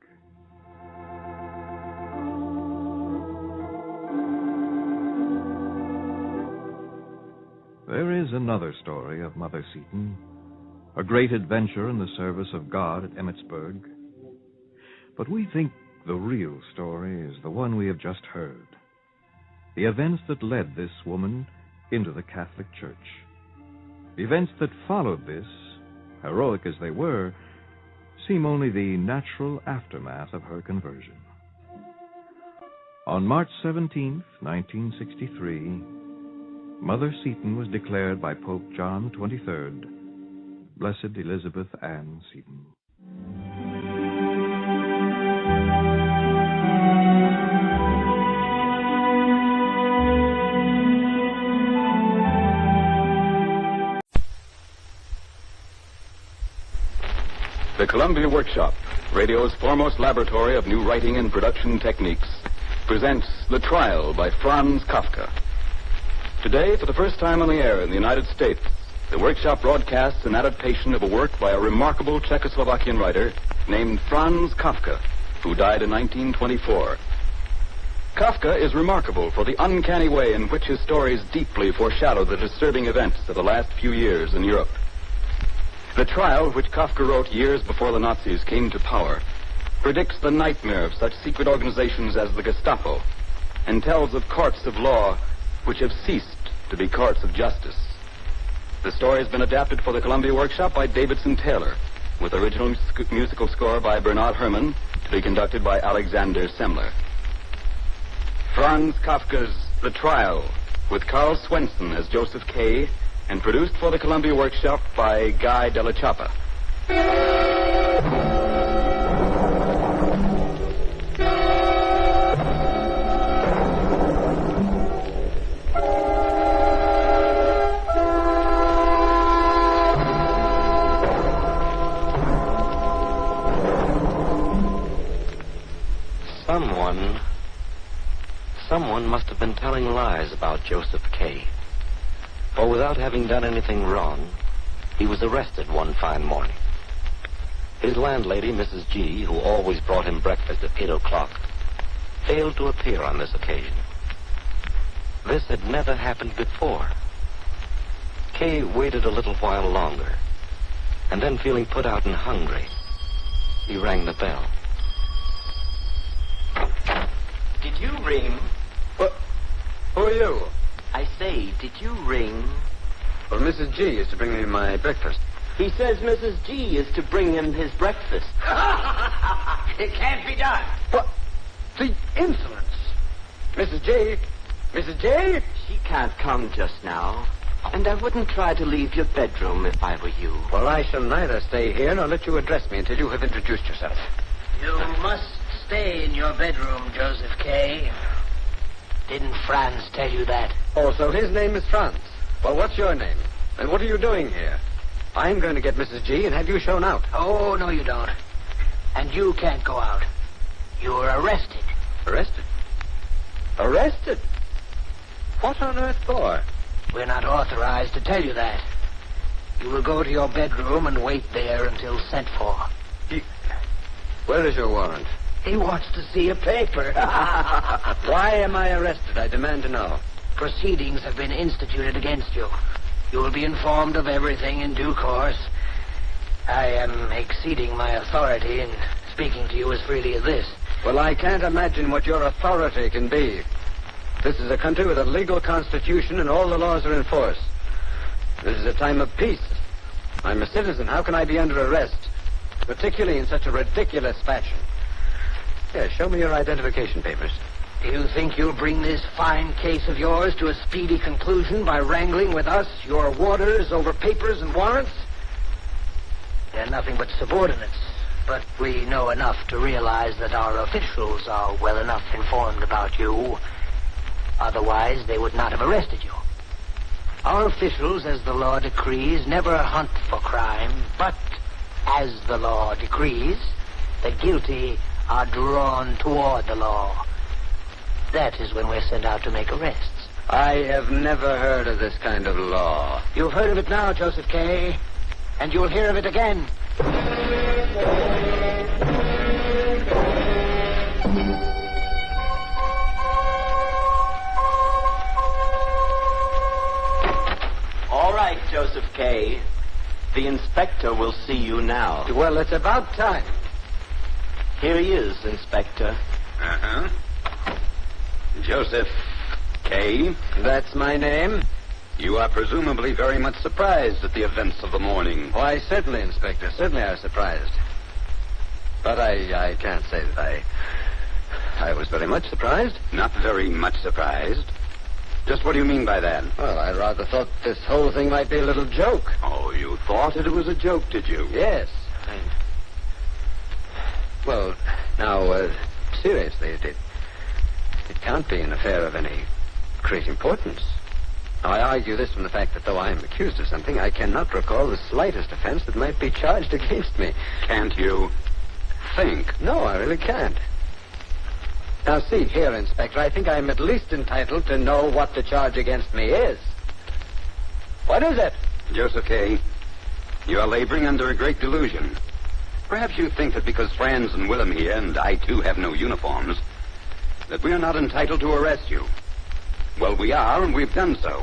There is another story of Mother Seton, a great adventure in the service of God at Emmitsburg. But we think the real story is the one we have just heard. The events that led this woman into the Catholic Church. The events that followed this, heroic as they were, seem only the natural aftermath of her conversion. On March 17th, 1963, Mother Seton was declared by Pope John XXIII, Blessed Elizabeth Ann Seton. The Columbia Workshop, radio's foremost laboratory of new writing and production techniques, presents The Trial by Franz Kafka. Today, for the first time on the air in the United States, the Workshop broadcasts an adaptation of a work by a remarkable Czechoslovakian writer named Franz Kafka, who died in 1924. Kafka is remarkable for the uncanny way in which his stories deeply foreshadow the disturbing events of the last few years in Europe. The Trial, which Kafka wrote years before the Nazis came to power, predicts the nightmare of such secret organizations as the Gestapo, and tells of courts of law which have ceased to be courts of justice. The story has been adapted for the Columbia Workshop by Davidson Taylor, with original musical score by Bernard Herrmann, to be conducted by Alexander Semler. Franz Kafka's The Trial, with Carl Swenson as Joseph K., and produced for the Columbia Workshop by Guy Della Chapa. Someone must have been telling lies about Joseph K. For without having done anything wrong, he was arrested one fine morning. His landlady, Mrs. G., who always brought him breakfast at 8 o'clock, failed to appear on this occasion. This had never happened before. Kay waited a little while longer, and then feeling put out and hungry, he rang the bell. Did you ring? What? Who are you? I say, did you ring? Well, Mrs. G. is to bring me my breakfast. He says Mrs. G. is to bring him his breakfast. It can't be done. What? The insolence. Mrs. G. Mrs. G. She can't come just now. And I wouldn't try to leave your bedroom if I were you. Well, I shall neither stay here nor let you address me until you have introduced yourself. You must stay in your bedroom, Joseph Kay. Didn't Franz tell you that? Oh, so his name is Franz. Well, what's your name? And what are you doing here? I'm going to get Mrs. G. and have you shown out. Oh, no, you don't. And you can't go out. You're arrested. Arrested? Arrested? What on earth for? We're not authorized to tell you that. You will go to your bedroom and wait there until sent for. Where is your warrant? He wants to see a paper. Why am I arrested? I demand to know. Proceedings have been instituted against you. You will be informed of everything in due course. I am exceeding my authority in speaking to you as freely as this. Well, I can't imagine what your authority can be. This is a country with a legal constitution and all the laws are in force. This is a time of peace. I'm a citizen. How can I be under arrest? Particularly in such a ridiculous fashion. Yes, show me your identification papers. Do you think you'll bring this fine case of yours to a speedy conclusion by wrangling with us, your warders, over papers and warrants? They're nothing but subordinates, but we know enough to realize that our officials are well enough informed about you. Otherwise, they would not have arrested you. Our officials, as the law decrees, never hunt for crime, but as the law decrees, the guilty are drawn toward the law. That is when we're sent out to make arrests. I have never heard of this kind of law. You've heard of it now, Joseph Kay, and you'll hear of it again. All right, Joseph Kay. The inspector will see you now. Well, it's about time. Here he is, Inspector. Uh-huh. Joseph Kay. That's my name. You are presumably very much surprised at the events of the morning. Why, certainly, Inspector. Certainly I was surprised. But I can't say that I was very much surprised. Not very much surprised. Just what do you mean by that? Well, I rather thought this whole thing might be a little joke. Oh, you thought it was a joke, did you? Yes. Well, now, seriously, it can't be an affair of any great importance. Now, I argue this from the fact that though I am accused of something, I cannot recall the slightest offense that might be charged against me. Can't you think? No, I really can't. Now, see here, Inspector, I think I'm at least entitled to know what the charge against me is. What is it? Joseph Kay, you are laboring under a great delusion. Perhaps you think that because Franz and Willem here, and I too have no uniforms, that we are not entitled to arrest you. Well, we are, and we've done so.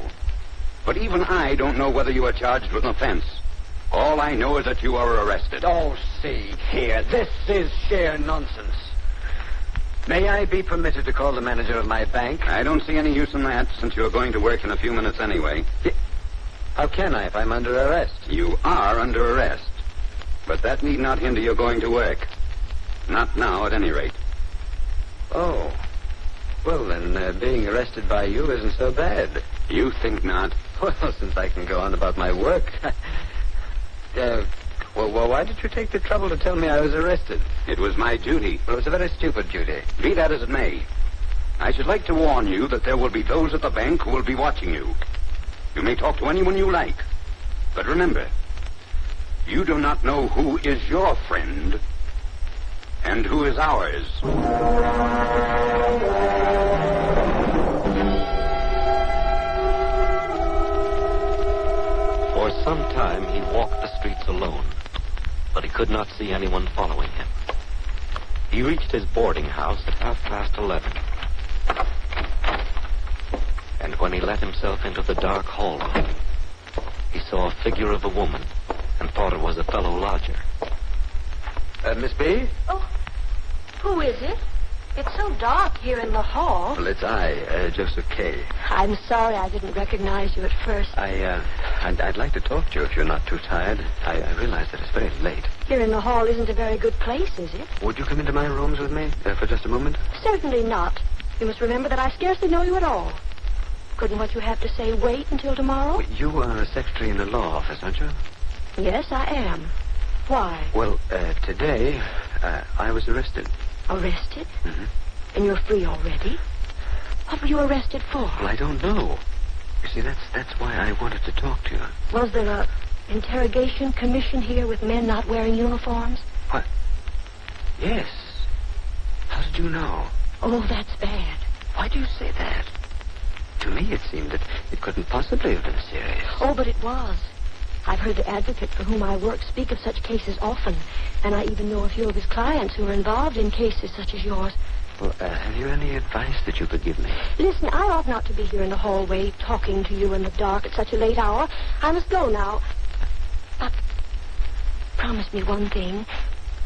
But even I don't know whether you are charged with an offense. All I know is that you are arrested. Oh, see here, this is sheer nonsense. May I be permitted to call the manager of my bank? I don't see any use in that, since you're going to work in a few minutes anyway. How can I if I'm under arrest? You are under arrest. But that need not hinder your going to work. Not now, at any rate. Oh. Well, then, being arrested by you isn't so bad. You think not? Well, since I can go on about my work. Well, why did you take the trouble to tell me I was arrested? It was my duty. Well, it was a very stupid duty. Be that as it may, I should like to warn you that there will be those at the bank who will be watching you. You may talk to anyone you like. But remember, you do not know who is your friend and who is ours. For some time, he walked the streets alone, but he couldn't could not see anyone following him. He reached his boarding house at 11:30. And when he let himself into the dark hallway, he saw a figure of a woman and thought it was a fellow lodger. Miss B? Oh, who is it? It's so dark here in the hall. Well, it's I, Joseph K. I'm sorry I didn't recognize you at first. I'd like to talk to you if you're not too tired. I realize that it's very late. Here in the hall isn't a very good place, is it? Would you come into my rooms with me for just a moment? Certainly not. You must remember that I scarcely know you at all. Couldn't what you have to say wait until tomorrow? Well, you are a secretary in the law office, aren't you? Yes, I am. Why? Well, today, I was arrested. Arrested? Mm-hmm. And you're free already? What were you arrested for? Well, I don't know. You see, that's why I wanted to talk to you. Was there a interrogation commission here with men not wearing uniforms? What? Yes. How did you know? Oh, that's bad. Why do you say that? To me, it seemed that it couldn't possibly have been serious. Oh, but it was. I've heard the advocate for whom I work speak of such cases often, and I even know a few of his clients who are involved in cases such as yours. Well, have you any advice that you could give me? Listen, I ought not to be here in the hallway talking to you in the dark at such a late hour. I must go now. But promise me one thing.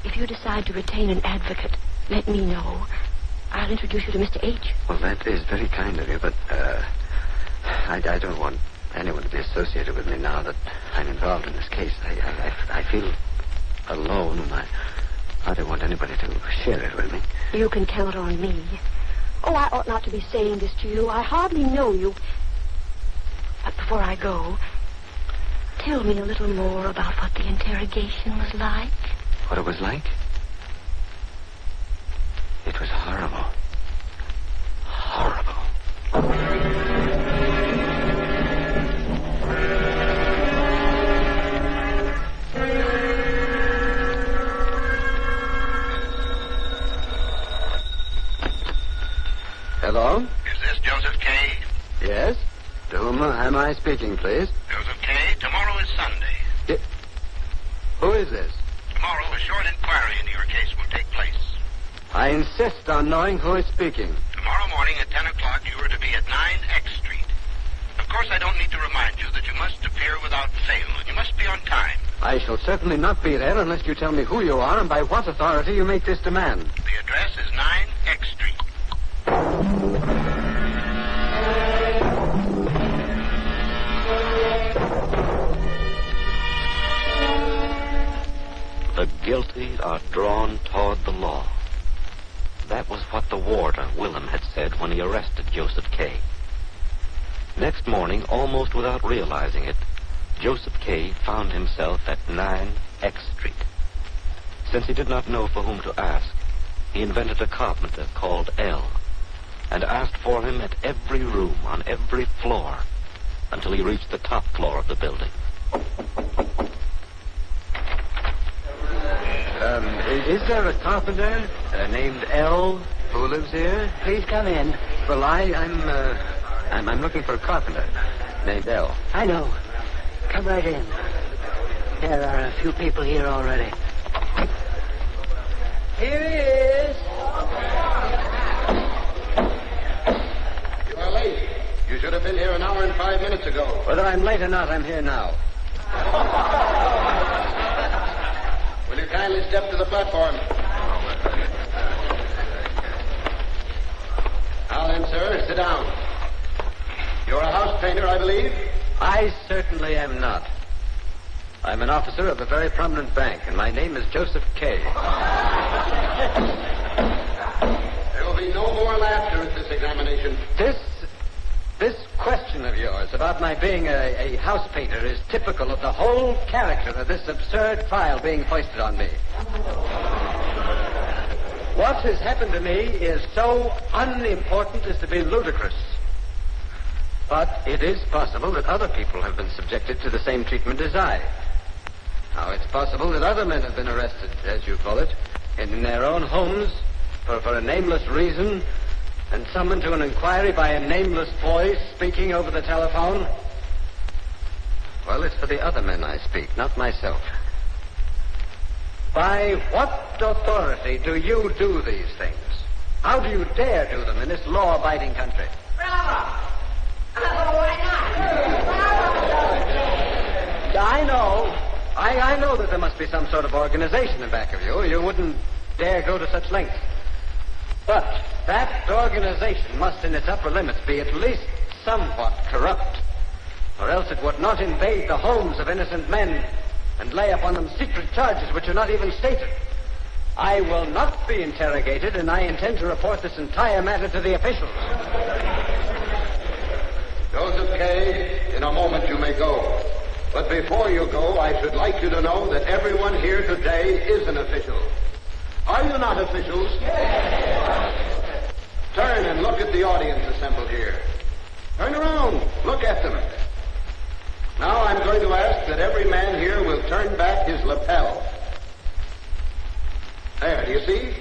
If you decide to retain an advocate, let me know. I'll introduce you to Mr. H. Well, that is very kind of you, but I don't want anyone to be associated with me now that I'm involved in this case. I feel alone, and I don't want anybody to share it with me. You can count on me. Oh, I ought not to be saying this to you. I hardly know you. But before I go, tell me a little more about what the interrogation was like. What it was like? It was horrible. Horrible. Hello? Is this Joseph K.? Yes? To whom am I speaking, please? Joseph K., tomorrow is Sunday. Who is this? Tomorrow, a short inquiry into your case will take place. I insist on knowing who is speaking. Tomorrow morning at 10 o'clock, you are to be at 9 X Street. Of course, I don't need to remind you that you must appear without fail, and you must be on time. I shall certainly not be there unless you tell me who you are and by what authority you make this demand. The address is 9 X Street. The guilty are drawn toward the law. That was what the warder, Willem, had said when he arrested Joseph K. Next morning, almost without realizing it, Joseph K. found himself at 9 X Street. Since he did not know for whom to ask, he invented a carpenter called L and asked for him at every room on every floor until he reached the top floor of the building. Is there a carpenter named L who lives here? Please come in. Well, I'm looking for a carpenter named L. I know. Come right in. There are a few people here already. Here he is. You are late. You should have been here an hour and 5 minutes ago. Whether I'm late or not, I'm here now. Will you kindly step to the platform? Now then, sir, sit down. You're a house painter, I believe? I certainly am not. I'm an officer of a very prominent bank, and my name is Joseph K. There will be no more laughter at this examination. This question of yours about my being a house painter is typical of the whole character of this absurd trial being foisted on me. What has happened to me is so unimportant as to be ludicrous. But it is possible that other people have been subjected to the same treatment as I. Now, it's possible that other men have been arrested, as you call it, in their own homes for a nameless reason and summoned to an inquiry by a nameless voice speaking over the telephone. Well, it's for the other men I speak, not myself. By what authority do you do these things? How do you dare do them in this law-abiding country? I know. I know that there must be some sort of organization in back of you. You wouldn't dare go to such lengths. But that organization must in its upper limits be at least somewhat corrupt, or else it would not invade the homes of innocent men and lay upon them secret charges which are not even stated. I will not be interrogated, and I intend to report this entire matter to the officials. Joseph K., in a moment you may go. But before you go, I should like you to know that everyone here today is an official. Are you not officials? Yes. Turn and look at the audience assembled here. Turn around. Look at them. Now I'm going to ask that every man here will turn back his lapel. There, do you see?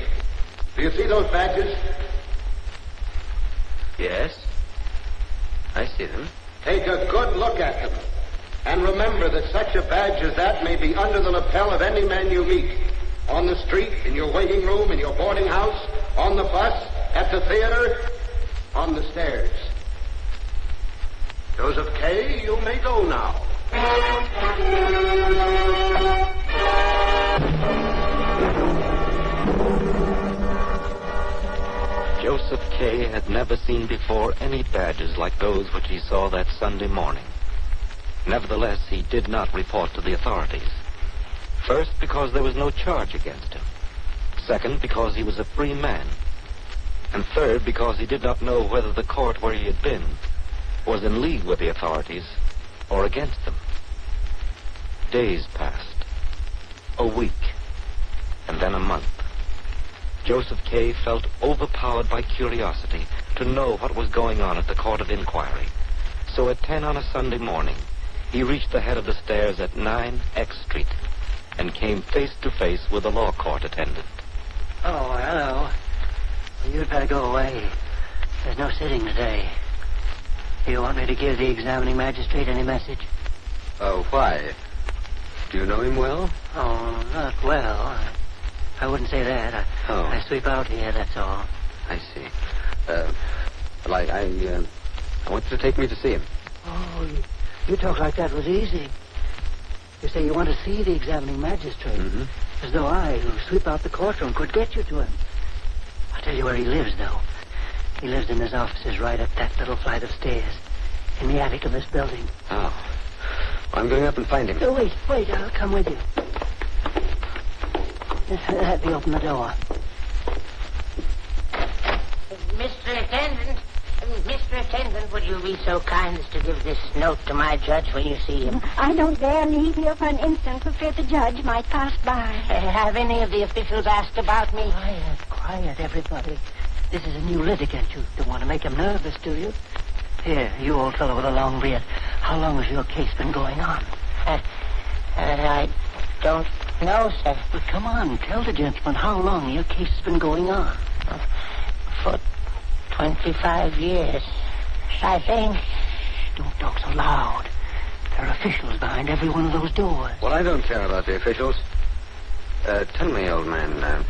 Do you see those badges? Yes. I see them. Take a good look at them. And remember that such a badge as that may be under the lapel of any man you meet. On the street, in your waiting room, in your boarding house, on the bus, at the theater, on the stairs. Joseph K., you may go now. Joseph K. had never seen before any badges like those which he saw that Sunday morning. Nevertheless, he did not report to the authorities. First, because there was no charge against him. Second, because he was a free man. And third, because he did not know whether the court where he had been was in league with the authorities or against them. Days passed. A week. And then a month. Joseph K. felt overpowered by curiosity to know what was going on at the Court of Inquiry. So at 10 on a Sunday morning, he reached the head of the stairs at 9 X Street and came face to face with a law court attendant. Oh, hello. Well, you'd better go away. There's no sitting today. You want me to give the examining magistrate any message? Oh, why? Do you know him well? Oh, not well. I wouldn't say that. I sweep out here, that's all. I see. I want you to take me to see him. Oh, you talk like that was easy. You say you want to see the examining magistrate. Mm-hmm. As though I, who sweep out the courtroom, could get you to him. I'll tell you where he lives, though. He lives in his offices right up that little flight of stairs, in the attic of this building. Oh. Well, I'm going up and find him. Oh, wait, I'll come with you. Let me open the door. Mr. Attendant, would you be so kind as to give this note to my judge when you see him? I don't dare leave here for an instant for fear the judge might pass by. Have any of the officials asked about me? Quiet, everybody. This is a new litigant. You don't want to make him nervous, do you? Here, you old fellow with a long beard. How long has your case been going on? I don't know, sir. But come on, tell the gentleman how long your case has been going on. For 25 years, I think. Don't talk so loud. There are officials behind every one of those doors. Well, I don't care about the officials. Tell me, old man,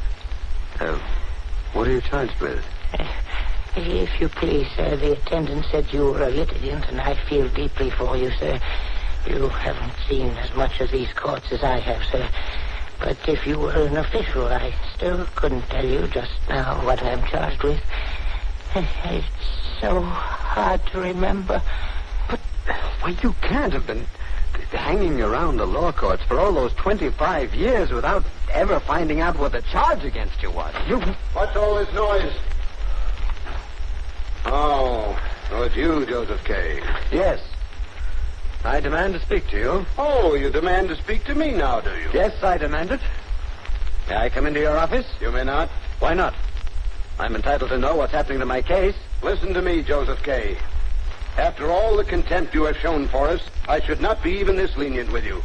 what are you charged with? If you please, sir, the attendant said you were a litigant, and I feel deeply for you, sir. You haven't seen as much of these courts as I have, sir. But if you were an official, I still couldn't tell you just now what I'm charged with. It's so hard to remember. But, well, you can't have been hanging around the law courts for all those 25 years without ever finding out what the charge against you was. What's all this noise? Oh, it's you, Joseph K. Yes. I demand to speak to you. Oh, you demand to speak to me now, do you? Yes, I demand it. May I come into your office? You may not. Why not? I'm entitled to know what's happening to my case. Listen to me, Joseph K. After all the contempt you have shown for us, I should not be even this lenient with you.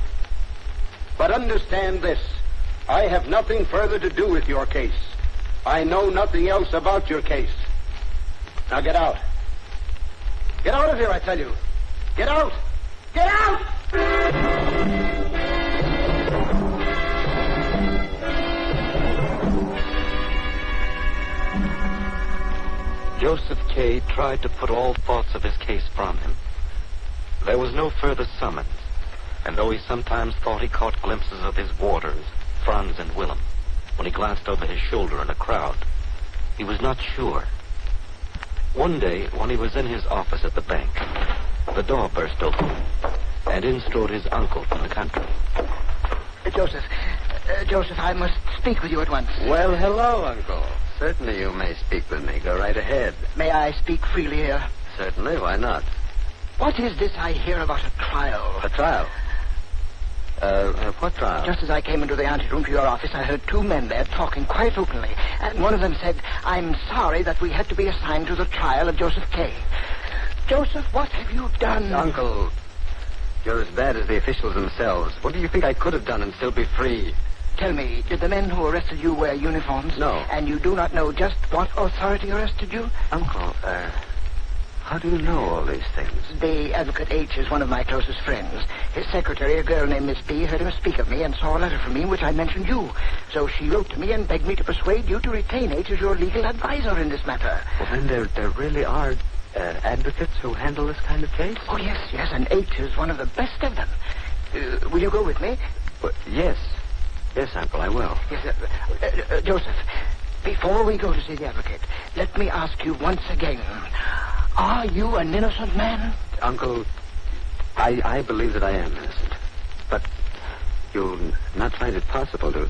But understand this. I have nothing further to do with your case. I know nothing else about your case. Now get out. Get out of here, I tell you. Get out! Get out! Joseph K. tried to put all thoughts of his case from him. There was no further summons, and though he sometimes thought he caught glimpses of his warders, Franz and Willem, when he glanced over his shoulder in a crowd, he was not sure. One day, when he was in his office at the bank, the door burst open, and in strode his uncle from the country. Joseph, I must speak with you at once. Well, hello, Uncle. Certainly you may speak with me. Go right ahead. May I speak freely here? Certainly, why not? What is this I hear about a trial? A trial? What trial? Just as I came into the anteroom to your office, I heard two men there talking quite openly. And one of them said, "I'm sorry that we had to be assigned to the trial of Joseph K." Joseph, what have you done? Uncle, you're as bad as the officials themselves. What do you think I could have done and still be free? Tell me, did the men who arrested you wear uniforms? No. And you do not know just what authority arrested you? Uncle, how do you know all these things? The Advocate H is one of my closest friends. His secretary, a girl named Miss B, heard him speak of me and saw a letter from me in which I mentioned you. So she wrote to me and begged me to persuade you to retain H as your legal advisor in this matter. Well, then there really are advocates who handle this kind of case? Oh, yes, and H is one of the best of them. Will you go with me? Well, yes. Yes, Uncle, I will. Yes, Joseph, before we go to see the advocate, let me ask you once again, are you an innocent man? Uncle, I believe that I am innocent. But you'll not find it possible to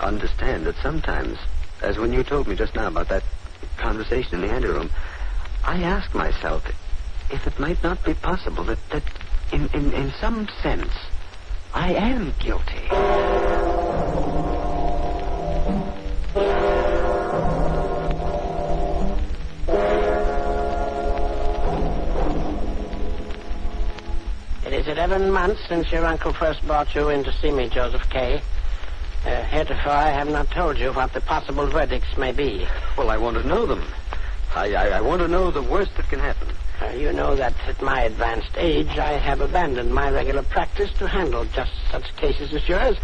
understand that sometimes, as when you told me just now about that conversation in the anteroom, I asked myself if it might not be possible that in some sense, I am guilty. It is 11 months since your uncle first brought you in to see me, Joseph K. Heretofore, I have not told you what the possible verdicts may be. Well, I want to know them. I want to know the worst that can happen. You know that at my advanced age, I have abandoned my regular practice to handle just such cases as yours.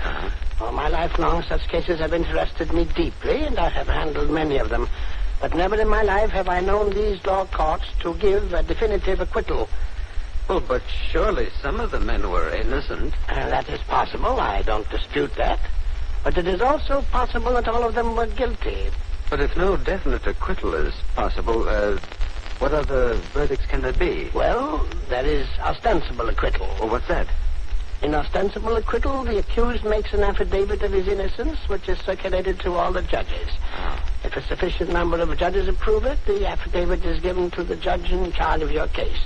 All my life long, such cases have interested me deeply, and I have handled many of them. But never in my life have I known these law courts to give a definitive acquittal. Well, but surely some of the men were innocent. That is possible. I don't dispute that. But it is also possible that all of them were guilty. But if no definite acquittal is possible, what other verdicts can there be? Well, there is ostensible acquittal. Well, what's that? In ostensible acquittal, the accused makes an affidavit of his innocence, which is circulated to all the judges. If a sufficient number of judges approve it, the affidavit is given to the judge in charge of your case.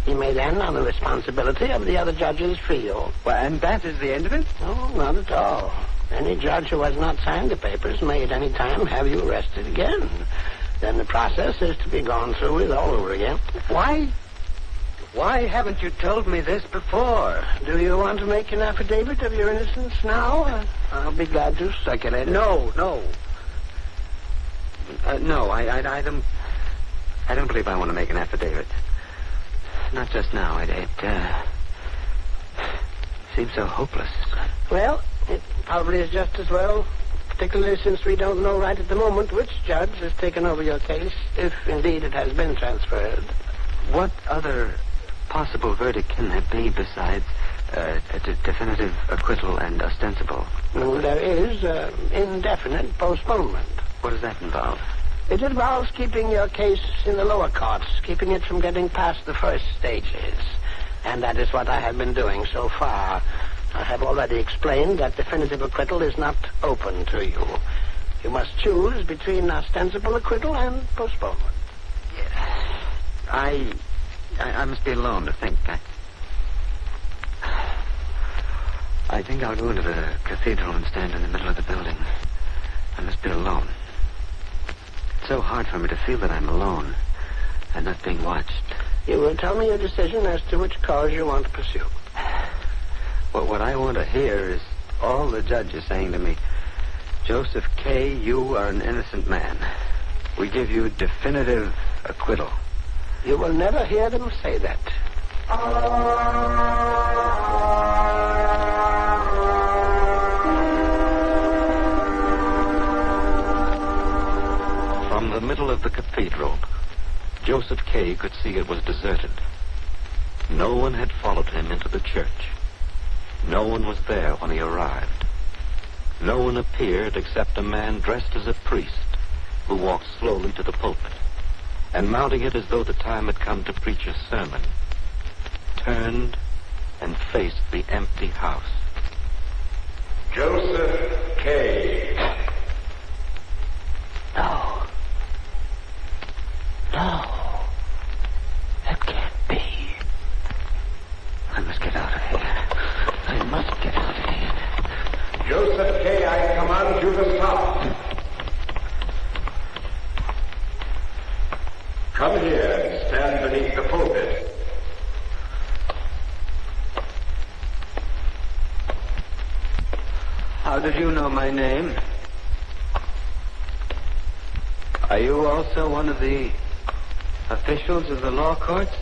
He may then, on the responsibility of the other judges, free you. Well, and that is the end of it? No, not at all. Any judge who has not signed the papers may at any time have you arrested again. Then the process is to be gone through with all over again. Why haven't you told me this before? Do you want to make an affidavit of your innocence now? I'll be glad to circulate it. No. No, I don't believe I want to make an affidavit. Not just now. It seems so hopeless. Well, it probably is just as well, particularly since we don't know right at the moment which judge has taken over your case, if indeed it has been transferred. What other possible verdict can there be besides a definitive acquittal and ostensible? Well, there is indefinite postponement. What does that involve? It involves keeping your case in the lower courts, keeping it from getting past the first stages. And that is what I have been doing so far. I have already explained that definitive acquittal is not open to you. You must choose between ostensible acquittal and postponement. I must be alone to think. I think I'll go into the cathedral and stand in the middle of the building. I must be alone. It's so hard for me to feel that I'm alone and not being watched. You will tell me your decision as to which cause you want to pursue. But what I want to hear is all the judges saying to me, "Joseph K., you are an innocent man. We give you definitive acquittal." You will never hear them say that. From the middle of the cathedral, Joseph K. could see it was deserted. No one had followed him into the church. No one was there when he arrived. No one appeared except a man dressed as a priest who walked slowly to the pulpit and, mounting it as though the time had come to preach a sermon, turned and faced the empty house. Joseph K. No. No. That can't be. I must get out of here. I must get out of here. Joseph K., I command you to stop. Come here and stand beneath the pulpit. How did you know my name? Are you also one of the officials of the law courts?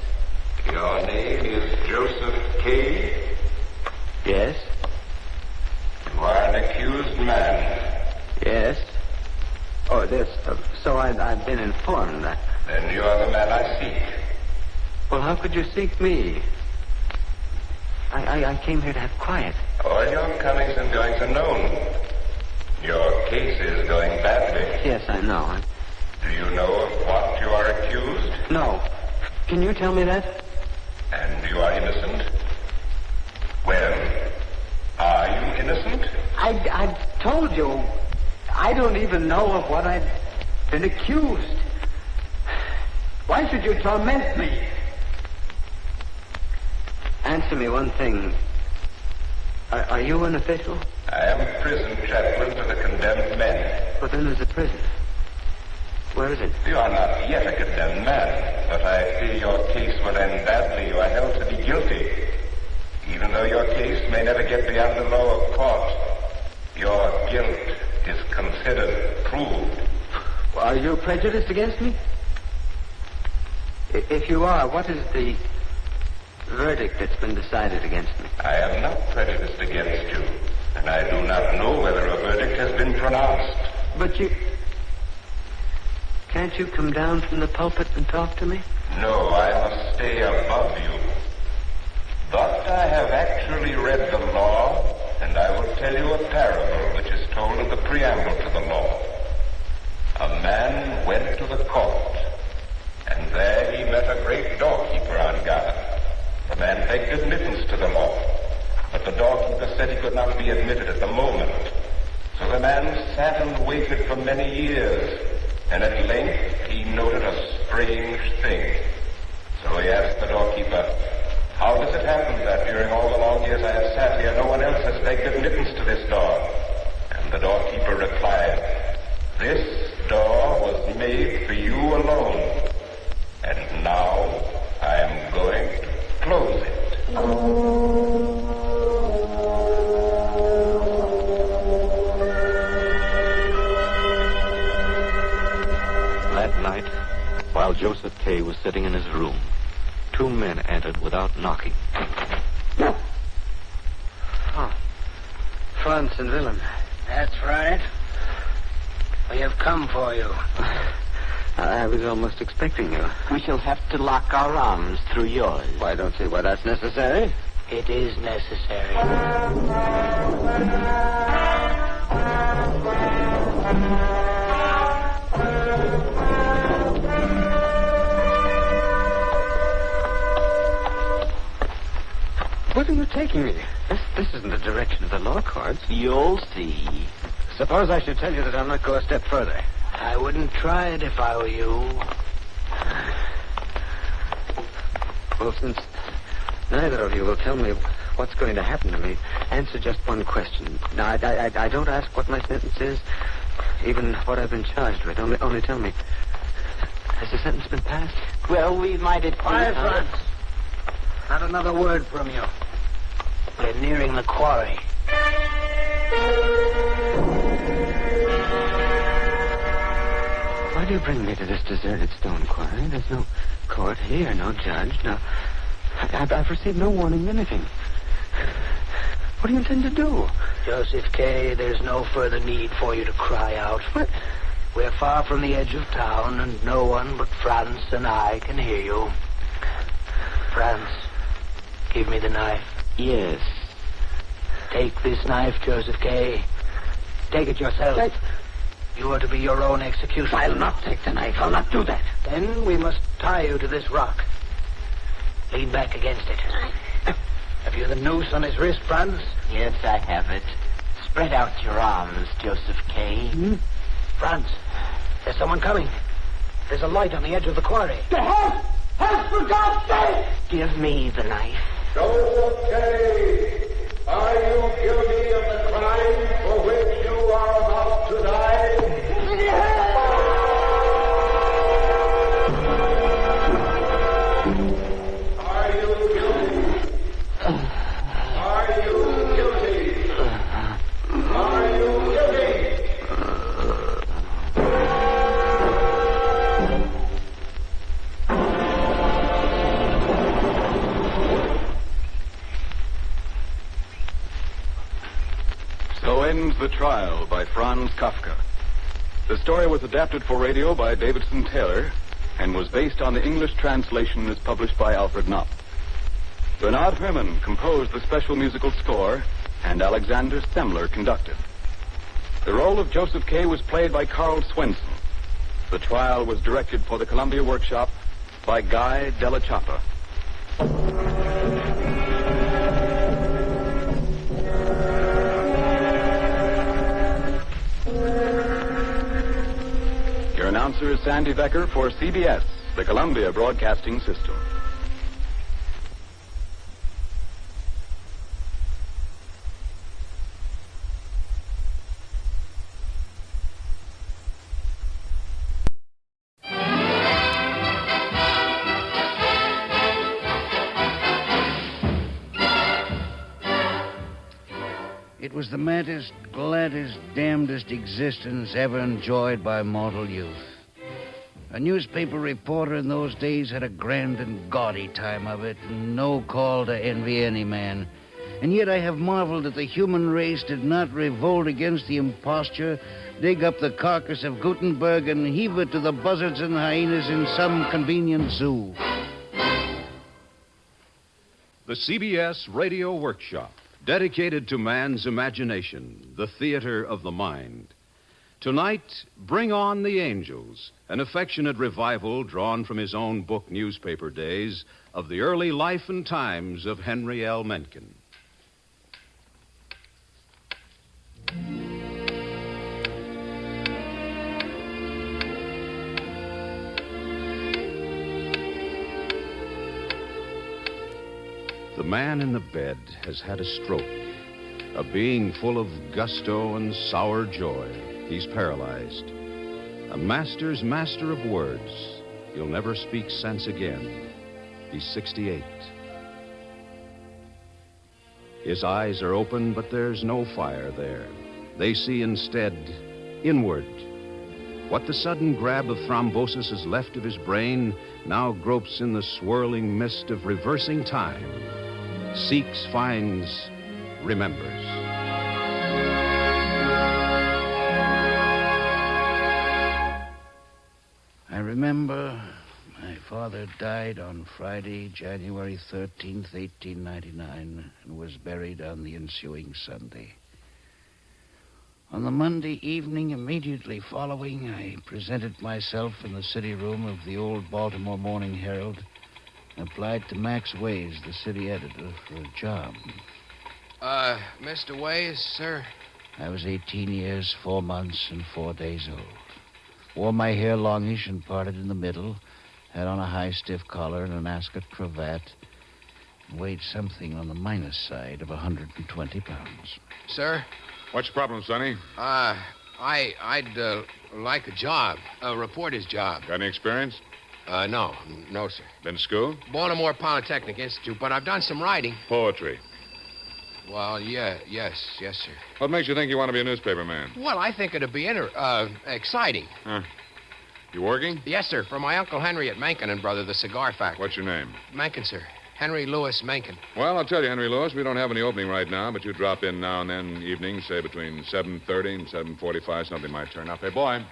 Your name is Joseph K.? Yes. You are an accused man. Yes. Oh, this. So I've been informed that. Then you are the man I seek. Well, how could you seek me? I came here to have quiet. All your comings and goings are known. Your case is going badly. Yes, I know. Do you know of what you are accused? No. Can you tell me that? And you are innocent? Well, are you innocent? I told you. I don't even know of what I've been accused. Why should you torment me? Answer me one thing. Are you an official? I am prison chaplain to the condemned men. But then there's a prison. Where is it? You are not yet a condemned man, but I fear your case will end badly. You are held to be guilty. Even though your case may never get beyond the lower court, your guilt is considered proved. Well, are you prejudiced against me? If you are, what is the verdict that's been decided against me? I am not prejudiced against you, and I do not know whether a verdict has been pronounced. But you... Can't you come down from the pulpit and talk to me? No, I must stay above you. But I have actually read the law, and I will tell you a parable which is told in the preamble to the law. A man went to the court, and there he met a great doorkeeper on guard. The man begged admittance to the law, but the doorkeeper said he could not be admitted at the moment. So the man sat and waited for many years, and at length he noted a strange thing. So he asked the doorkeeper, "How does it happen that during all the long years I have sat here, no one else has begged admittance to this door?" And the doorkeeper replied, "This door was made for you alone, and now I am going to close it." That night, while Joseph K. was sitting in his room, two men entered without knocking. Oh. Franz and Willem. That's right. We have come for you. I was almost expecting you. We shall have to lock our arms through yours. I don't see why that's necessary. It is necessary. Where are you taking me? This isn't the direction of the law courts. You'll see. Suppose I should tell you that I'll not go a step further. I wouldn't try it if I were you. Well, since neither of you will tell me what's going to happen to me, answer just one question. Now, I don't ask what my sentence is, even what I've been charged with. Only tell me, has the sentence been passed? Well, we might have... Quiet, Franz. Not another word from you. We're nearing the quarry. Why do you bring me to this deserted stone quarry? There's no court here, no judge, no... I've received no warning of anything. What do you intend to do? Joseph K., there's no further need for you to cry out. We're far from the edge of town, and no one but Franz and I can hear you. Franz, give me the knife. Yes. Take this knife, Joseph K. Take it yourself. You are to be your own executioner. I'll not take the knife. I'll not do that. Then we must tie you to this rock. Lean back against it. Have you the noose on his wrist, Franz? Yes, I have it. Spread out your arms, Joseph K. Franz, there's someone coming. There's a light on the edge of the quarry. The house! House, for God's sake! Give me the knife. Joseph K., are you guilty of the crime for which you are about to die? Are you guilty? Are you guilty? Are you guilty? So ends The Trial by Franz Kafka. The story was adapted for radio by Davidson Taylor and was based on the English translation as published by Alfred Knopf. Bernard Herrmann composed the special musical score, and Alexander Stemler conducted. The role of Joseph K. was played by Carl Swenson. The Trial was directed for the Columbia Workshop by Guy Della Chapa. Your announcer is Sandy Becker for CBS, the Columbia Broadcasting System. It was the maddest, gladdest, damnedest existence ever enjoyed by mortal youth. A newspaper reporter in those days had a grand and gaudy time of it, and no call to envy any man. And yet I have marveled that the human race did not revolt against the imposture, dig up the carcass of Gutenberg, and heave it to the buzzards and hyenas in some convenient zoo. The CBS Radio Workshop, dedicated to man's imagination, the theater of the mind. Tonight, Bring On the Angels, an affectionate revival drawn from his own book newspaper days of the early life and times of Henry L. Mencken. The man in the bed has had a stroke, a being full of gusto and sour joy. He's paralyzed. A master's master of words. He'll never speak sense again. He's 68. His eyes are open, but there's no fire there. They see instead inward. What the sudden grab of thrombosis is left of his brain now gropes in the swirling mist of reversing time. Seeks, finds, remembers. I remember my father died on Friday, January 13th, 1899, and was buried on the ensuing Sunday. On the Monday evening immediately following, I presented myself in the city room of the old Baltimore Morning Herald and applied to Max Ways, the city editor, for a job. Mr. Ways, sir? I was 18 years, 4 months, and 4 days old. Wore my hair longish and parted in the middle, had on a high, stiff collar and an ascot cravat, and weighed something on the minus side of 120 pounds. Sir? What's the problem, Sonny? I'd like a job, a reporter's job. Got any experience? No, sir. Been to school? Baltimore Polytechnic Institute, but I've done some writing. Poetry. Well, yes, sir. What makes you think you want to be a newspaper man? Well, I think it'd be exciting. Huh. You working? Yes, sir, for my Uncle Henry at Mencken and Brother, the cigar factory. What's your name? Mencken, sir. Henry Lewis Mencken. Well, I'll tell you, Henry Lewis, we don't have any opening right now, but you drop in now and then evenings, say between 7:30 and 7:45, something might turn up. Hey, boy,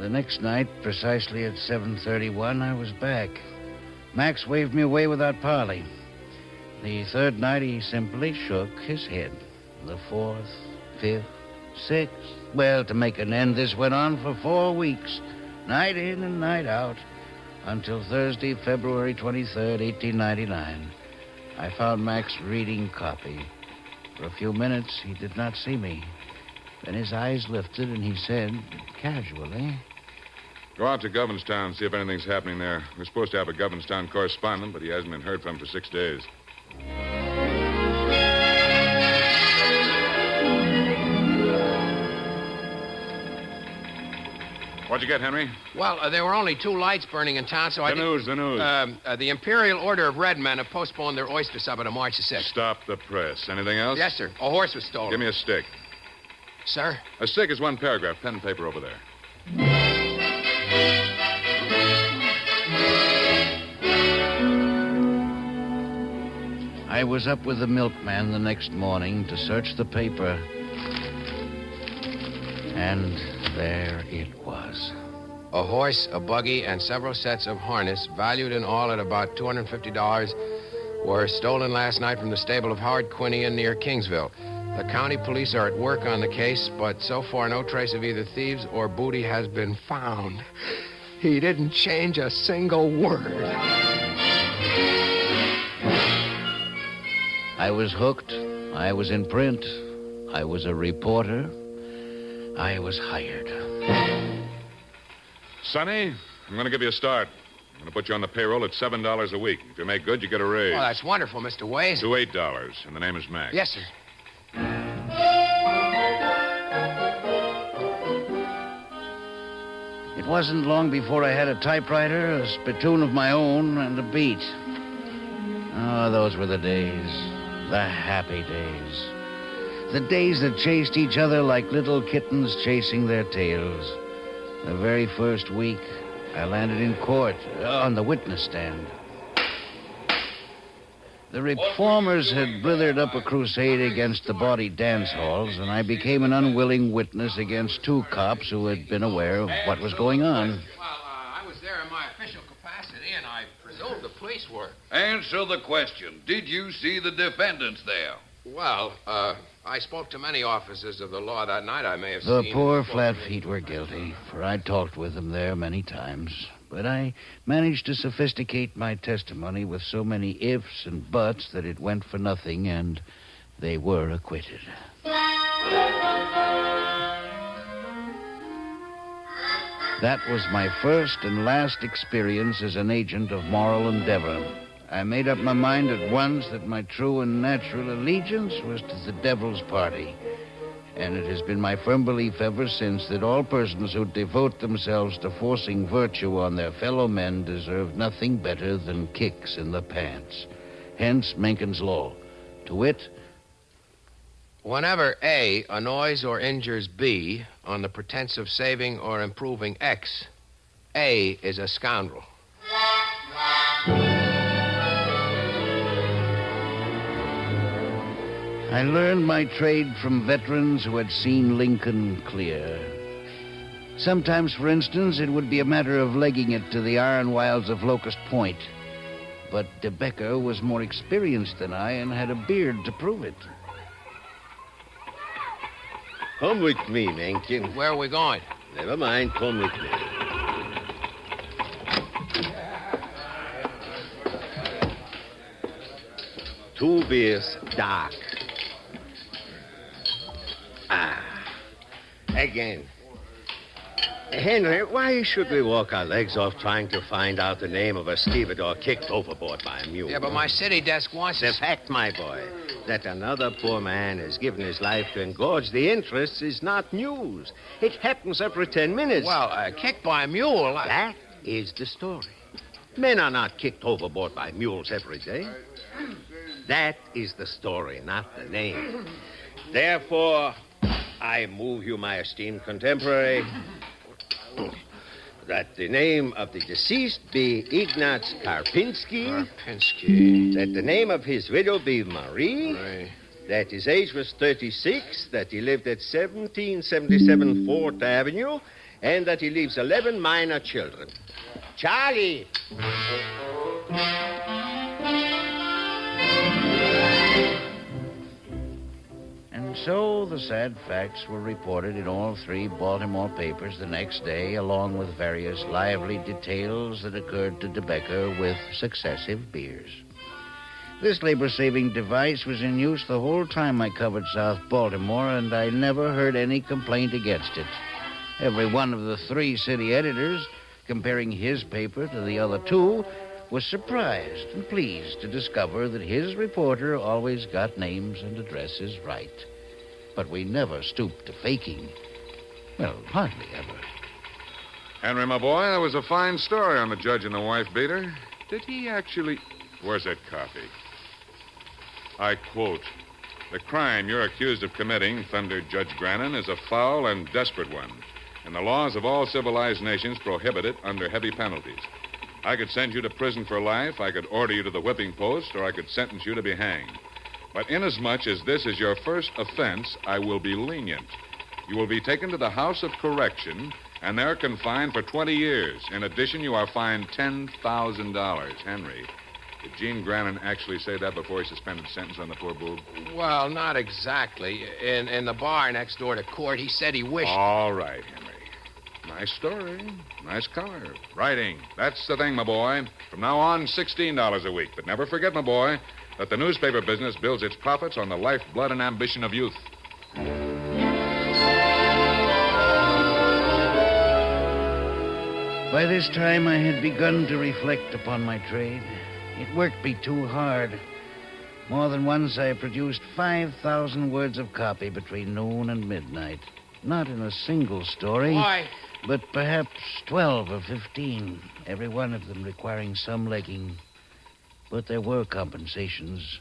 The next night, precisely at 7:31, I was back. Max waved me away without parley. The third night, he simply shook his head. The fourth, fifth, sixth. Well, to make an end, this went on for 4 weeks, night in and night out, until Thursday, February 23rd, 1899. I found Max reading copy. For a few minutes, he did not see me. Then his eyes lifted, and he said, casually, Go out to Governorstown, see if anything's happening there. We're supposed to have a Governorstown correspondent, but he hasn't been heard from for 6 days. What'd you get, Henry? Well, there were only 2 lights burning in town, so The news. The Imperial Order of Red Men have postponed their oyster supper to March the 6th. Stop the press. Anything else? Yes, sir. A horse was stolen. Give me a stick. Sir? A stick is 1 paragraph. Pen and paper over there. I was up with the milkman the next morning to search the paper. And there it was. A horse, a buggy, and several sets of harness, valued in all at about $250, were stolen last night from the stable of Howard Quinian near Kingsville. The county police are at work on the case, but so far no trace of either thieves or booty has been found. He didn't change a single word. I was hooked. I was in print. I was a reporter. I was hired. Sonny, I'm going to give you a start. I'm going to put you on the payroll at $7 a week. If you make good, you get a raise. Oh, that's wonderful, Mr. Ways. To $8, and the name is Max. Yes, sir. It wasn't long before I had a typewriter, a spittoon of my own, and a beat. Oh, those were the days. The happy days. The days that chased each other like little kittens chasing their tails. The very first week, I landed in court on the witness stand. The reformers had blithered up a crusade against the bawdy dance halls, and I became an unwilling witness against 2 cops who had been aware of what was going on. Well, I was there in my official capacity, and I presume the police were. Answer the question. Did you see the defendants there? Well, I spoke to many officers of the law that night. I may have The seen... poor flat feet were guilty, for I talked with them there many times. But I managed to sophisticate my testimony with so many ifs and buts that it went for nothing, and they were acquitted. That was my first and last experience as an agent of moral endeavor. I made up my mind at once that my true and natural allegiance was to the devil's party. And it has been my firm belief ever since that all persons who devote themselves to forcing virtue on their fellow men deserve nothing better than kicks in the pants. Hence Mencken's law. To wit, whenever A annoys or injures B on the pretense of saving or improving X, A is a scoundrel. I learned my trade from veterans who had seen Lincoln clear. Sometimes, for instance, it would be a matter of legging it to the iron wilds of Locust Point. But De Becker was more experienced than I and had a beard to prove it. Come with me, Mencken. Where are we going? Never mind, come with me. Two beers, dark. Again. Henry, why should we walk our legs off trying to find out the name of a stevedore kicked overboard by a mule? Yeah, but my city desk wants... The fact, my boy, that another poor man has given his life to engorge the interests is not news. It happens every 10 minutes. Well, kicked by a mule... That is the story. Men are not kicked overboard by mules every day. That is the story, not the name. Therefore, I move you, my esteemed contemporary, that the name of the deceased be Ignaz Karpinski. Karpinski. That the name of his widow be Marie. Right. That his age was 36. That he lived at 1777 4th Avenue. And that he leaves 11 minor children. Charlie! And so the sad facts were reported in all 3 Baltimore papers the next day, along with various lively details that occurred to DeBecker with successive beers. This labor-saving device was in use the whole time I covered South Baltimore, and I never heard any complaint against it. Every one of the 3 city editors, comparing his paper to the other 2, was surprised and pleased to discover that his reporter always got names and addresses right. But we never stooped to faking. Well, hardly ever. Henry, my boy, that was a fine story on the judge and the wife beater. Did he actually... Where's that copy? I quote, "The crime you're accused of committing," thundered Judge Grannon, "is a foul and desperate one. And the laws of all civilized nations prohibit it under heavy penalties. I could send you to prison for life, I could order you to the whipping post, or I could sentence you to be hanged. But inasmuch as this is your first offense, I will be lenient. You will be taken to the House of Correction, and there confined for 20 years. In addition, you are fined $10,000. Henry, did Gene Grannon actually say that before he suspended sentence on the poor boob? Well, not exactly. In the bar next door to court, he said he wished... All right, Henry. Nice story. Nice color. Writing. That's the thing, my boy. From now on, $16 a week. But never forget, my boy, that the newspaper business builds its profits on the lifeblood and ambition of youth. By this time, I had begun to reflect upon my trade. It worked me too hard. More than once, I produced 5,000 words of copy between noon and midnight. Not in a single story. Why? But perhaps 12 or 15, every one of them requiring some legging. But there were compensations.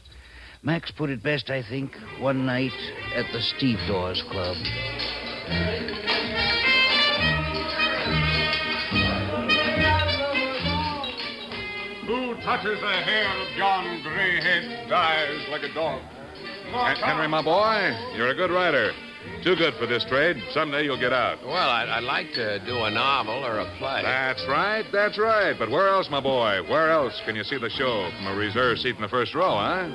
Max put it best, I think, one night at the Stevedores Club. Who touches the hair of John Greyhead dies like a dog. Henry, my boy, you're a good writer. Too good for this trade. Someday you'll get out. Well, I'd like to do a novel or a play. That's right. But where else, my boy? Where else can you see the show from a reserved seat in the first row, huh?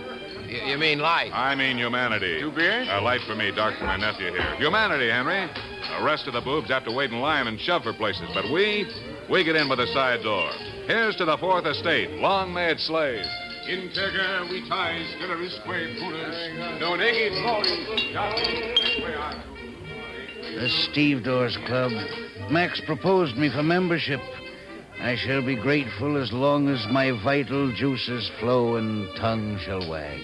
You mean light? I mean humanity. 2 beers? Light for me, dark for my nephew here. Humanity, Henry. The rest of the boobs have to wait in line and shove for places, but we get in by the side door. Here's to the Fourth Estate. Long may it slave. Integer vitae scelerisque puris, non egit The Stevedores Club. Max proposed me for membership. I shall be grateful as long as my vital juices flow and tongue shall wag.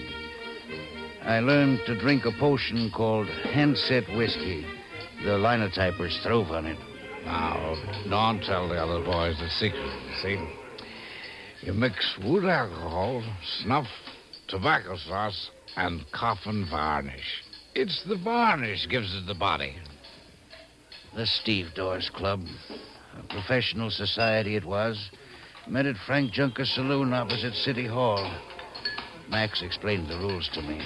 I learned to drink a potion called handset whiskey. The linotypers throve on it. Now, don't tell the other boys the secret, see? You mix wood alcohol, snuff, tobacco sauce, and coffin varnish. It's the varnish gives it the body. The Stevedores Club. A professional society it was. Met at Frank Junker's saloon opposite City Hall. Max explained the rules to me.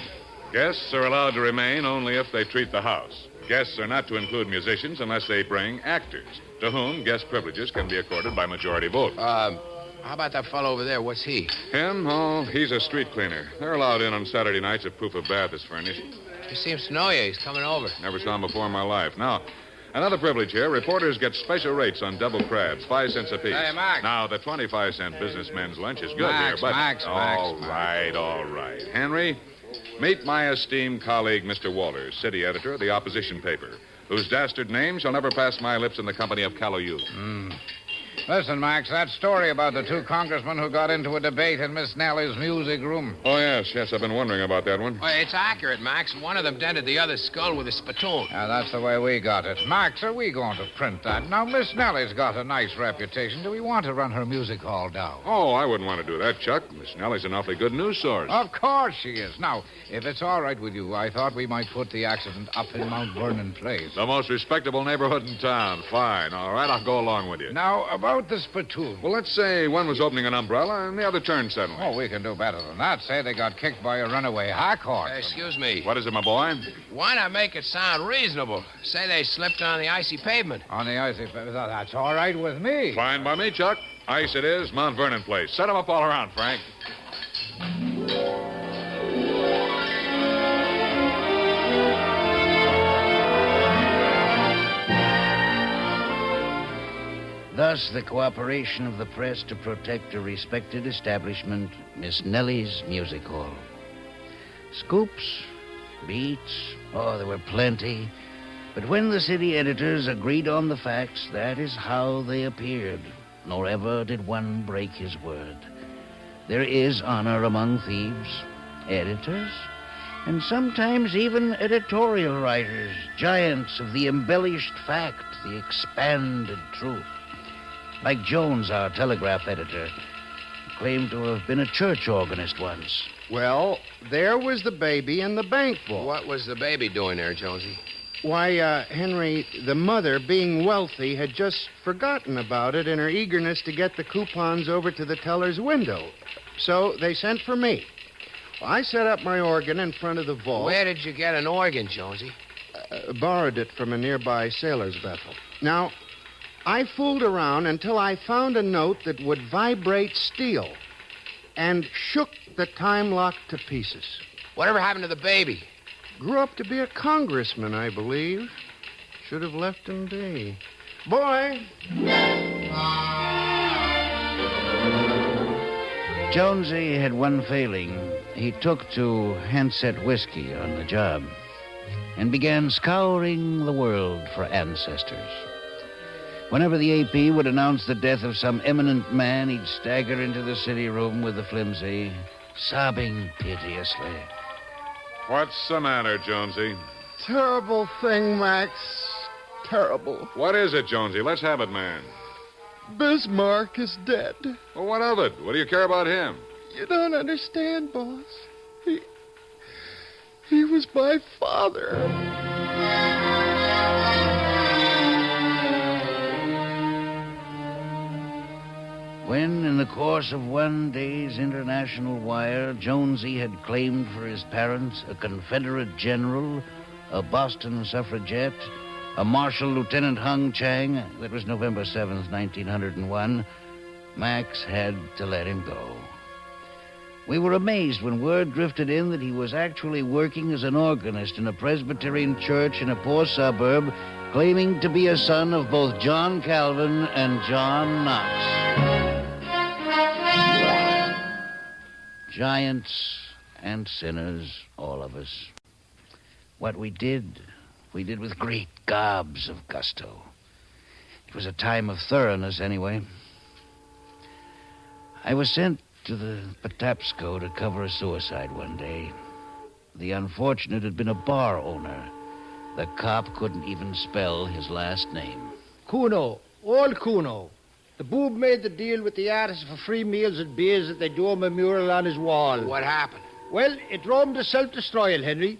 Guests are allowed to remain only if they treat the house. Guests are not to include musicians unless they bring actors, to whom guest privileges can be accorded by majority vote. How about that fellow over there? What's he? Him? Oh, he's a street cleaner. They're allowed in on Saturday nights if proof of bath is furnished. He seems to know you. He's coming over. Never saw him before in my life. Now, another privilege here. Reporters get special rates on double crabs, 5 cents apiece. Hey, Max. Now, the 25-cent businessman's lunch is good Max, here, but... Max. All right. Henry, meet my esteemed colleague, Mr. Walters, city editor of the opposition paper, whose dastard name shall never pass my lips in the company of callow youth. Listen, Max, that story about the two congressmen who got into a debate in Miss Nellie's music room. Oh, yes, I've been wondering about that one. Well, it's accurate, Max. One of them dented the other's skull with a spittoon. Yeah, that's the way we got it. Max, are we going to print that? Now, Miss Nellie's got a nice reputation. Do we want to run her music hall down? Oh, I wouldn't want to do that, Chuck. Miss Nellie's an awfully good news source. Of course she is. Now, if it's all right with you, I thought we might put the accident up in Mount Vernon Place. The most respectable neighborhood in town. Fine. All right, I'll go along with you. Now, about the spittoon. Well, let's say one was opening an umbrella and the other turned suddenly. Oh, we can do better than that. Say they got kicked by a runaway hack horse. Excuse me. What is it, my boy? Why not make it sound reasonable? Say they slipped on the icy pavement. On the icy pavement? That's all right with me. Fine by me, Chuck. Ice it is, Mount Vernon Place. Set them up all around, Frank. Thus, the cooperation of the press to protect a respected establishment, Miss Nellie's Music Hall. Scoops, beats, oh, there were plenty. But when the city editors agreed on the facts, that is how they appeared, nor ever did one break his word. There is honor among thieves, editors, and sometimes even editorial writers, giants of the embellished fact, the expanded truth. Like Jones, our telegraph editor, claimed to have been a church organist once. Well, there was the baby in the bank book. What was the baby doing there, Jonesy? Why, Henry, the mother, being wealthy, had just forgotten about it in her eagerness to get the coupons over to the teller's window. So they sent for me. I set up my organ in front of the vault. Where did you get an organ, Jonesy? Borrowed it from a nearby sailor's vessel. Now, I fooled around until I found a note that would vibrate steel and shook the time lock to pieces. Whatever happened to the baby? Grew up to be a congressman, I believe. Should have left him be. Boy! Jonesy had one failing. He took to Handset whiskey on the job and began scouring the world for ancestors. Whenever the AP would announce the death of some eminent man, he'd stagger into the city room with the flimsy, sobbing piteously. What's the matter, Jonesy? Terrible thing, Max. Terrible. What is it, Jonesy? Let's have it, man. Bismarck is dead. Well, what of it? What do you care about him? You don't understand, boss. He was my father. When, in the course of one day's international wire, Jonesy had claimed for his parents a Confederate general, a Boston suffragette, a Marshal Lieutenant Hung Chang, that was November 7th, 1901, Max had to let him go. We were amazed when word drifted in that he was actually working as an organist in a Presbyterian church in a poor suburb, claiming to be a son of both John Calvin and John Knox. Giants and sinners, all of us. What we did with great gobs of gusto. It was a time of thoroughness, anyway. I was sent to the Patapsco to cover a suicide one day. The unfortunate had been a bar owner. The cop couldn't even spell his last name. Kuno. All Kuno. The boob made the deal with the artist for free meals and beers that they do him a mural on his wall. What happened? Well, it drove him to self-destroyal, Henry.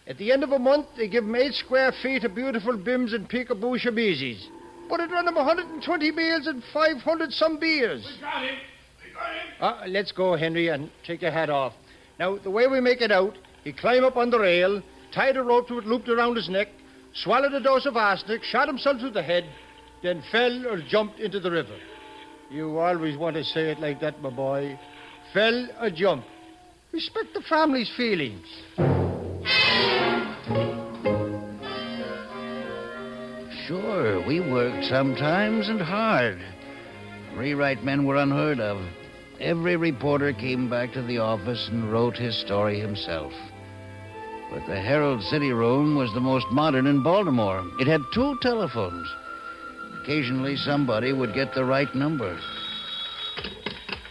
At the end of a month, they give him 8 square feet of beautiful bims and peekaboo chemises. But it run him 120 meals and 500 some beers. We got him. Let's go, Henry, and take your hat off. Now, the way we make it out, he climbed up on the rail, tied a rope to it looped around his neck, swallowed a dose of arsenic, shot himself through the head, then fell or jumped into the river. You always want to say it like that, my boy. Fell or jumped. Respect the family's feelings. Sure, we worked sometimes and hard. Rewrite men were unheard of. Every reporter came back to the office and wrote his story himself. But the Herald City Room was the most modern in Baltimore. It had 2 telephones. Occasionally, somebody would get the right number.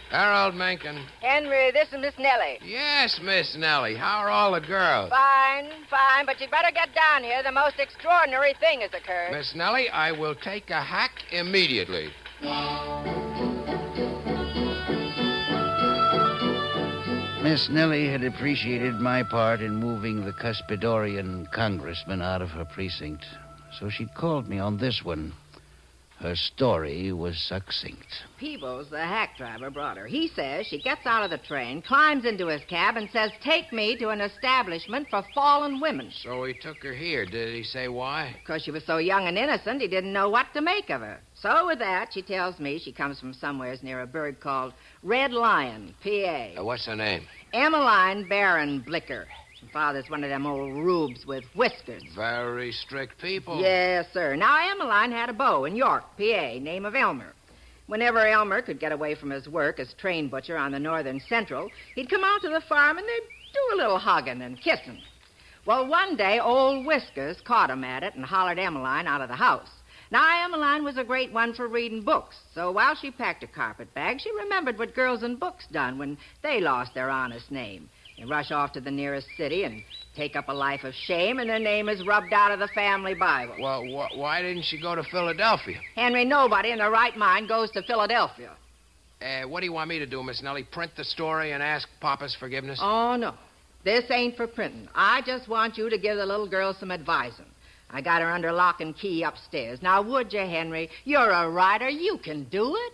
Harold Mencken. Henry, this is Miss Nellie. Yes, Miss Nellie. How are all the girls? Fine, fine, but you'd better get down here. The most extraordinary thing has occurred. Miss Nellie, I will take a hack immediately. Miss Nellie had appreciated my part in moving the cuspidorian congressman out of her precinct, so she'd called me on this one. Her story was succinct. Peebles, the hack driver, brought her. He says she gets out of the train, climbs into his cab, and says, "Take me to an establishment for fallen women." So he took her here. Did he say why? Because she was so young and innocent, he didn't know what to make of her. So with that, she tells me she comes from somewheres near a burg called Red Lion, PA. What's her name? Emmeline Baron Blicker. Her father's one of them old rubes with whiskers. Very strict people. Yes, sir. Now, Emmeline had a beau in York, PA, name of Elmer. Whenever Elmer could get away from his work as train butcher on the Northern Central, he'd come out to the farm and they'd do a little hugging and kissing. Well, one day, old Whiskers caught him at it and hollered Emmeline out of the house. Now, Emmeline was a great one for reading books, so while she packed her carpet bag, she remembered what girls in books done when they lost their honest name. They rush off to the nearest city and take up a life of shame, and their name is rubbed out of the family Bible. Well, why didn't she go to Philadelphia? Henry, nobody in their right mind goes to Philadelphia. What do you want me to do, Miss Nellie? Print the story and ask Papa's forgiveness? Oh, no. This ain't for printing. I just want you to give the little girl some advising. I got her under lock and key upstairs. Now, would you, Henry? You're a writer. You can do it.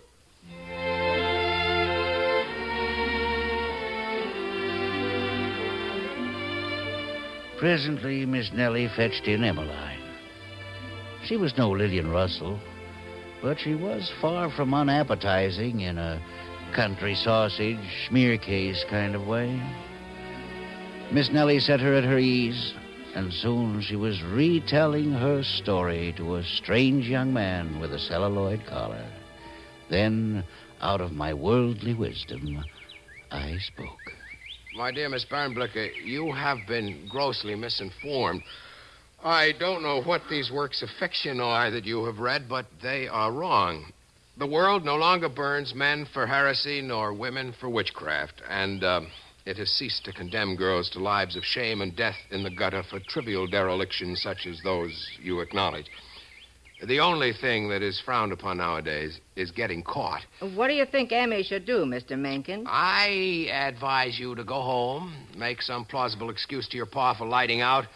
Presently, Miss Nellie fetched in Emmeline. She was no Lillian Russell, but she was far from unappetizing in a country sausage, smear case kind of way. Miss Nellie set her at her ease, and soon she was retelling her story to a strange young man with a celluloid collar. Then, out of my worldly wisdom, I spoke. My dear Miss Baron-Blicker, you have been grossly misinformed. I don't know what these works of fiction are that you have read, but they are wrong. The world no longer burns men for heresy nor women for witchcraft, and it has ceased to condemn girls to lives of shame and death in the gutter for trivial derelictions such as those you acknowledge. The only thing that is frowned upon nowadays is getting caught. What do you think Emmy should do, Mr. Mencken? I advise you to go home, make some plausible excuse to your pa for lighting out,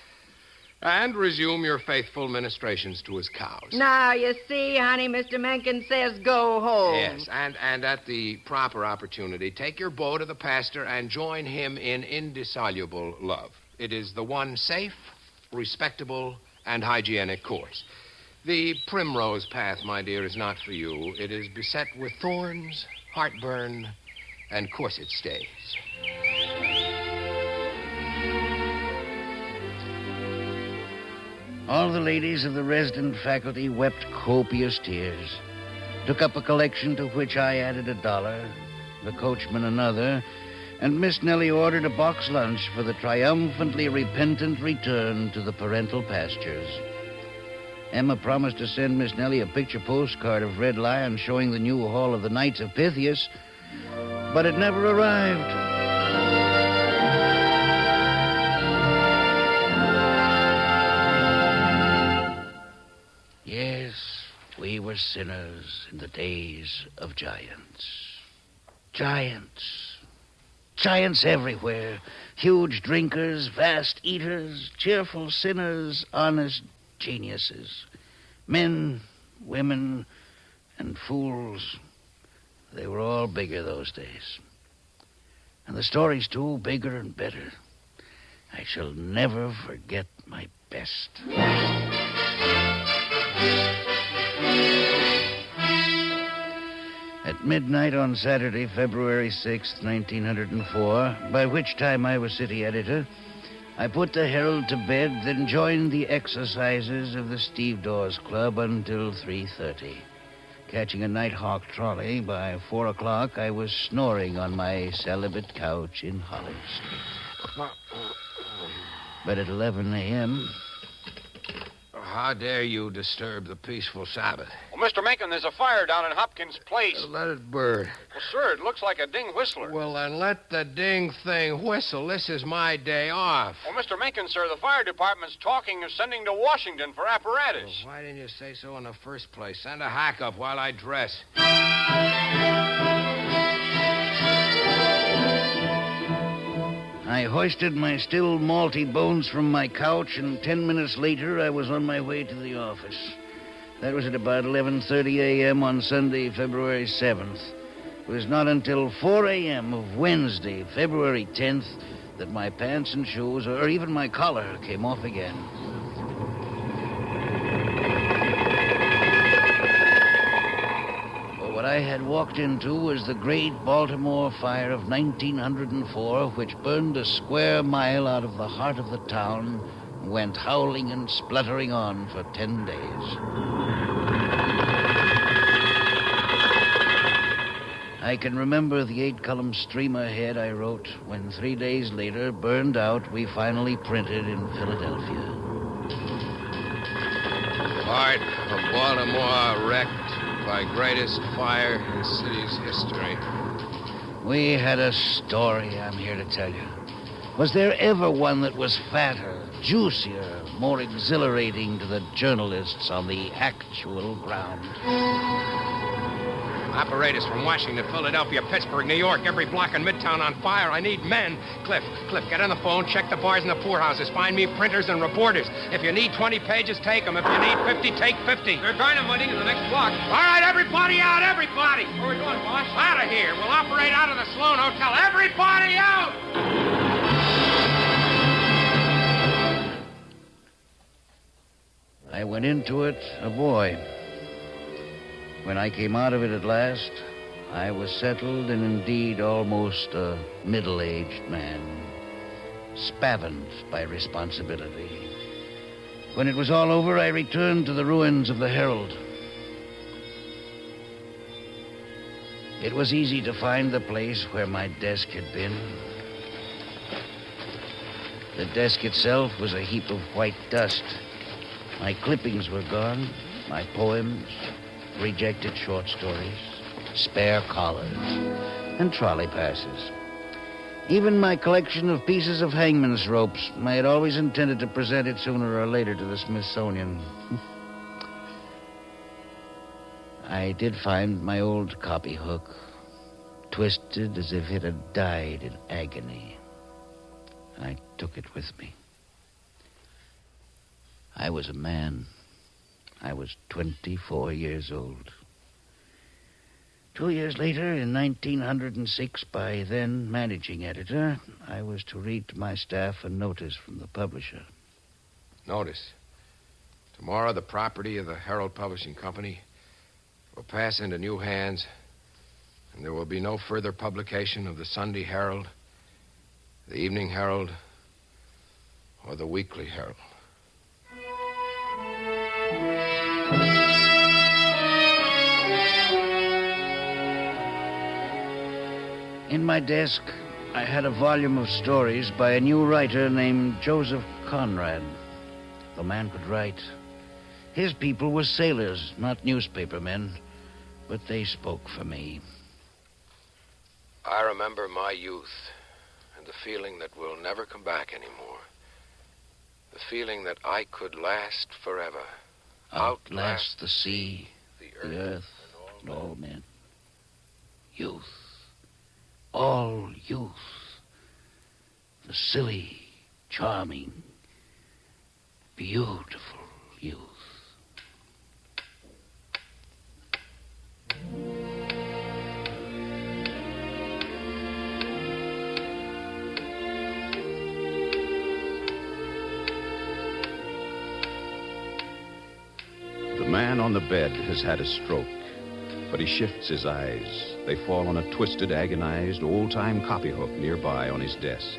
and resume your faithful ministrations to his cows. Now, you see, honey, Mr. Mencken says go home. Yes, and at the proper opportunity, take your beau to the pastor and join him in indissoluble love. It is the one safe, respectable, and hygienic course. The primrose path, my dear, is not for you. It is beset with thorns, heartburn, and corset stays. All the ladies of the resident faculty wept copious tears, took up a collection to which I added $1, the coachman another, and Miss Nellie ordered a box lunch for the triumphantly repentant return to the parental pastures. Emma promised to send Miss Nellie a picture postcard of Red Lion showing the new hall of the Knights of Pythias, but it never arrived. Yes, we were sinners in the days of giants. Giants. Giants everywhere. Huge drinkers, vast eaters, cheerful sinners, honest geniuses. Men, women, and fools. They were all bigger those days. And the stories, too, bigger and better. I shall never forget my best. At midnight on Saturday, February 6th, 1904, by which time I was city editor, I put the Herald to bed, then joined the exercises of the Steve Dawes Club until 3:30. Catching a Nighthawk trolley, by 4 o'clock, I was snoring on my celibate couch in Holland Street. But at 11 a.m., how dare you disturb the peaceful Sabbath? Well, Mr. Mencken, there's a fire down in Hopkins Place. Let it burn. Well, sir, it looks like a ding whistler. Well, then let the ding thing whistle. This is my day off. Well, Mr. Mencken, sir, the fire department's talking of sending to Washington for apparatus. Well, why didn't you say so in the first place? Send a hack up while I dress. I hoisted my still malty bones from my couch, and 10 minutes later I was on my way to the office. That was at about 11:30 a.m. on Sunday, February 7th. It was not until 4 a.m. of Wednesday, February 10th, that my pants and shoes, or even my collar, came off again. What I had walked into was the great Baltimore fire of 1904, which burned a square mile out of the heart of the town and went howling and spluttering on for 10 days. I can remember the 8-column streamer head I wrote when 3 days later, burned out, we finally printed in Philadelphia. Part of Baltimore wrecked by greatest fire in city's history. We had a story, I'm here to tell you. Was there ever one that was fatter, juicier, more exhilarating to the journalists on the actual ground? Apparatus from Washington, Philadelphia, Pittsburgh, New York, every block in Midtown on fire. I need men. Cliff, get on the phone, check the bars and the poorhouses. Find me printers and reporters. If you need 20 pages, take them. If you need 50, take 50. They're dynamiting in the next block. All right, everybody out, everybody. Where are we going, boss? Out of here. We'll operate out of the Sloan Hotel. Everybody out! I went into it a boy. When I came out of it at last, I was settled and indeed almost a middle-aged man, spavined by responsibility. When it was all over, I returned to the ruins of the Herald. It was easy to find the place where my desk had been. The desk itself was a heap of white dust. My clippings were gone, my poems, rejected short stories, spare collars, and trolley passes. Even my collection of pieces of hangman's ropes, I had always intended to present it sooner or later to the Smithsonian. I did find my old copy hook, twisted as if it had died in agony. I took it with me. I was a man. I was 24 years old. 2 years later, in 1906, by then managing editor, I was to read to my staff a notice from the publisher. Notice. Tomorrow, the property of the Herald Publishing Company will pass into new hands, and there will be no further publication of the Sunday Herald, the Evening Herald, or the Weekly Herald. In my desk, I had a volume of stories by a new writer named Joseph Conrad. The man could write. His people were sailors, not newspaper men, but they spoke for me. I remember my youth and the feeling that will never come back anymore. The feeling that I could last forever. Outlast the sea, the earth, and all men. Youth. All youth. The silly, charming, beautiful youth. The man on the bed has had a stroke, but he shifts his eyes. They fall on a twisted, agonized, old-time copyhook nearby on his desk.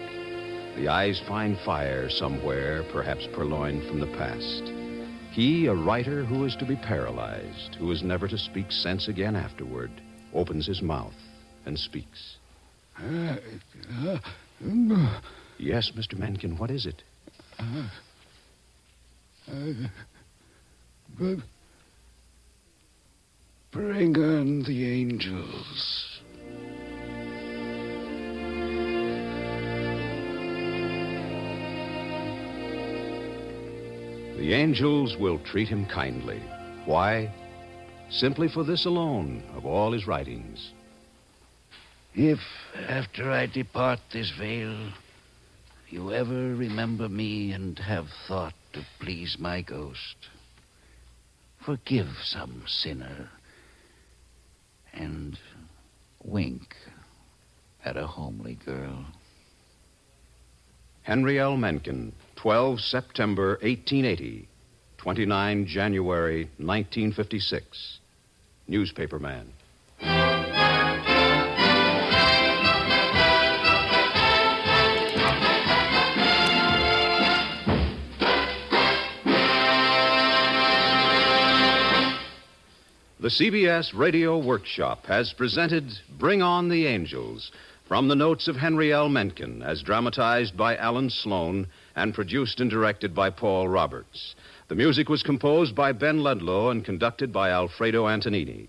The eyes find fire somewhere, perhaps purloined from the past. He, a writer who is to be paralyzed, who is never to speak sense again afterward, opens his mouth and speaks. Yes, Mr. Mencken, what is it? Bring on the angels. The angels will treat him kindly. Why? Simply for this alone of all his writings. If, after I depart this vale, you ever remember me and have thought to please my ghost, forgive some sinner and wink at a homely girl. Henry L. Mencken, 12 September 1880, 29 January 1956. Newspaperman. The CBS Radio Workshop has presented Bring On the Angels from the notes of Henry L. Mencken, as dramatized by Alan Sloan and produced and directed by Paul Roberts. The music was composed by Ben Ludlow and conducted by Alfredo Antonini.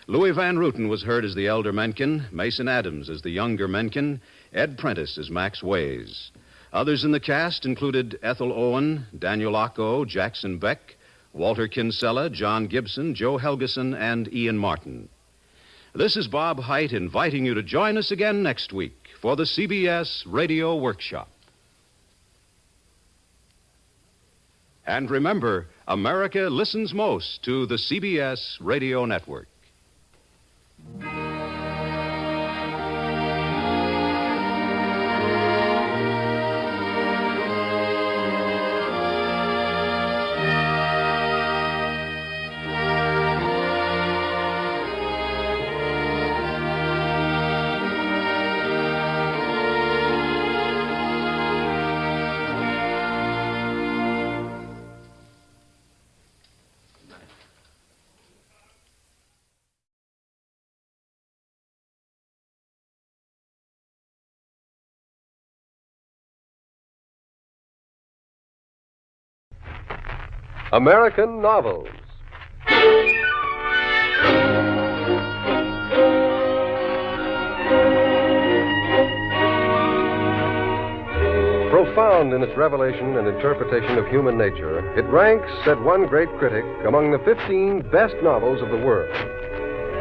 Louis Van Ruten was heard as the elder Mencken, Mason Adams as the younger Mencken, Ed Prentice as Max Ways. Others in the cast included Ethel Owen, Daniel Ocko, Jackson Beck, Walter Kinsella, John Gibson, Joe Helgeson, and Ian Martin. This is Bob Hite inviting you to join us again next week for the CBS Radio Workshop. And remember, America listens most to the CBS Radio Network. American novels. Profound in its revelation and interpretation of human nature, it ranks, said one great critic, among the 15 best novels of the world.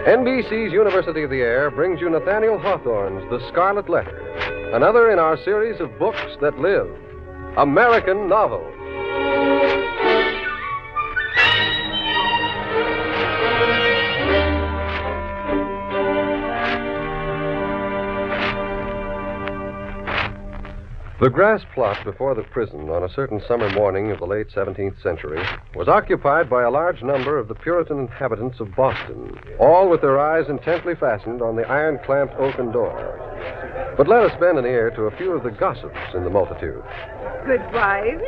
NBC's University of the Air brings you Nathaniel Hawthorne's The Scarlet Letter, another in our series of books that live. American novels. The grass plot before the prison on a certain summer morning of the late 17th century was occupied by a large number of the Puritan inhabitants of Boston, all with their eyes intently fastened on the iron-clamped oaken door. But let us bend an ear to a few of the gossips in the multitude. Good wives,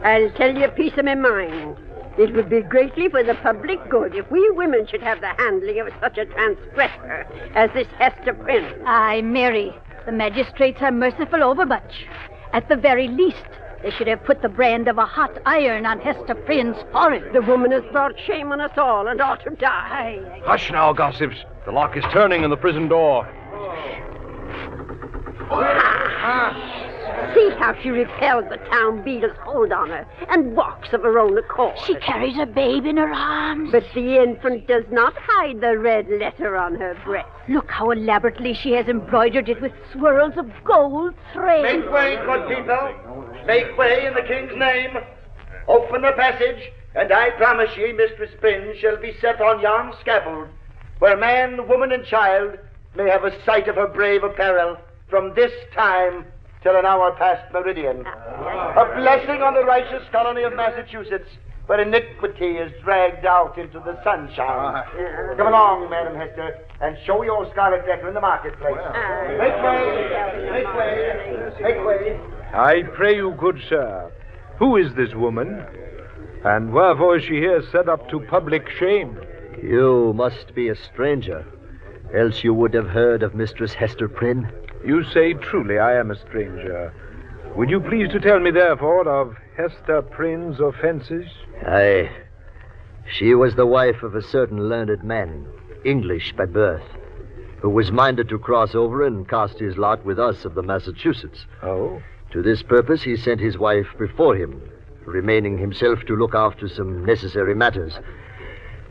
I'll tell you a piece of my mind. It would be greatly for the public good if we women should have the handling of such a transgressor as this Hester Prynne. Aye, Mary. The magistrates are merciful overmuch. At the very least, they should have put the brand of a hot iron on Hester Prynne's forehead. The woman has brought shame on us all and ought to die. Hush now, gossips. The lock is turning in the prison door. See how she repels the town beadle's hold on her and walks of her own accord. She carries a babe in her arms. But the infant does not hide the red letter on her breast. Look how elaborately she has embroidered it with swirls of gold thread. Make way, good people. Make way in the king's name. Open the passage, and I promise ye, Mistress Prynne shall be set on yon scaffold, where man, woman, and child may have a sight of her brave apparel from this time till an hour past meridian. A blessing on the righteous colony of Massachusetts, where iniquity is dragged out into the sunshine. Come along, Madam Hester, and show your scarlet letter in the marketplace. Make way, make way, make way. I pray you, good sir, who is this woman? And wherefore is she here set up to public shame? You must be a stranger, else you would have heard of Mistress Hester Prynne. You say truly I am a stranger. Would you please to tell me, therefore, of Hester Prynne's offenses? Aye. She was the wife of a certain learned man, English by birth, who was minded to cross over and cast his lot with us of the Massachusetts. Oh? To this purpose, he sent his wife before him, remaining himself to look after some necessary matters.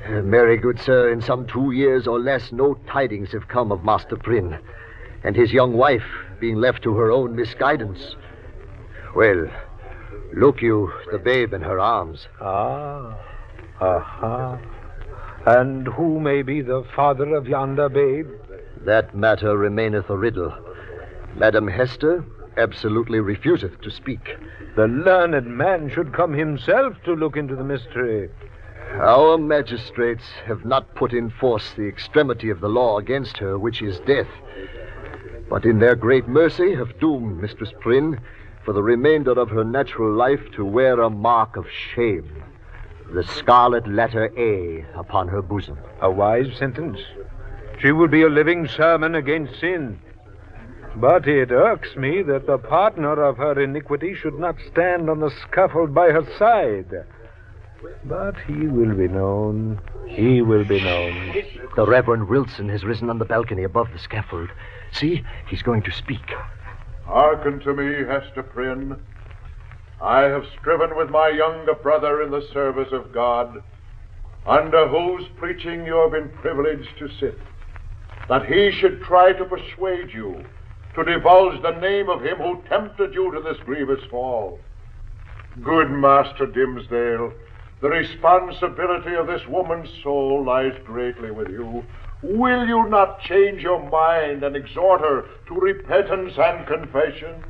Very good, sir, in some 2 years or less, no tidings have come of Master Prynne, and his young wife being left to her own misguidance. Well, look you, the babe in her arms. Ah, aha. And who may be the father of yonder babe? That matter remaineth a riddle. Madam Hester absolutely refuseth to speak. The learned man should come himself to look into the mystery. Our magistrates have not put in force the extremity of the law against her, which is death, but in their great mercy have doomed Mistress Prynne for the remainder of her natural life to wear a mark of shame, the scarlet letter A upon her bosom. A wise sentence. She will be a living sermon against sin. But it irks me that the partner of her iniquity should not stand on the scaffold by her side. But he will be known. He will be known. The Reverend Wilson has risen on the balcony above the scaffold. See, he's going to speak. Hearken to me, Hester Prynne. I have striven with my younger brother in the service of God, under whose preaching you have been privileged to sit, that he should try to persuade you to divulge the name of him who tempted you to this grievous fall. Good Master Dimsdale, the responsibility of this woman's soul lies greatly with you. Will you not change your mind and exhort her to repentance and confession?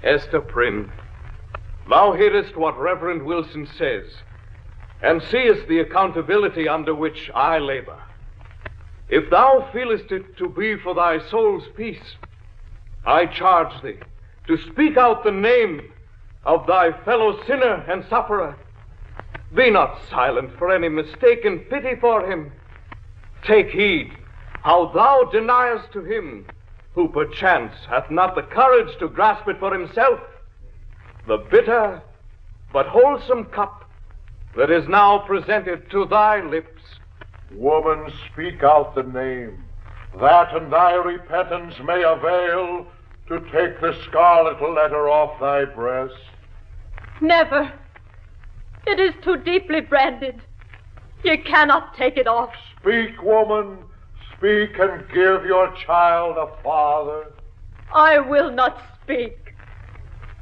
Hester Prynne, thou hearest what Reverend Wilson says, and seest the accountability under which I labor. If thou feelest it to be for thy soul's peace, I charge thee to speak out the name of thy fellow sinner and sufferer. Be not silent for any mistaken pity for him. Take heed how thou deniest to him who perchance hath not the courage to grasp it for himself, the bitter but wholesome cup that is now presented to thy lips. Woman, speak out the name, that and thy repentance may avail to take the scarlet letter off thy breast. Never. It is too deeply branded. You cannot take it off. Speak, woman. Speak and give your child a father. I will not speak.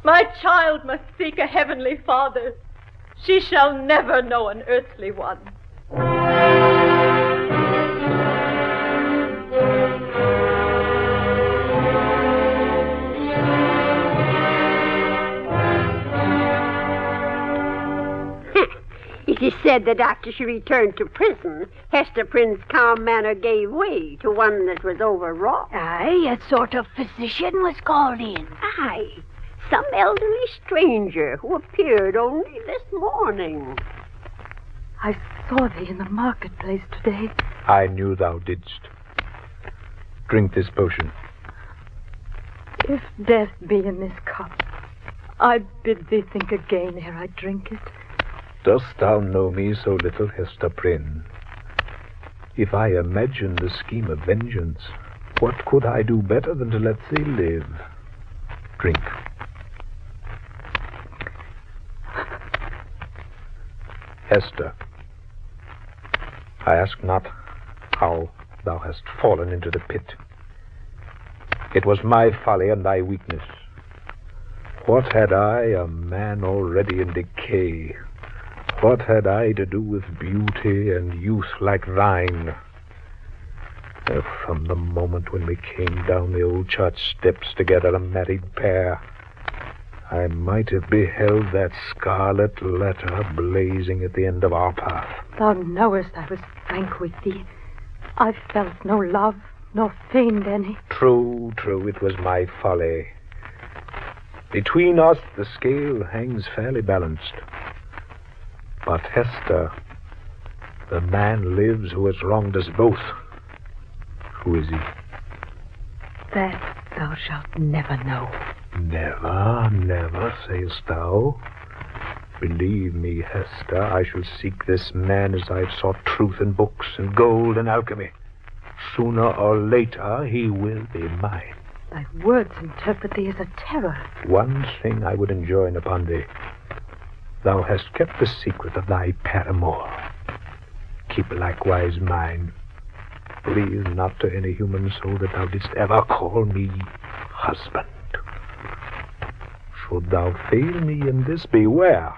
My child must seek a heavenly father. She shall never know an earthly one. It is said that after she returned to prison, Hester Prynne's calm manner gave way to one that was overwrought. Aye, a sort of physician was called in. Aye, some elderly stranger who appeared only this morning. I saw thee in the marketplace today. I knew thou didst. Drink this potion. If death be in this cup, I bid thee think again ere I drink it. Dost thou know me so little, Hester Prynne? If I imagine the scheme of vengeance, what could I do better than to let thee live? Drink. Hester, I ask not how thou hast fallen into the pit. It was my folly and thy weakness. What had I, a man already in decay? What had I to do with beauty and youth like thine? From the moment when we came down the old church steps together, a married pair, I might have beheld that scarlet letter blazing at the end of our path. Thou knowest I was frank with thee. I felt no love, nor feigned any. True, it was my folly. Between us, the scale hangs fairly balanced. But Hester, the man lives who has wronged us both. Who is he? That thou shalt never know. Never, sayest thou? Believe me, Hester, I shall seek this man as I've sought truth in books and gold and alchemy. Sooner or later, he will be mine. Thy words interpret thee as a terror. One thing I would enjoin upon thee. Thou hast kept the secret of thy paramour. Keep likewise mine. Breathe not to any human soul that thou didst ever call me husband. Should thou fail me in this, beware.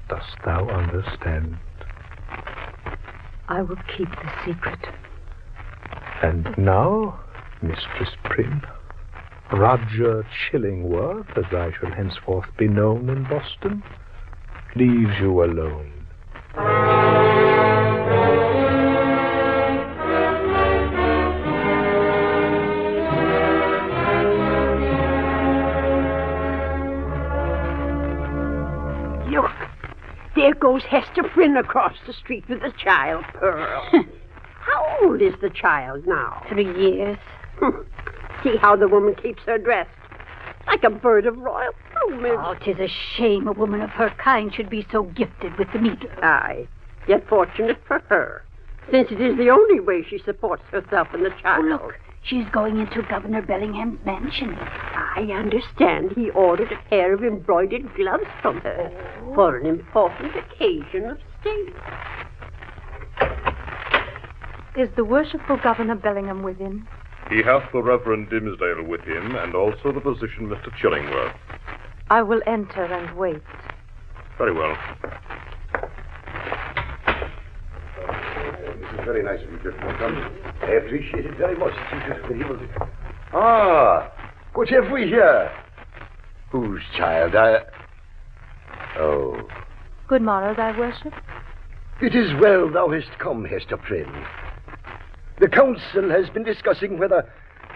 Dost thou understand? I will keep the secret. And now, Mistress Prynne, Roger Chillingworth, as I shall henceforth be known in Boston, leaves you alone. Look, there goes Hester Prynne across the street with the child, Pearl. How old is the child now? 3 years. See how the woman keeps her dressed. Like a bird of royal plumage. Oh, 'tis a shame a woman of her kind should be so gifted with the meter. Aye, yet fortunate for her, since it is the only way she supports herself and the child. Oh, look, she's going into Governor Bellingham's mansion. I understand he ordered a pair of embroidered gloves from her for an important occasion of state. Is the worshipful Governor Bellingham within? He hath the Reverend Dimsdale with him, and also the physician, Mr. Chillingworth. I will enter and wait. Very well. This is very nice of you, gentlemen. Come. I appreciate it very much. Ah, what have we here? Whose child? Oh. Good morrow, thy worship. It is well thou hast come, Hester Prynne. The council has been discussing whether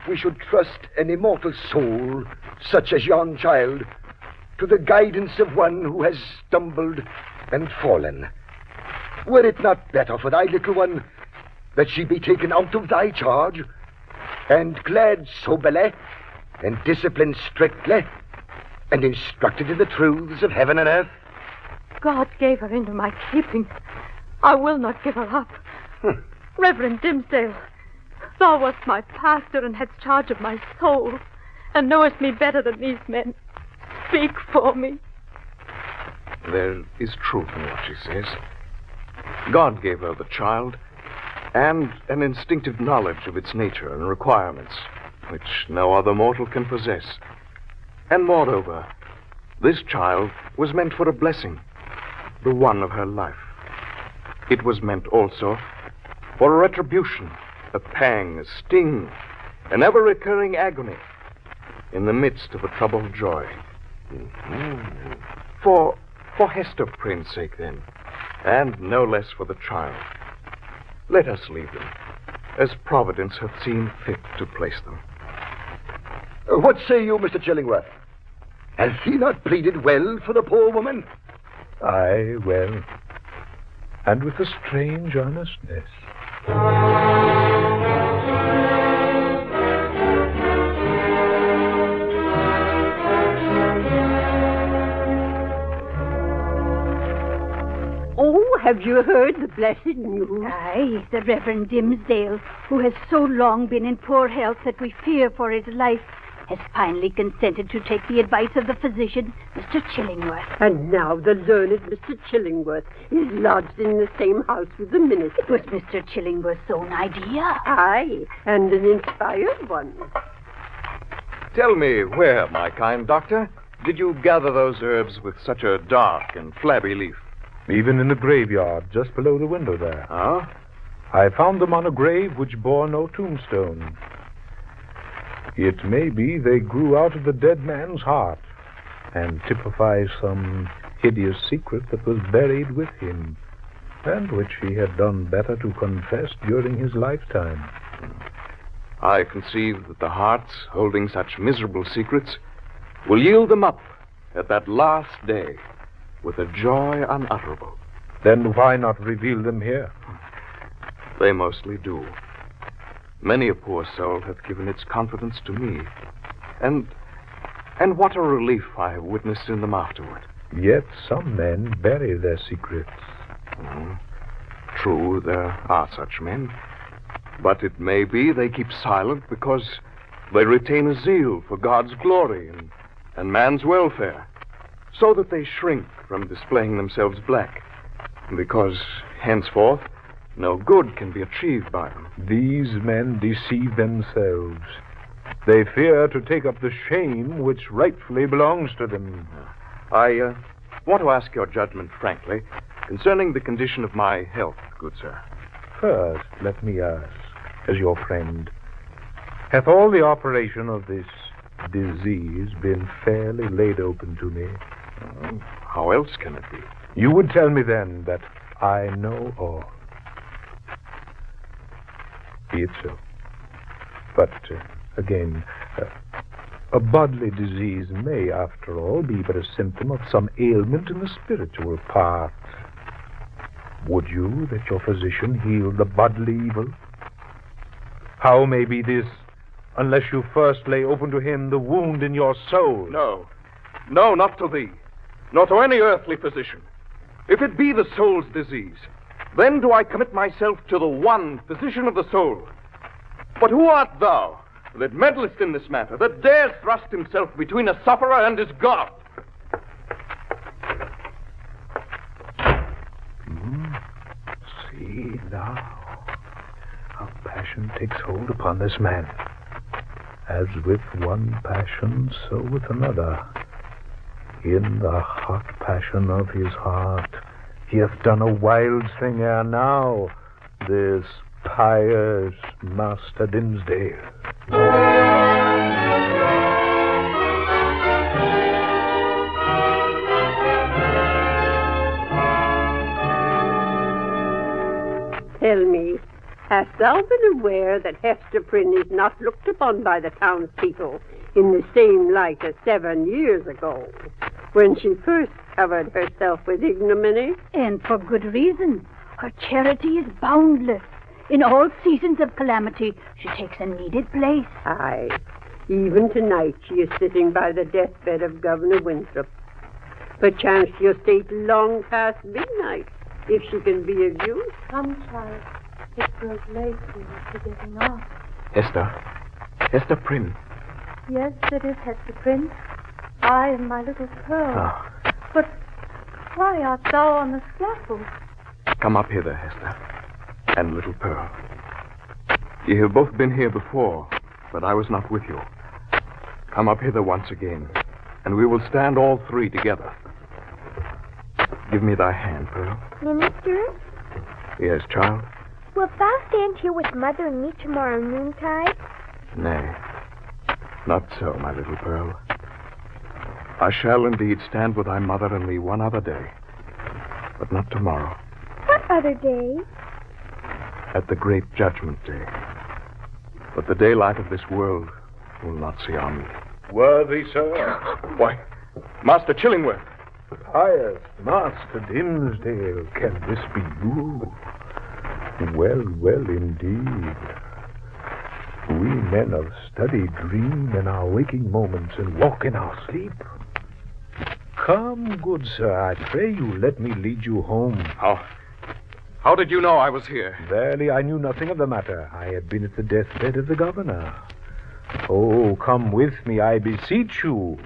we should trust an immortal soul, such as yon child, to the guidance of one who has stumbled and fallen. Were it not better for thy little one that she be taken out of thy charge, and clad soberly, and disciplined strictly, and instructed in the truths of heaven and earth? God gave her into my keeping. I will not give her up. Reverend Dimsdale, thou wast my pastor and hadst charge of my soul, and knowest me better than these men. Speak for me. There is truth in what she says. God gave her the child, and an instinctive knowledge of its nature and requirements, which no other mortal can possess. And moreover, this child was meant for a blessing, the one of her life. It was meant also for a retribution, a pang, a sting, an ever-recurring agony in the midst of a troubled joy. For Hester Prynne's sake, then, and no less for the child, let us leave them, as Providence hath seen fit to place them. What say you, Mr. Chillingworth? Has he not pleaded well for the poor woman? Aye, well, and with a strange earnestness. Oh, have you heard the blessed news? Aye, the Reverend Dimsdale, who has so long been in poor health that we fear for his life, has finally consented to take the advice of the physician, Mr. Chillingworth. And now the learned Mr. Chillingworth is lodged in the same house with the minister. It was Mr. Chillingworth's own idea. Aye, and an inspired one. Tell me where, my kind doctor, did you gather those herbs with such a dark and flabby leaf? Even in the graveyard, just below the window there. Ah? I found them on a grave which bore no tombstone. It may be they grew out of the dead man's heart and typify some hideous secret that was buried with him and which he had done better to confess during his lifetime. I conceive that the hearts holding such miserable secrets will yield them up at that last day with a joy unutterable. Then why not reveal them here? They mostly do. Many a poor soul hath given its confidence to me. And what a relief I have witnessed in them afterward. Yet some men bury their secrets. True, there are such men. But it may be they keep silent because they retain a zeal for God's glory and man's welfare, so that they shrink from displaying themselves black, because henceforth no good can be achieved by them. These men deceive themselves. They fear to take up the shame which rightfully belongs to them. I want to ask your judgment frankly concerning the condition of my health, good sir. First, let me ask, as your friend, hath all the operation of this disease been fairly laid open to me? How else can it be? You would tell me then that I know all. Be it so. But, again, a bodily disease may, after all, be but a symptom of some ailment in the spiritual part. Would you that your physician heal the bodily evil? How may be this, unless you first lay open to him the wound in your soul? No, not to thee, nor to any earthly physician. If it be the soul's disease, then do I commit myself to the one physician of the soul. But who art thou that meddlest in this matter, that dares thrust himself between a sufferer and his God? See now how passion takes hold upon this man. As with one passion, so with another. In the hot passion of his heart, he hath done a wild thing ere now, this pious Master Dimmesdale. Tell me, hast thou been aware that Hester Prynne is not looked upon by the townspeople in the same light as 7 years ago, when she first covered herself with ignominy? And for good reason. Her charity is boundless. In all seasons of calamity, she takes a needed place. Aye. Even tonight she is sitting by the deathbed of Governor Winthrop. Perchance she'll stay till long past midnight, if she can be of use. Come, child. It grows late. We must be getting off. Hester Prynne. Yes, it is Hester Prynne. I and my little Pearl. Ah. But why art thou on the scaffold? Come up hither, Hester, and little Pearl. Ye have both been here before, but I was not with you. Come up hither once again, and we will stand all three together. Give me thy hand, Pearl. Minister? Yes, child? Wilt thou stand here with Mother and me tomorrow noontide? Nay, not so, my little Pearl. I shall indeed stand with thy mother and me one other day, but not tomorrow. What other day? At the great judgment day. But the daylight of this world will not see our meeting. Worthy sir. Why, Master Chillingworth. Pious Master Dimmesdale, can this be you? Well, indeed. We men of study dream in our waking moments and walk in our sleep. Come, good sir, I pray you, let me lead you home. How did you know I was here? Verily, I knew nothing of the matter. I had been at the deathbed of the governor. Oh, come with me, I beseech you,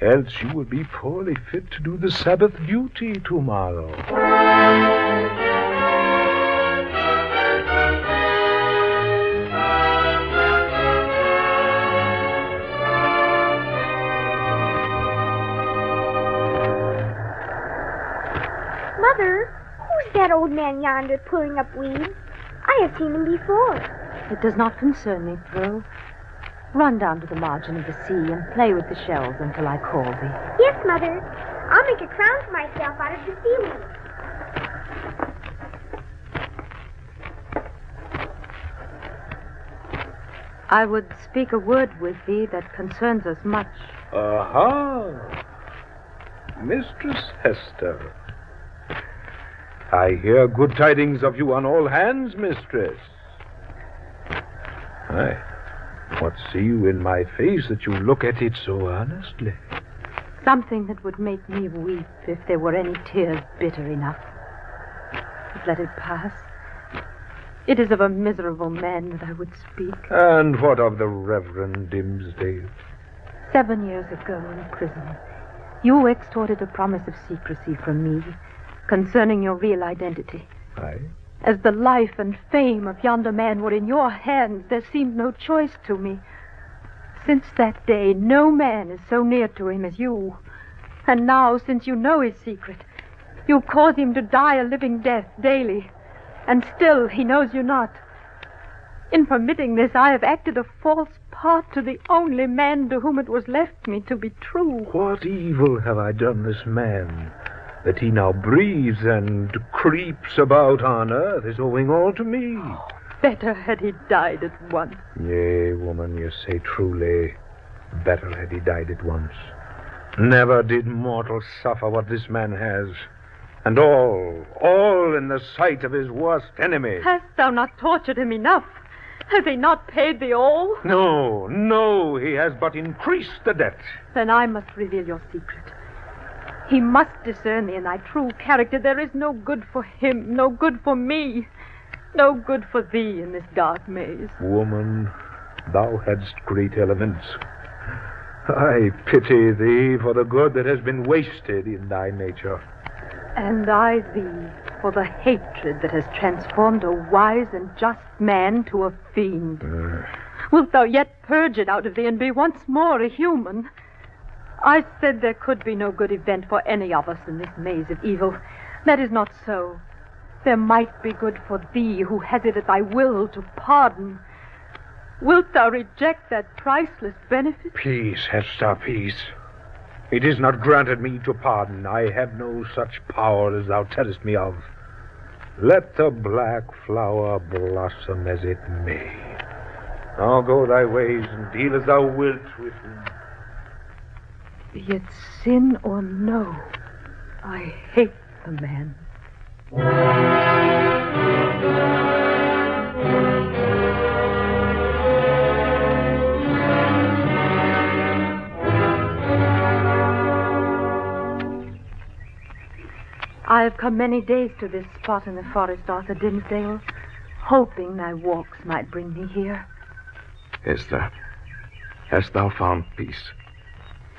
else you will be poorly fit to do the Sabbath duty tomorrow. Mother, who's that old man yonder pulling up weeds? I have seen him before. It does not concern me, Pearl. Run down to the margin of the sea and play with the shells until I call thee. Yes, Mother. I'll make a crown for myself out of the seaweed. I would speak a word with thee that concerns us much. Aha! Mistress Hester. I hear good tidings of you on all hands, mistress. Aye. What see you in my face that you look at it so earnestly? Something that would make me weep if there were any tears bitter enough. But let it pass. It is of a miserable man that I would speak. And what of the Reverend Dimsdale? 7 years ago in prison, you extorted a promise of secrecy from me concerning your real identity. Aye? As the life and fame of yonder man were in your hands, there seemed no choice to me. Since that day, no man is so near to him as you. And now, since you know his secret, you cause him to die a living death daily. And still he knows you not. In permitting this, I have acted a false part to the only man to whom it was left me to be true. What evil have I done this man, that he now breathes and creeps about on earth is owing all to me? Oh, better had he died at once. Yea, woman, you say truly, better had he died at once. Never did mortal suffer what this man has. And all in the sight of his worst enemy. Hast thou not tortured him enough? Has he not paid thee all? No, he has but increased the debt. Then I must reveal your secret. He must discern thee in thy true character. There is no good for him, no good for me, no good for thee in this dark maze. Woman, thou hadst great elements. I pity thee for the good that has been wasted in thy nature. And I thee for the hatred that has transformed a wise and just man to a fiend. Wilt thou yet purge it out of thee and be once more a human? I said there could be no good event for any of us in this maze of evil. That is not so. There might be good for thee who has it at thy will to pardon. Wilt thou reject that priceless benefit? Peace, Hester, peace. It is not granted me to pardon. I have no such power as thou tellest me of. Let the black flower blossom as it may. Now go thy ways and deal as thou wilt with him. Be it sin or no, I hate the man. I have come many days to this spot in the forest, Arthur Dimmesdale, hoping thy walks might bring me here. Esther, hast thou found peace?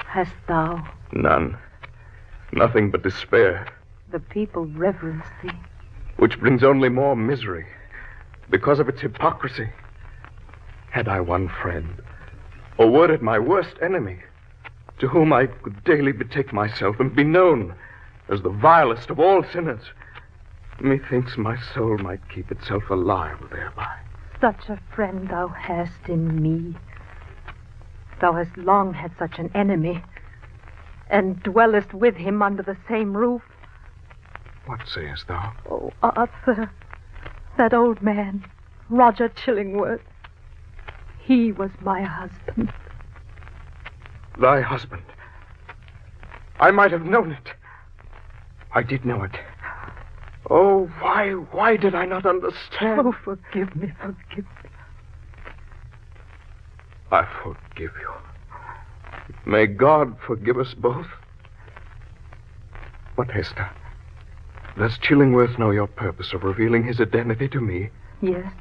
Hast thou? None. Nothing but despair. The people reverence thee. Which brings only more misery, because of its hypocrisy. Had I one friend, or were it my worst enemy, to whom I could daily betake myself and be known as the vilest of all sinners, methinks my soul might keep itself alive thereby. Such a friend thou hast in me. Thou hast long had such an enemy, and dwellest with him under the same roof. What sayest thou? Oh, Arthur, that old man, Roger Chillingworth, he was my husband. Thy husband? I might have known it. I did know it. Oh, why did I not understand? Oh, forgive me, forgive me. I forgive you. May God forgive us both. But, Hester, does Chillingworth know your purpose of revealing his identity to me? Yes.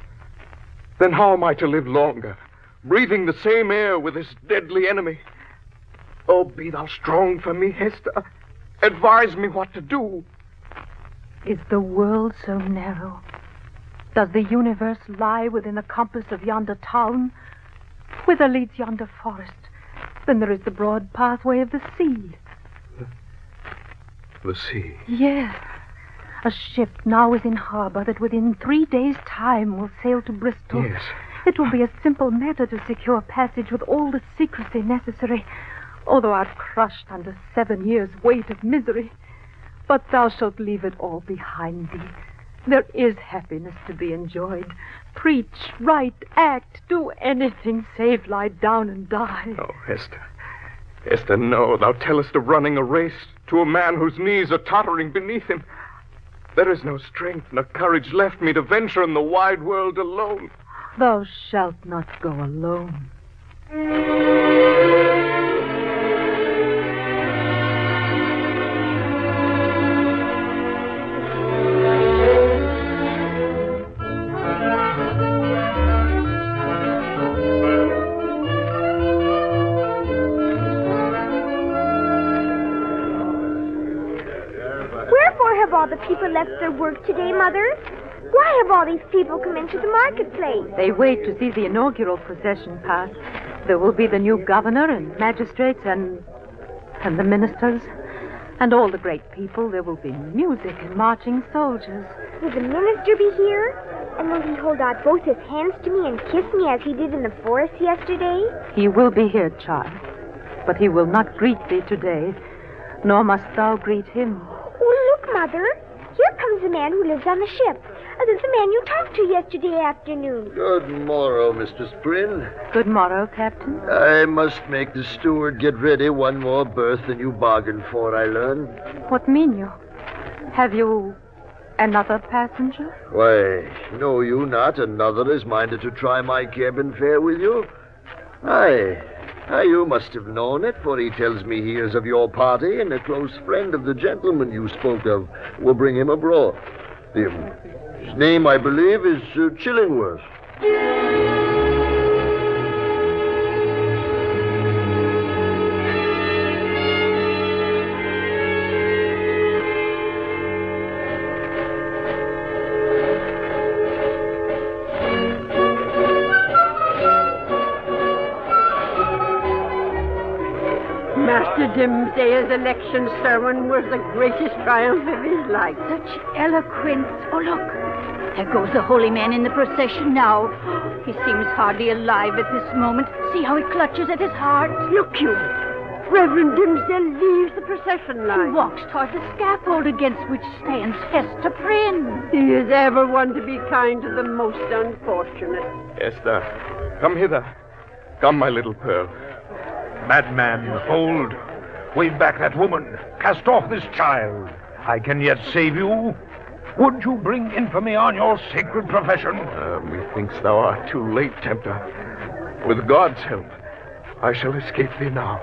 Then how am I to live longer, breathing the same air with this deadly enemy? Oh, be thou strong for me, Hester. Advise me what to do. Is the world so narrow? Does the universe lie within the compass of yonder town? Whither leads yonder forest? Then there is the broad pathway of the sea. The sea? Yes. A ship now is in harbor that within 3 days' time will sail to Bristol. Yes. It will be a simple matter to secure passage with all the secrecy necessary, although art crushed under 7 years' weight of misery. But thou shalt leave it all behind thee. There is happiness to be enjoyed. Preach, write, act, do anything save lie down and die. Oh, Hester. Hester, no. Thou tellest of running a race to a man whose knees are tottering beneath him. There is no strength nor courage left me to venture in the wide world alone. Thou shalt not go alone. rest their work today, Mother? Why have all these people come into the marketplace? They wait to see the inaugural procession pass. There will be the new governor and magistrates and the ministers and all the great people. There will be music and marching soldiers. Will the minister be here? And will he hold out both his hands to me and kiss me as he did in the forest yesterday? He will be here, child, but he will not greet thee today, nor must thou greet him. Oh, look, Mother. Here comes the man who lives on the ship. That's the man you talked to yesterday afternoon. Good morrow, Mistress Prynne. Good morrow, Captain. I must make the steward get ready one more berth than you bargained for, I learn. What mean you? Have you another passenger? Why, know you not another is minded to try my cabin fare with you? Aye, you must have known it, for he tells me he is of your party and a close friend of the gentleman you spoke of will bring him abroad. His name, I believe, is Chillingworth. Master Dimsdale's election sermon was the greatest triumph of his life. Such eloquence. Oh, look. There goes the holy man in the procession now. He seems hardly alive at this moment. See how he clutches at his heart. Look you. Reverend Dimsdale leaves the procession line. He walks toward the scaffold against which stands Hester Prynne. He is ever one to be kind to the most unfortunate. Hester, come hither. Come, my little pearl. Madman, hold. Wave back that woman. Cast off this child. I can yet save you. Would you bring infamy on your sacred profession? Methinks thou art too late, tempter. With God's help, I shall escape thee now.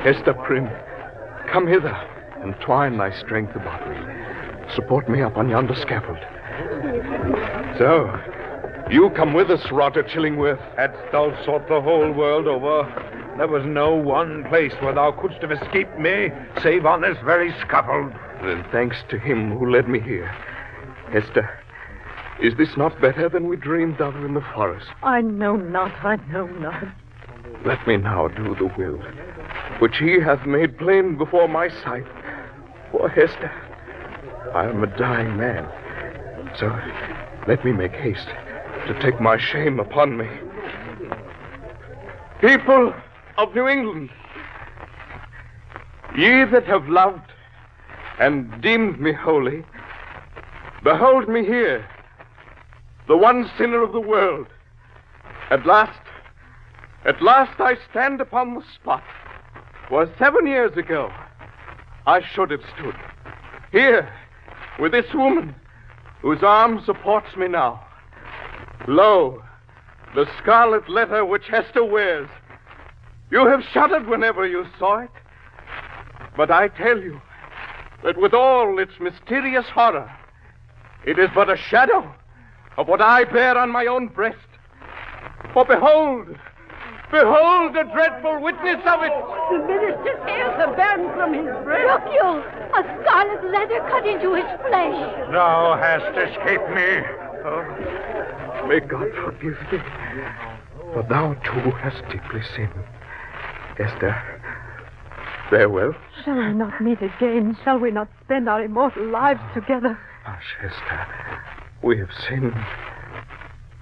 Hester Prynne, come hither and twine thy strength about me. Support me up on yonder scaffold. So, you come with us, Roger Chillingworth. Hadst thou sought the whole world over, there was no one place where thou couldst have escaped me, save on this very scaffold. Then thanks to him who led me here. Hester, is this not better than we dreamed of in the forest? I know not. Let me now do the will which he hath made plain before my sight. For Hester, I am a dying man, so let me make haste to take my shame upon me. People of New England, ye that have loved and deemed me holy, behold me here, the one sinner of the world. At last I stand upon the spot where 7 years ago I should have stood. Here, with this woman whose arm supports me now. Lo, the scarlet letter which Hester wears. You have shuddered whenever you saw it. But I tell you that with all its mysterious horror, it is but a shadow of what I bear on my own breast. For behold a dreadful witness of it. The minister's hairs are burned from his breast. Look you, a scarlet leather cut into his flesh. Thou hast escaped me. Oh, may God forgive thee, for thou too hast deeply sinned. Hester, farewell. Shall we not meet again? Shall we not spend our immortal lives together? Hush, Hester. We have sinned.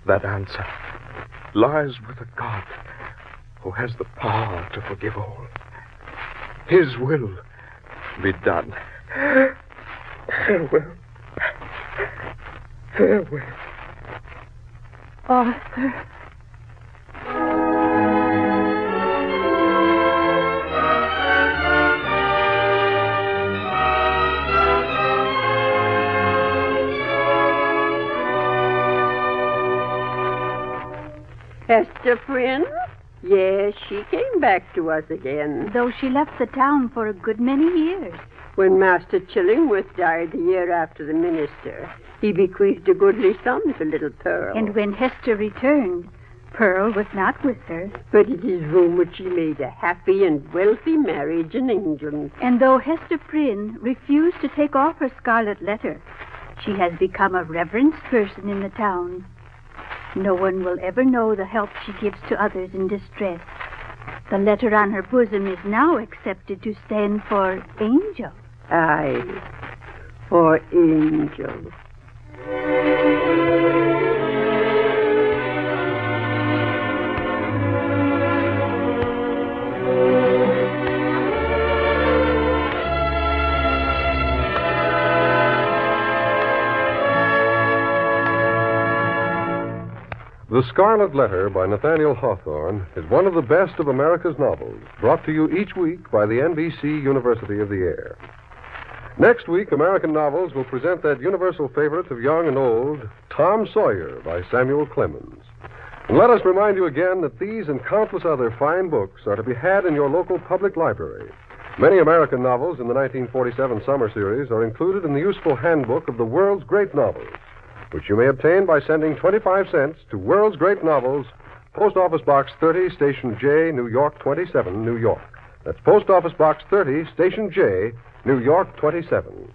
That answer lies with a God who has the power to forgive all. His will be done. Farewell. Farewell. Arthur. Hester Prynne? Yes, she came back to us again. Though she left the town for a good many years. When Master Chillingworth died the year after the minister, he bequeathed a goodly sum to little Pearl. And when Hester returned, Pearl was not with her. But it is rumored she made a happy and wealthy marriage in England. And though Hester Prynne refused to take off her scarlet letter, she has become a reverenced person in the town. No one will ever know the help she gives to others in distress. The letter on her bosom is now accepted to stand for Angel. Aye, for Angel. The Scarlet Letter by Nathaniel Hawthorne is one of the best of America's novels, brought to you each week by the NBC University of the Air. Next week, American Novels will present that universal favorite of young and old, Tom Sawyer by Samuel Clemens. And let us remind you again that these and countless other fine books are to be had in your local public library. Many American novels in the 1947 summer series are included in the useful handbook of the world's great novels, which you may obtain by sending 25 cents to World's Great Novels, Post Office Box 30, Station J, New York 27, New York. That's Post Office Box 30, Station J, New York 27.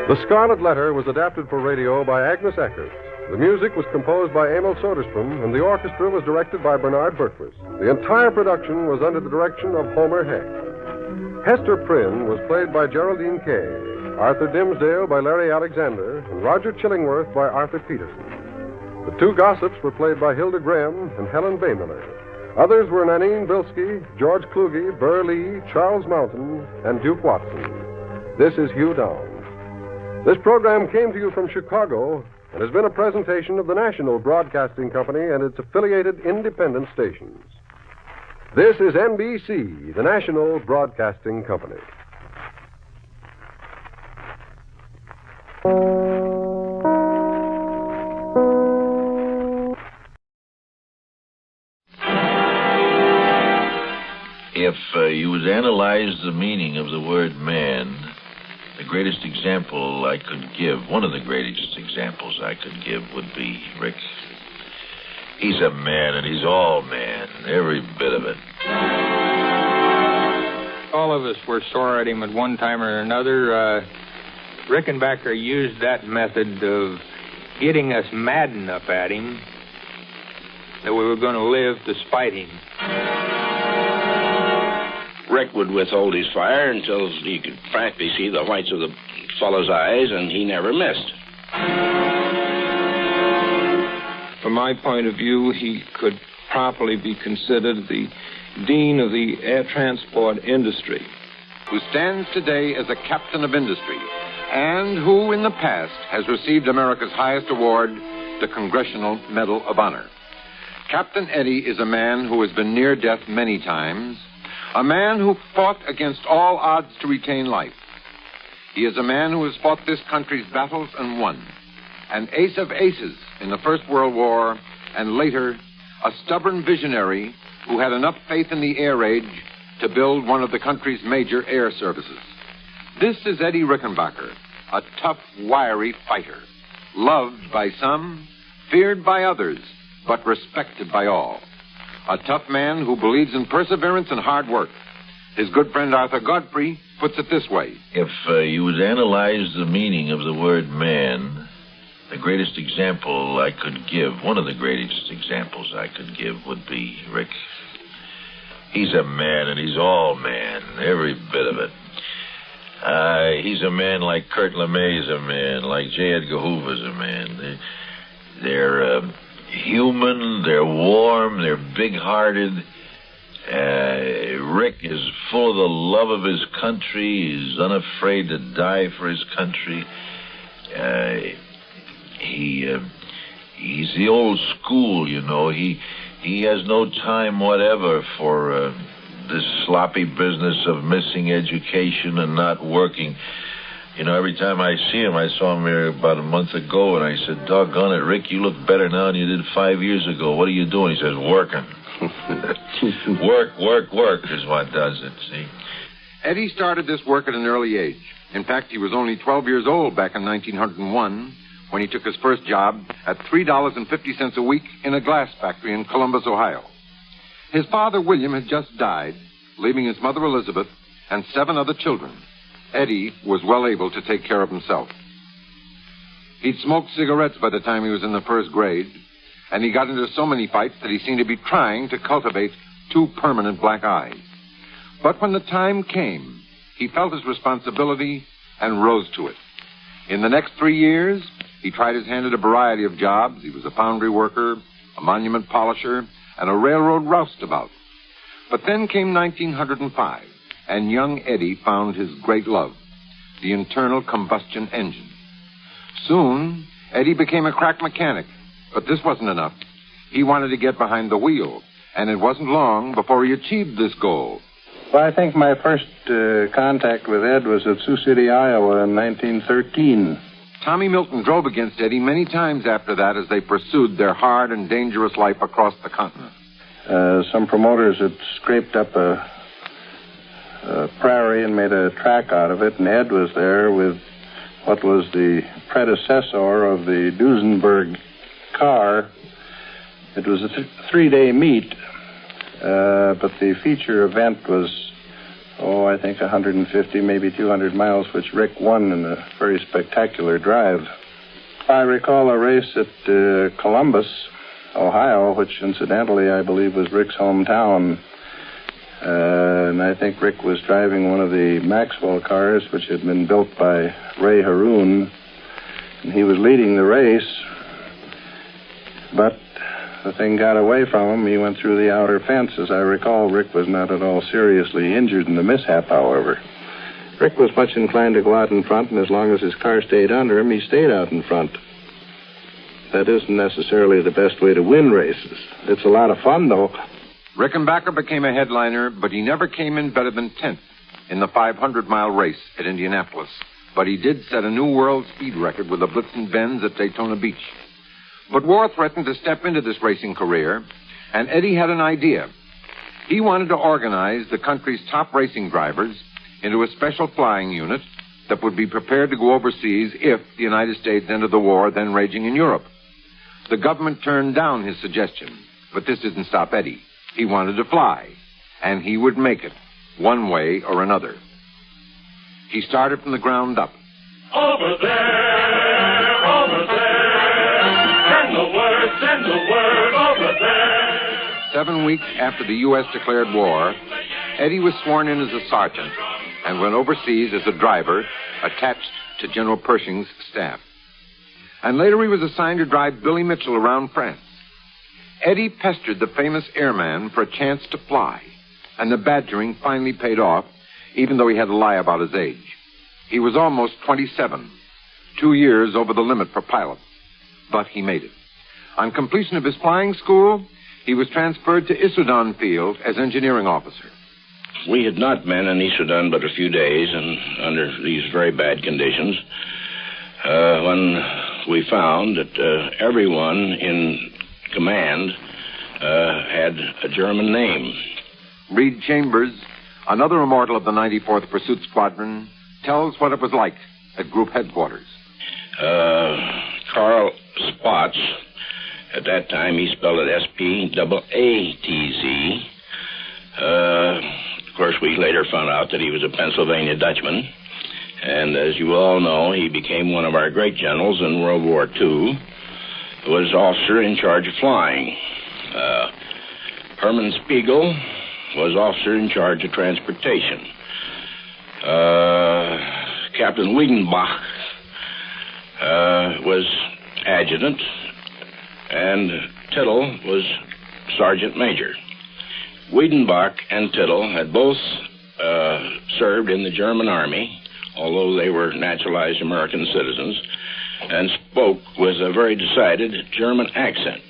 The Scarlet Letter was adapted for radio by Agnes Eckert. The music was composed by Emil Soderstrom, and the orchestra was directed by Bernard Berquist. The entire production was under the direction of Homer Heck. Hester Prynne was played by Geraldine Kay, Arthur Dimsdale by Larry Alexander, and Roger Chillingworth by Arthur Peterson. The two gossips were played by Hilda Graham and Helen Baymiller. Others were Nanine Bilski, George Kluge, Burr Lee, Charles Mountain, and Duke Watson. This is Hugh Downs. This program came to you from Chicago and has been a presentation of the National Broadcasting Company and its affiliated independent stations. This is NBC, the National Broadcasting Company. If you would analyze the meaning of the word man, the greatest example I could give, one of the greatest examples I could give would be Rick. He's a man, and he's all man, every bit of it. All of us were sore at him at one time or another. Rickenbacker used that method of getting us mad enough at him that we were going to live to spite him. Rick would withhold his fire until he could frankly see the whites of the fellow's eyes, and he never missed. From my point of view, he could properly be considered the dean of the air transport industry. Who stands today as a captain of industry, and who in the past has received America's highest award, the Congressional Medal of Honor. Captain Eddie is a man who has been near death many times, a man who fought against all odds to retain life. He is a man who has fought this country's battles and won. An ace of aces in the First World War, and later, a stubborn visionary who had enough faith in the air age to build one of the country's major air services. This is Eddie Rickenbacker, a tough, wiry fighter, loved by some, feared by others, but respected by all. A tough man who believes in perseverance and hard work. His good friend Arthur Godfrey puts it this way. If you would analyze the meaning of the word man, the greatest example I could give, one of the greatest examples I could give would be Rick. He's a man, and he's all man, every bit of it. He's a man like Kurt LeMay's a man, like J. Edgar Hoover's a man. They're human, they're warm, they're big-hearted. Rick is full of the love of his country. He's unafraid to die for his country. He's the old school, you know. He has no time whatever for this sloppy business of missing education and not working. You know, every time I see him, I saw him here about a month ago, and I said, doggone it, Rick, you look better now than you did 5 years ago. What are you doing? He says, working. Work is what does it, see? Eddie started this work at an early age. In fact, he was only 12 years old back in 1901 when he took his first job at $3.50 a week in a glass factory in Columbus, Ohio. His father, William, had just died, leaving his mother, Elizabeth, and 7 other children. Eddie was well able to take care of himself. He'd smoked cigarettes by the time he was in the first grade, and he got into so many fights that he seemed to be trying to cultivate 2 permanent black eyes. But when the time came, he felt his responsibility and rose to it. In the next 3 years, he tried his hand at a variety of jobs. He was a foundry worker, a monument polisher, and a railroad roustabout. But then came 1905, and young Eddie found his great love, the internal combustion engine. Soon, Eddie became a crack mechanic, but this wasn't enough. He wanted to get behind the wheel, and it wasn't long before he achieved this goal. Well, I think my first contact with Ed was at Sioux City, Iowa in 1913. Tommy Milton drove against Eddie many times after that as they pursued their hard and dangerous life across the continent. Some promoters had scraped up a prairie and made a track out of it, and Ed was there with what was the predecessor of the Duesenberg car. It was a 3-day meet, but the feature event was, I think 150, maybe 200 miles, which Rick won in a very spectacular drive. I recall a race at Columbus, Ohio, which incidentally I believe was Rick's hometown. And I think Rick was driving one of the Maxwell cars, which had been built by Ray Haroon. And he was leading the race, but the thing got away from him. He went through the outer fence. As I recall, Rick was not at all seriously injured in the mishap, however. Rick was much inclined to go out in front, and as long as his car stayed under him, he stayed out in front. That isn't necessarily the best way to win races. It's a lot of fun, though. Rickenbacker became a headliner, but he never came in better than 10th in the 500-mile race at Indianapolis. But he did set a new world speed record with a Blitzen Benz at Daytona Beach. But war threatened to step into this racing career, and Eddie had an idea. He wanted to organize the country's top racing drivers into a special flying unit that would be prepared to go overseas if the United States entered the war then raging in Europe. The government turned down his suggestion, but this didn't stop Eddie. He wanted to fly, and he would make it, one way or another. He started from the ground up. Over there, send the word, over there. 7 weeks after the U.S. declared war, Eddie was sworn in as a sergeant and went overseas as a driver attached to General Pershing's staff. And later he was assigned to drive Billy Mitchell around France. Eddie pestered the famous airman for a chance to fly, and the badgering finally paid off, even though he had to lie about his age. He was almost 27, 2 years over the limit for pilots, but he made it. On completion of his flying school, he was transferred to Issoudun Field as engineering officer. We had not been in Issoudun but a few days, and under these very bad conditions, when we found that everyone in command had a German name. Reed Chambers, another immortal of the 94th Pursuit Squadron, tells what it was like at group headquarters. Carl Spatz, at that time he spelled it S-P-A-A-T-Z. Of course, we later found out that he was a Pennsylvania Dutchman. And as you all know, he became one of our great generals in World War II. Was officer in charge of flying. Herman Spiegel was officer in charge of transportation. Captain Wiedenbach was adjutant, and Tittle was sergeant major. Wiedenbach and Tittle had both served in the German army, although they were naturalized American citizens, and spoke with a very decided German accent.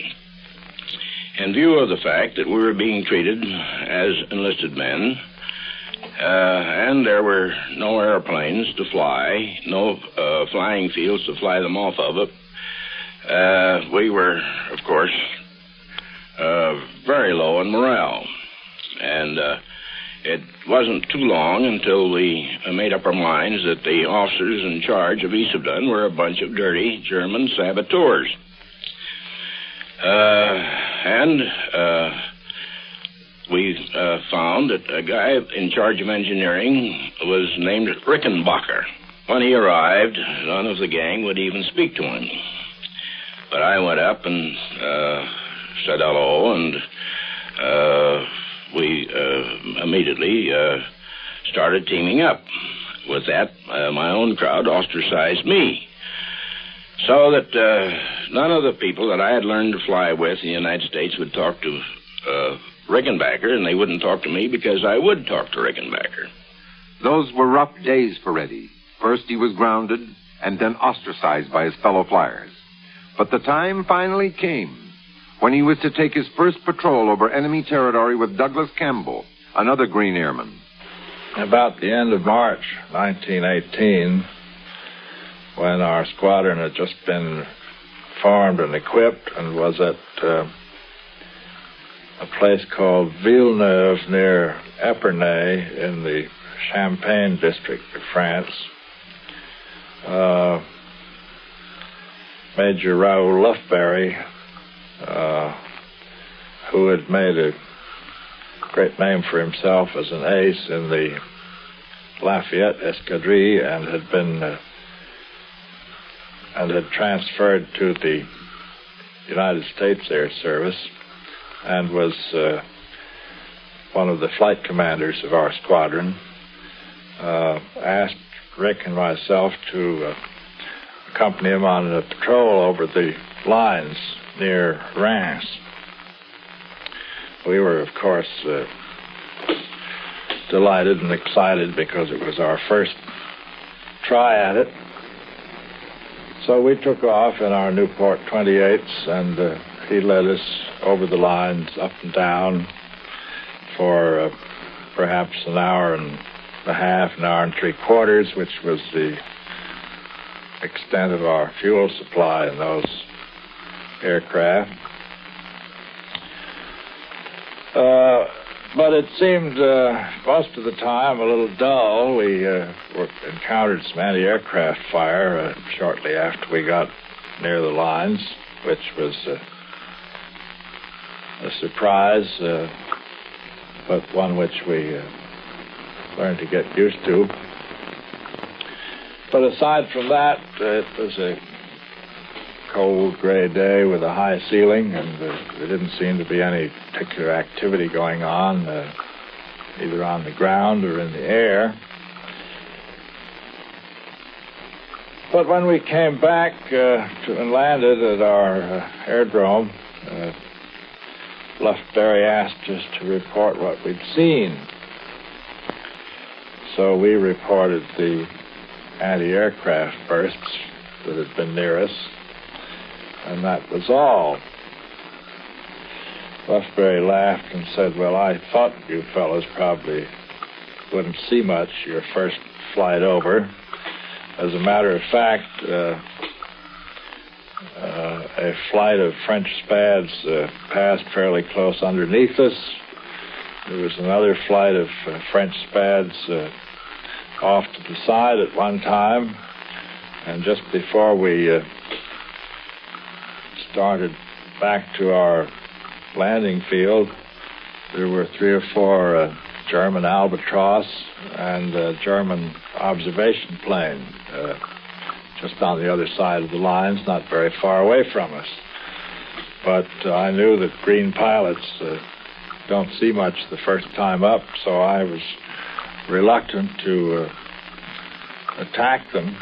In view of the fact that we were being treated as enlisted men, and there were no airplanes to fly, no flying fields to fly them off of it, we were, of course, very low in morale. And it wasn't too long until we made up our minds that the officers in charge of Isabdon were a bunch of dirty German saboteurs. We found that a guy in charge of engineering was named Rickenbacker. When he arrived, none of the gang would even speak to him. But I went up and said hello, and we immediately started teaming up. With that, my own crowd ostracized me. So that none of the people that I had learned to fly with in the United States would talk to Rickenbacker, and they wouldn't talk to me because I would talk to Rickenbacker. Those were rough days for Eddie. First he was grounded, and then ostracized by his fellow flyers. But the time finally came when he was to take his first patrol over enemy territory with Douglas Campbell, another Green Airman. About the end of March 1918, when our squadron had just been formed and equipped and was at a place called Villeneuve near Epernay in the Champagne district of France, Major Raoul Lufberry, who had made a great name for himself as an ace in the Lafayette Escadrille and had been and had transferred to the United States Air Service and was one of the flight commanders of our squadron, asked Rick and myself to accompany him on a patrol over the lines near Reims. We were, of course, delighted and excited because it was our first try at it. So we took off in our Newport 28s, and he led us over the lines, up and down, for perhaps an hour and a half, an hour and three-quarters, which was the extent of our fuel supply in those aircraft. But it seemed most of the time a little dull. We encountered some anti-aircraft fire shortly after we got near the lines, which was a surprise, but one which we learned to get used to. But aside from that, it was a cold, gray day with a high ceiling, and there didn't seem to be any particular activity going on, either on the ground or in the air. But when we came back and landed at our airdrome, Lufberry asked us to report what we'd seen. So we reported the anti-aircraft bursts that had been near us, and that was all. Lufberry laughed and said, "Well, I thought you fellows probably wouldn't see much your first flight over. As a matter of fact, a flight of French Spads passed fairly close underneath us. There was another flight of French Spads off to the side at one time, and just before we started back to our landing field, there were 3 or 4 German Albatross and a German observation plane just on the other side of the lines, not very far away from us. But I knew that green pilots don't see much the first time up, so I was reluctant to attack them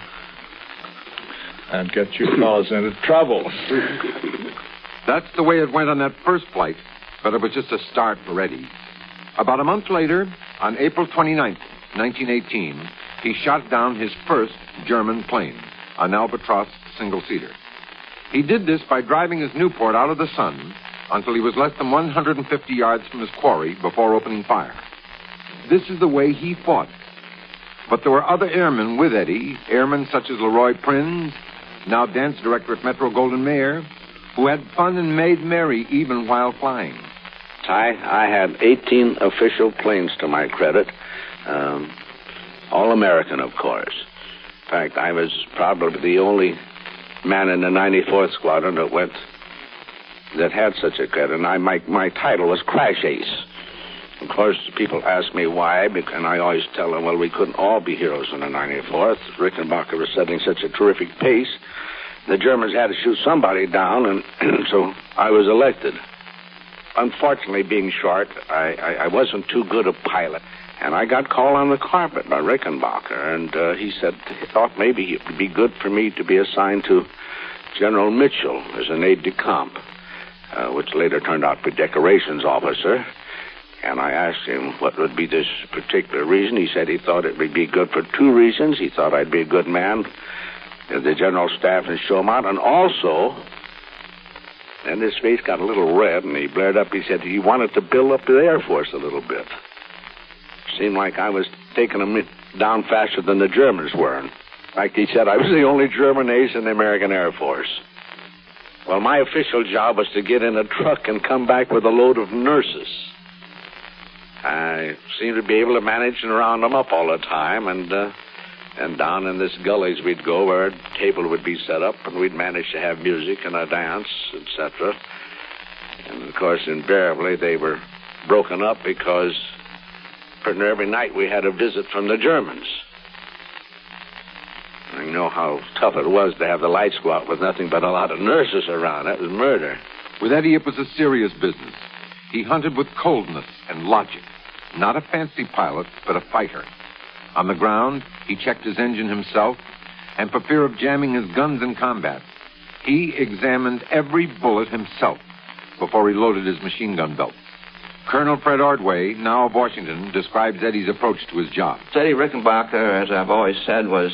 and get you fellas into trouble." That's the way it went on that first flight, but it was just a start for Eddie. About a month later, on April 29th, 1918, he shot down his first German plane, an Albatross single-seater. He did this by driving his Newport out of the sun until he was less than 150 yards from his quarry before opening fire. This is the way he fought. But there were other airmen with Eddie, airmen such as Leroy Prinz, now dance director at Metro-Goldwyn-Mayer, who had fun and made merry even while flying. I had 18 official planes to my credit, all American, of course. In fact, I was probably the only man in the 94th Squadron that had such a credit. And my title was Crash Ace. Of course, people ask me why, and I always tell them, well, we couldn't all be heroes in the 94th. Rickenbacker was setting such a terrific pace. The Germans had to shoot somebody down, and so I was elected. Unfortunately, being short, I wasn't too good a pilot, and I got called on the carpet by Rickenbacker, and he thought maybe it would be good for me to be assigned to General Mitchell as an aide-de-camp, which later turned out to be decorations officer. And I asked him what would be this particular reason. He said he thought it would be good for two reasons. He thought I'd be a good man to the general staff and show him out. And also, and his face got a little red, and he blared up. He said he wanted to build up the Air Force a little bit. Seemed like I was taking them down faster than the Germans were. In fact, he said I was the only German ace in the American Air Force. Well, my official job was to get in a truck and come back with a load of nurses. I seemed to be able to manage and round them up all the time, and down in this gullies we'd go where a table would be set up, and we'd manage to have music and a dance, etc. And, of course, invariably they were broken up because pretty near every night we had a visit from the Germans. And you know how tough it was to have the lights go out with nothing but a lot of nurses around. That was murder. With Eddie, it was a serious business. He hunted with coldness and logic. Not a fancy pilot, but a fighter. On the ground, he checked his engine himself, and for fear of jamming his guns in combat, he examined every bullet himself before he loaded his machine gun belt. Colonel Fred Ordway, now of Washington, describes Eddie's approach to his job. Eddie Rickenbacker, as I've always said, was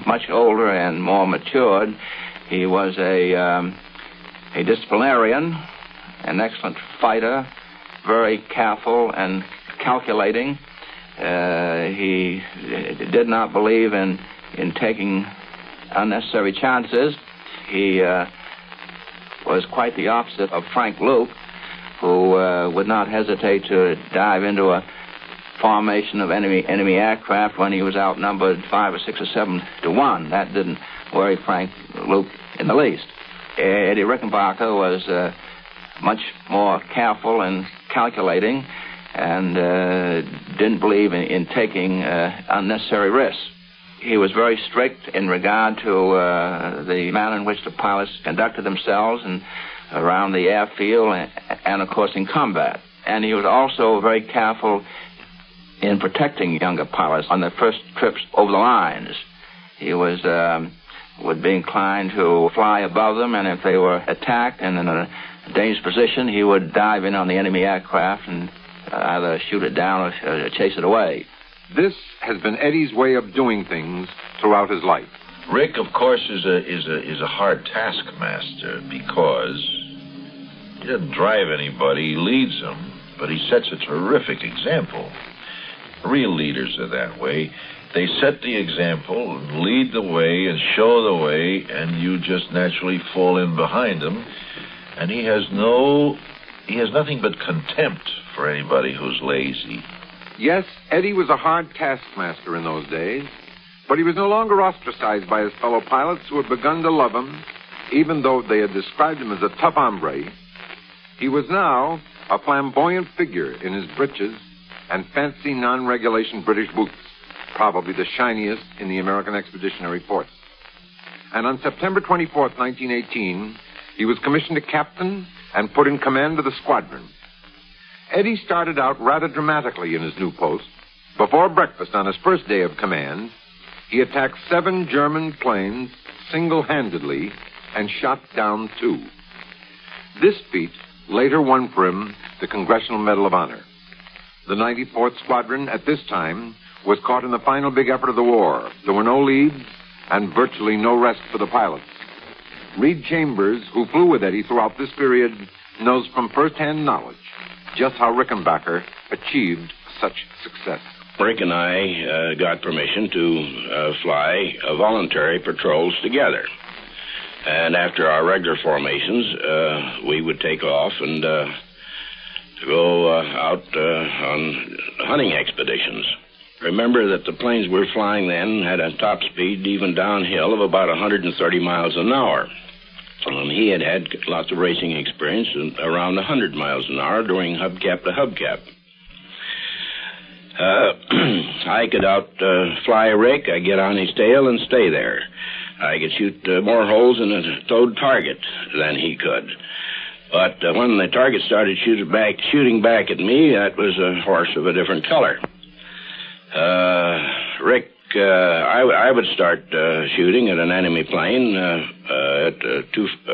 much older and more matured. He was a disciplinarian, an excellent fighter, very careful and calculating. He did not believe in taking unnecessary chances. He was quite the opposite of Frank Luke, who would not hesitate to dive into a formation of enemy aircraft when he was outnumbered 5 or 6 or 7 to 1. That didn't worry Frank Luke in the least. Eddie Rickenbacker was much more careful and calculating, and didn't believe in taking unnecessary risks. He was very strict in regard to the manner in which the pilots conducted themselves and around the airfield and, of course, in combat. And he was also very careful in protecting younger pilots on their first trips over the lines. He would be inclined to fly above them, and if they were attacked and in a dangerous position, he would dive in on the enemy aircraft and either shoot it down or chase it away. This has been Eddie's way of doing things throughout his life. Rick, of course, is a hard taskmaster because he doesn't drive anybody, he leads them, but he sets a terrific example. Real leaders are that way. They set the example and lead the way and show the way, and you just naturally fall in behind them. And he has nothing but contempt for anybody who's lazy. Yes, Eddie was a hard taskmaster in those days, but he was no longer ostracized by his fellow pilots who had begun to love him, even though they had described him as a tough hombre. He was now a flamboyant figure in his breeches and fancy non-regulation British boots, probably the shiniest in the American Expeditionary Force. And on September 24th, 1918, he was commissioned a captain and put in command of the squadron. Eddie started out rather dramatically in his new post. Before breakfast on his first day of command, he attacked 7 German planes single-handedly and shot down 2. This feat later won for him the Congressional Medal of Honor. The 94th Squadron at this time was caught in the final big effort of the war. There were no leads and virtually no rest for the pilots. Reed Chambers, who flew with Eddie throughout this period, knows from first-hand knowledge just how Rickenbacker achieved such success. Rick and I got permission to fly voluntary patrols together. And after our regular formations, we would take off and to go out on hunting expeditions. Remember that the planes we were flying then had a top speed, even downhill, of about 130 miles an hour. He had lots of racing experience around 100 miles an hour during hubcap to hubcap. I could fly Rick. I get on his tail and stay there. I could shoot more holes in a towed target than he could. But when the target started shooting back at me, that was a horse of a different color. Rick, I would start shooting at an enemy plane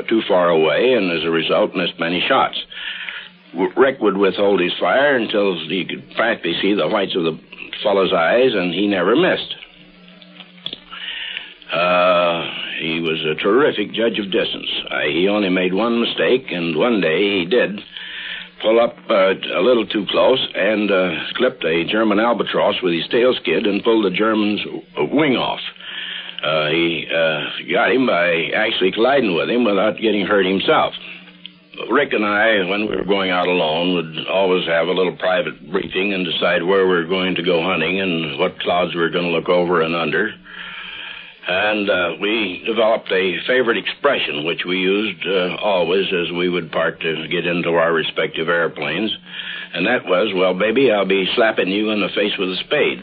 too far away, and as a result, missed many shots. Rick would withhold his fire until he could practically see the whites of the fellow's eyes, and he never missed. He was a terrific judge of distance. He only made one mistake, and one day he did pull up a little too close and clipped a German albatross with his tail skid and pulled the German's wing off. He got him by actually colliding with him without getting hurt himself. Rick and I, when we were going out alone, would always have a little private briefing and decide where we were going to go hunting and what clouds we were going to look over and under. And we developed a favorite expression, which we used always as we would part to get into our respective airplanes. And that was, well, baby, I'll be slapping you in the face with a spade.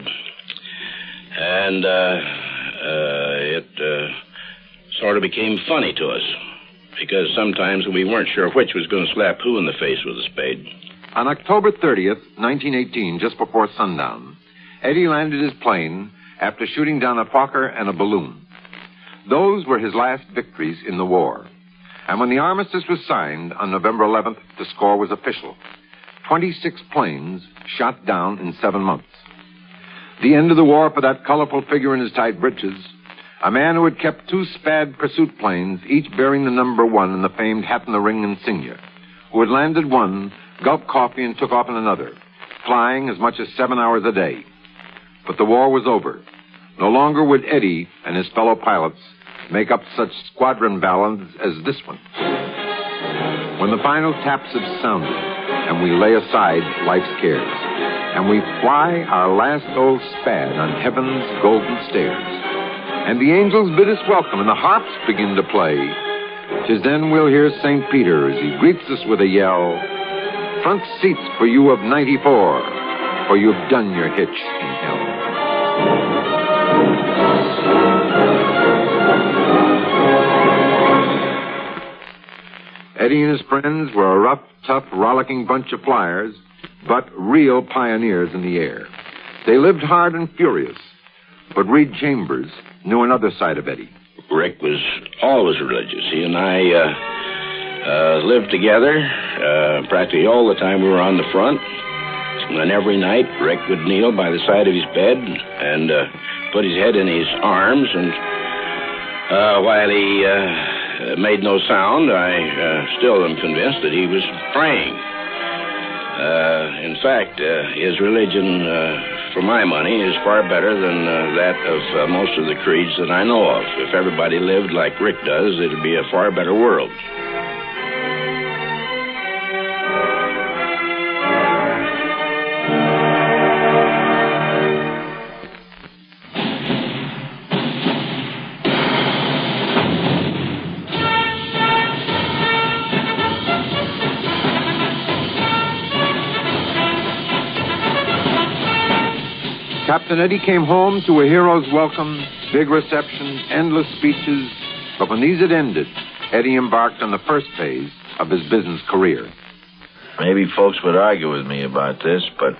And it sort of became funny to us, because sometimes we weren't sure which was going to slap who in the face with a spade. On October 30th, 1918, just before sundown, Eddie landed his plane after shooting down a Fokker and a balloon. Those were his last victories in the war. And when the armistice was signed on November 11th, the score was official. 26 planes shot down in 7 months. The end of the war for that colorful figure in his tight breeches, a man who had kept 2 Spad pursuit planes, each bearing the number 1 in the famed hat-in-the-ring insignia, who had landed one, gulped coffee, and took off in another, flying as much as 7 hours a day. But the war was over. No longer would Eddie and his fellow pilots make up such squadron ballads as this one. When the final taps have sounded, and we lay aside life's cares, and we fly our last old Spad on heaven's golden stairs, and the angels bid us welcome, and the harps begin to play, 'tis then we'll hear St. Peter as he greets us with a yell, "Front seats for you of 94, for you've done your hitch in hell." Eddie and his friends were a rough, tough, rollicking bunch of flyers, but real pioneers in the air. They lived hard and furious, but Reed Chambers knew another side of Eddie. Rick was always religious. He and I lived together practically all the time we were on the front. And every night, Rick would kneel by the side of his bed and put his head in his arms, and while he made no sound, I still am convinced that he was praying. In fact, his religion, for my money, is far better than that of most of the creeds that I know of. If everybody lived like Rick does, it would be a far better world. Captain Eddie came home to a hero's welcome, big reception, endless speeches. But when these had ended, Eddie embarked on the first phase of his business career. Maybe folks would argue with me about this, but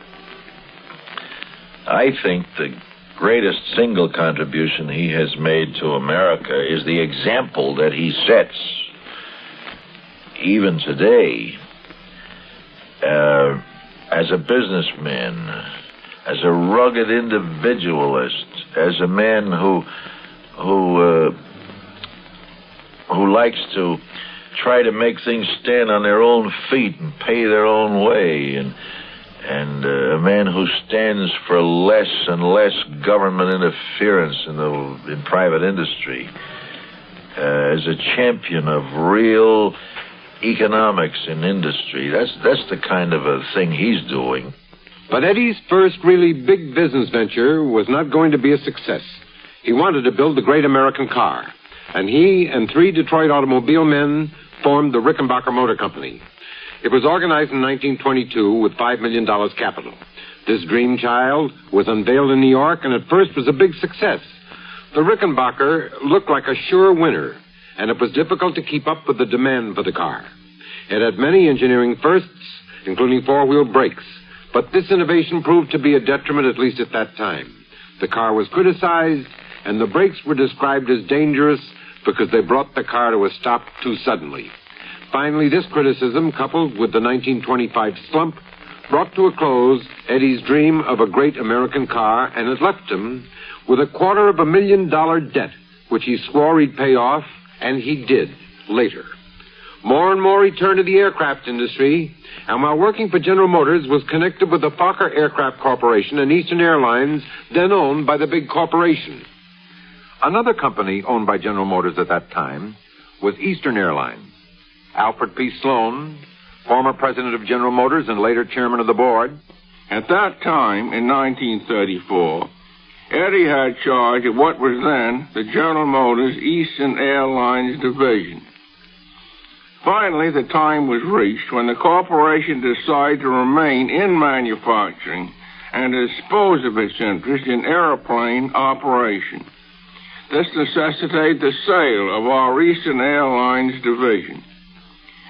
I think the greatest single contribution he has made to America is the example that he sets, even today, as a businessman, as a rugged individualist, as a man who likes to try to make things stand on their own feet and pay their own way, and a man who stands for less and less government interference in private industry, as a champion of real economics in industry. That's the kind of a thing he's doing. But Eddie's first really big business venture was not going to be a success. He wanted to build the great American car, and he and 3 Detroit automobile men formed the Rickenbacker Motor Company. It was organized in 1922 with $5 million capital. This dream child was unveiled in New York and at first was a big success. The Rickenbacker looked like a sure winner, and it was difficult to keep up with the demand for the car. It had many engineering firsts, including 4-wheel brakes, but this innovation proved to be a detriment, at least at that time. The car was criticized, and the brakes were described as dangerous because they brought the car to a stop too suddenly. Finally, this criticism, coupled with the 1925 slump, brought to a close Eddie's dream of a great American car, and it left him with a $250,000 debt, which he swore he'd pay off, and he did later. More and more he turned to the aircraft industry, and while working for General Motors, was connected with the Fokker Aircraft Corporation and Eastern Airlines, then owned by the big corporation. Another company owned by General Motors at that time was Eastern Airlines. Alfred P. Sloan, former president of General Motors and later chairman of the board. At that time, in 1934, Eddie had charge of what was then the General Motors Eastern Airlines division. Finally, the time was reached when the corporation decided to remain in manufacturing and dispose of its interest in airplane operation. This necessitated the sale of our Eastern Airlines division.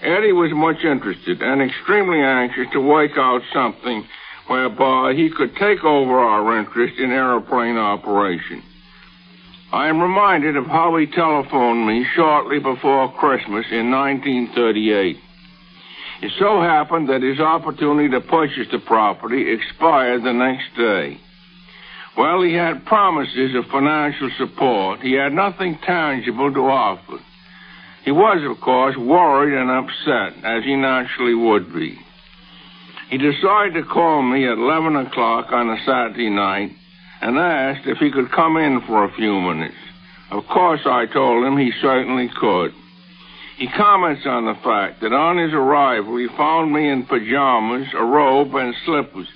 Eddie was much interested and extremely anxious to work out something whereby he could take over our interest in airplane operation. I am reminded of how he telephoned me shortly before Christmas in 1938. It so happened that his opportunity to purchase the property expired the next day. While he had promises of financial support, he had nothing tangible to offer. He was, of course, worried and upset, as he naturally would be. He decided to call me at 11 o'clock on a Saturday night and asked if he could come in for a few minutes. Of course, I told him he certainly could. He comments on the fact that on his arrival, he found me in pajamas, a robe, and slippers.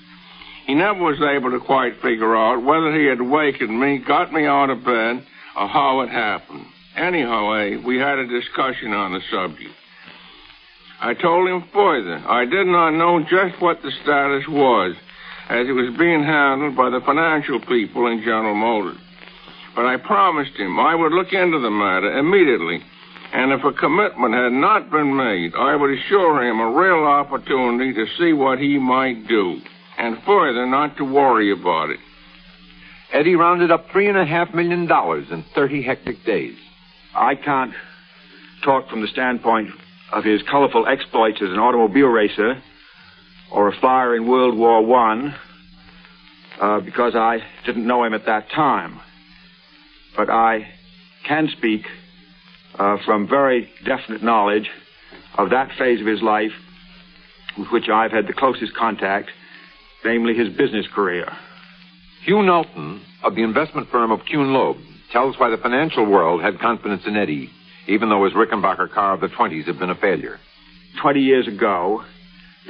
He never was able to quite figure out whether he had wakened me, got me out of bed, or how it happened. Anyhow, we had a discussion on the subject. I told him further I did not know just what the status was, as it was being handled by the financial people in General Motors. But I promised him I would look into the matter immediately, and if a commitment had not been made, I would assure him a real opportunity to see what he might do, and further not to worry about it. Eddie rounded up $3.5 million in 30 hectic days. I can't talk from the standpoint of his colorful exploits as an automobile racer or a flyer in World War I because I didn't know him at that time. But I can speak from very definite knowledge of that phase of his life with which I've had the closest contact, namely his business career. Hugh Knowlton of the investment firm of Kuhn Loeb tells why the financial world had confidence in Eddie, even though his Rickenbacker car of the 20s had been a failure. 20 years ago,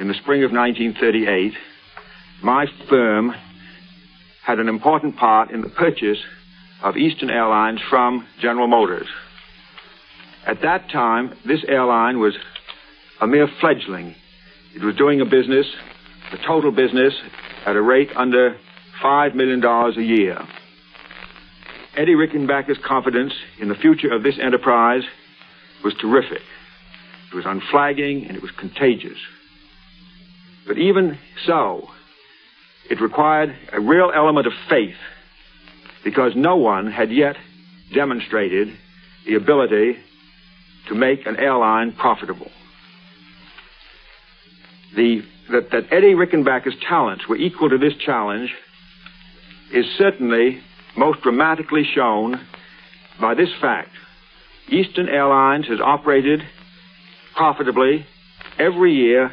in the spring of 1938, my firm had an important part in the purchase of Eastern Airlines from General Motors. At that time, this airline was a mere fledgling. It was doing a total business, at a rate under $5 million a year. Eddie Rickenbacker's confidence in the future of this enterprise was terrific. It was unflagging and it was contagious. But even so, it required a real element of faith, because no one had yet demonstrated the ability to make an airline profitable. That Eddie Rickenbacker's talents were equal to this challenge is certainly most dramatically shown by this fact. Eastern Airlines has operated profitably every year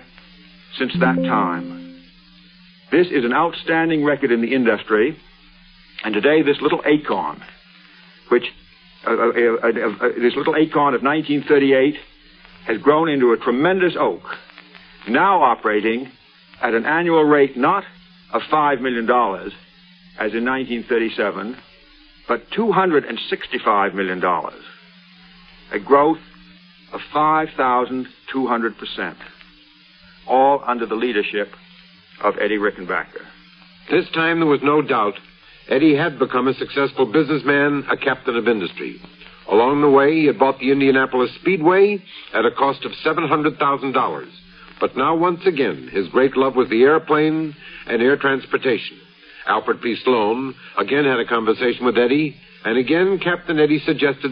since that time. This is an outstanding record in the industry, and today this little acorn, this little acorn of 1938 has grown into a tremendous oak, now operating at an annual rate not of $5 million, as in 1937, but $265 million, a growth of 5,200%, all under the leadership of Eddie Rickenbacker. This time there was no doubt Eddie had become a successful businessman, a captain of industry. Along the way, he had bought the Indianapolis Speedway at a cost of $700,000. But now, once again, his great love was the airplane and air transportation. Alfred P. Sloan again had a conversation with Eddie, and again Captain Eddie suggested